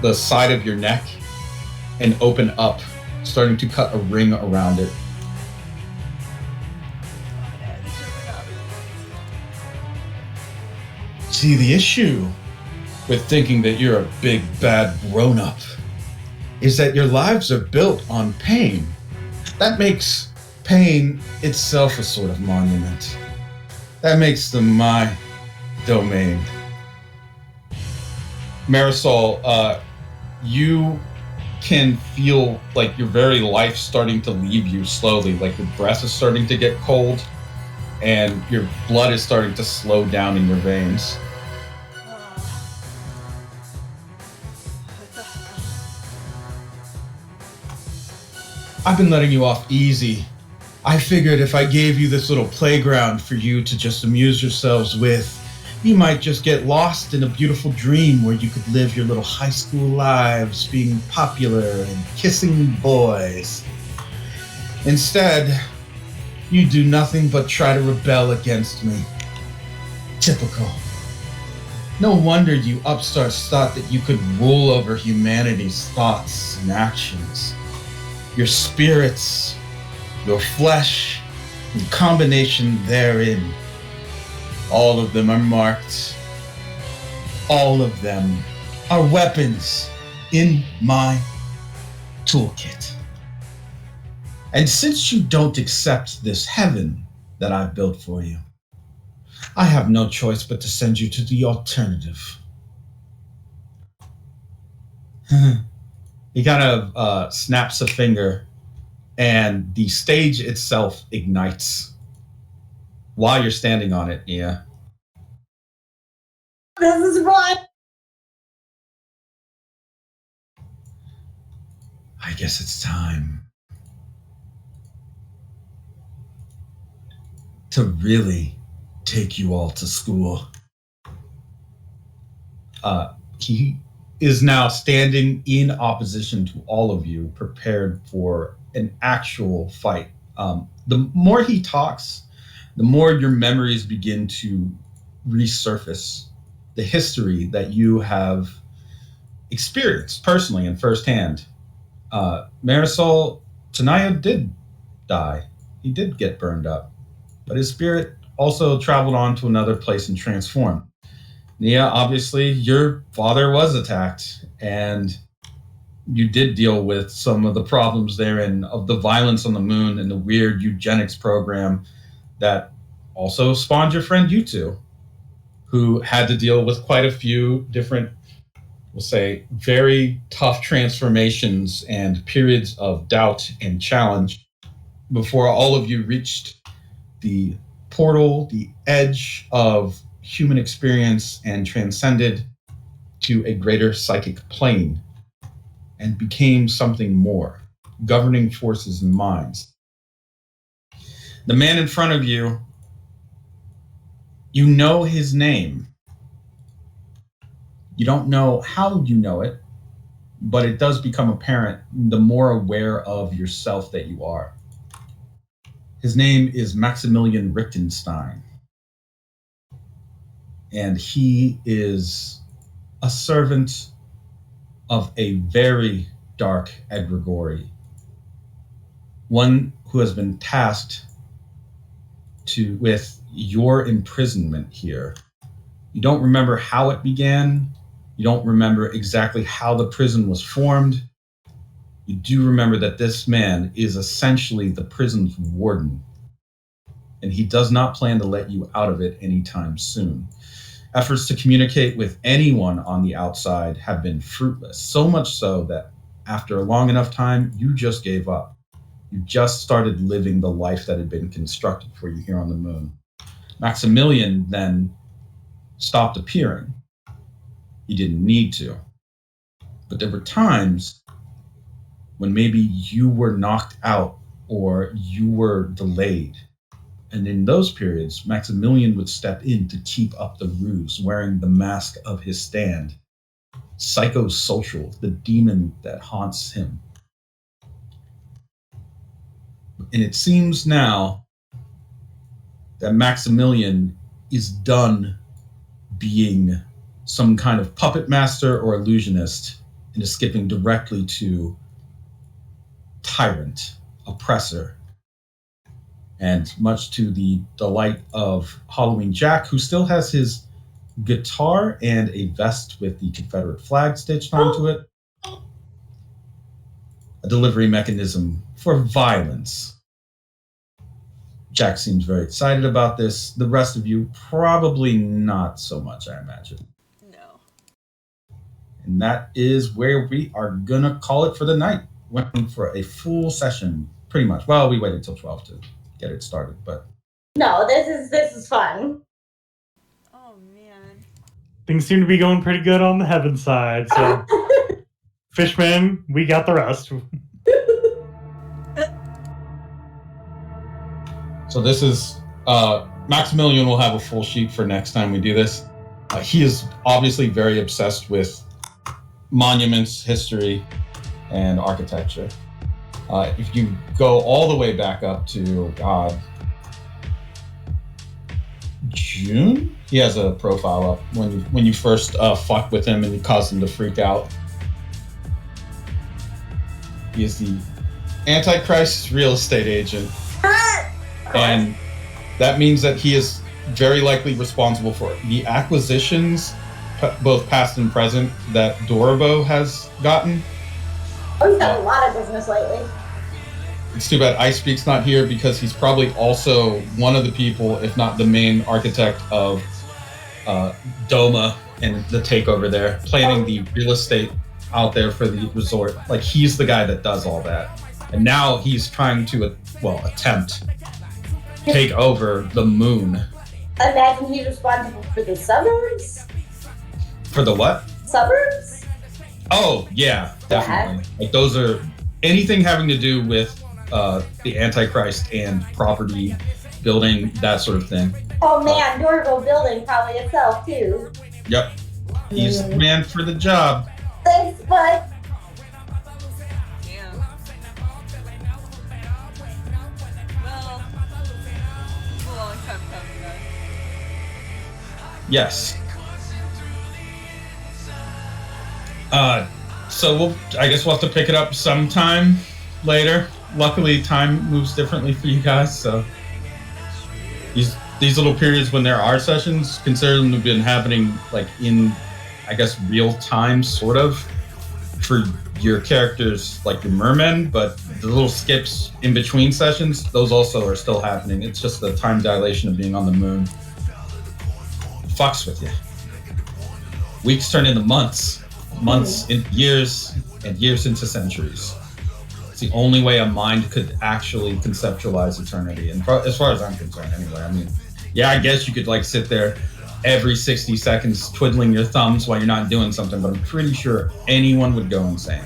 the side of your neck and open up, starting to cut a ring around it. See, the issue with thinking that you're a big, bad grown-up is that your lives are built on pain. That makes pain itself a sort of monument. That makes them my domain. Marisol, you can feel like your very life starting to leave you slowly, like your breath is starting to get cold and your blood is starting to slow down in your veins. I've been letting you off easy. I figured if I gave you this little playground for you to just amuse yourselves with, you might just get lost in a beautiful dream where you could live your little high school lives being popular and kissing boys. Instead, you do nothing but try to rebel against me. Typical. No wonder you upstarts thought that you could rule over humanity's thoughts and actions. Your spirits, your flesh, and combination therein. All of them are marked. All of them are weapons in my toolkit. And since you don't accept this heaven that I've built for you, I have no choice but to send you to the alternative. He kind of snaps a finger, and the stage itself ignites while you're standing on it, Nia. This is fun. I guess it's time to really take you all to school. He is now standing in opposition to all of you, prepared for an actual fight. The more he talks, the more your memories begin to resurface the history that you have experienced personally and firsthand. Marisol, Tenaya did die. He did get burned up, but his spirit also traveled on to another place and transformed. Nia, obviously, your father was attacked, and you did deal with some of the problems therein of the violence on the moon and the weird eugenics program that also spawned your friend Yutu, who had to deal with quite a few different, we'll say, very tough transformations and periods of doubt and challenge before all of you reached the portal, the edge of human experience, and transcended to a greater psychic plane and became something more, governing forces and minds. The man in front of you, you know his name. You don't know how you know it, but it does become apparent the more aware of yourself that you are. His name is Maximilian Richtenstein, and he is a servant of a very dark egregore, one who has been tasked with your imprisonment here. You don't remember how it began. You don't remember exactly how the prison was formed. You do remember that this man is essentially the prison's warden, and he does not plan to let you out of it anytime soon. Efforts to communicate with anyone on the outside have been fruitless, so much so that after a long enough time, you just gave up. You just started living the life that had been constructed for you here on the moon. Maximilian then stopped appearing. He didn't need to. But there were times when maybe you were knocked out or you were delayed. And in those periods, Maximilian would step in to keep up the ruse, wearing the mask of his stand. Psychosocial, the demon that haunts him. And it seems now that Maximilian is done being some kind of puppet master or illusionist and is skipping directly to tyrant, oppressor. And much to the delight of Halloween Jack, who still has his guitar and a vest with the Confederate flag stitched onto it. A delivery mechanism for violence. Jack seems very excited about this. The rest of you, probably not so much, I imagine. No. And that is where we are gonna call it for the night. Went for a full session, pretty much. Well, we waited till 12 to get it started, but No, this is fun. Oh man. Things seem to be going pretty good on the heaven side. So, Fishman, we got the rest. So this is Maximilian will have a full sheet for next time we do this. He is obviously very obsessed with monuments, history, and architecture. If you go all the way back up to June, he has a profile up when you first fucked with him and you caused him to freak out. He is the Antichrist real estate agent. And that means that he is very likely responsible for the acquisitions, both past and present, that Doribo has gotten. Oh, he's got a lot of business lately. It's too bad Icepeak's not here because he's probably also one of the people, if not the main architect of Doma and the takeover there, planning the real estate out there for the resort. Like, he's the guy that does all that. And now he's trying to, attempt take over the moon. Imagine he's responsible for the suburbs. For the what? Suburbs? Oh, yeah, definitely. Like, those are anything having to do with the Antichrist and property, building, that sort of thing. Oh man, Dorville building probably itself too. Yep. He's the man for the job. Thanks, bud. Damn. Well, it's a long time coming then. Yes. So I guess we'll have to pick it up sometime later. Luckily, time moves differently for you guys, so these little periods when there are sessions, consider them to have been happening like in, I guess, real time, sort of, for your characters, like your mermen, but the little skips in between sessions, those also are still happening. It's just the time dilation of being on the moon. Fucks with you. Weeks turn into months into years, and years into centuries. It's the only way a mind could actually conceptualize eternity, and as far as I'm concerned anyway. I mean, yeah, I guess you could like sit there every 60 seconds twiddling your thumbs while you're not doing something, but I'm pretty sure anyone would go insane.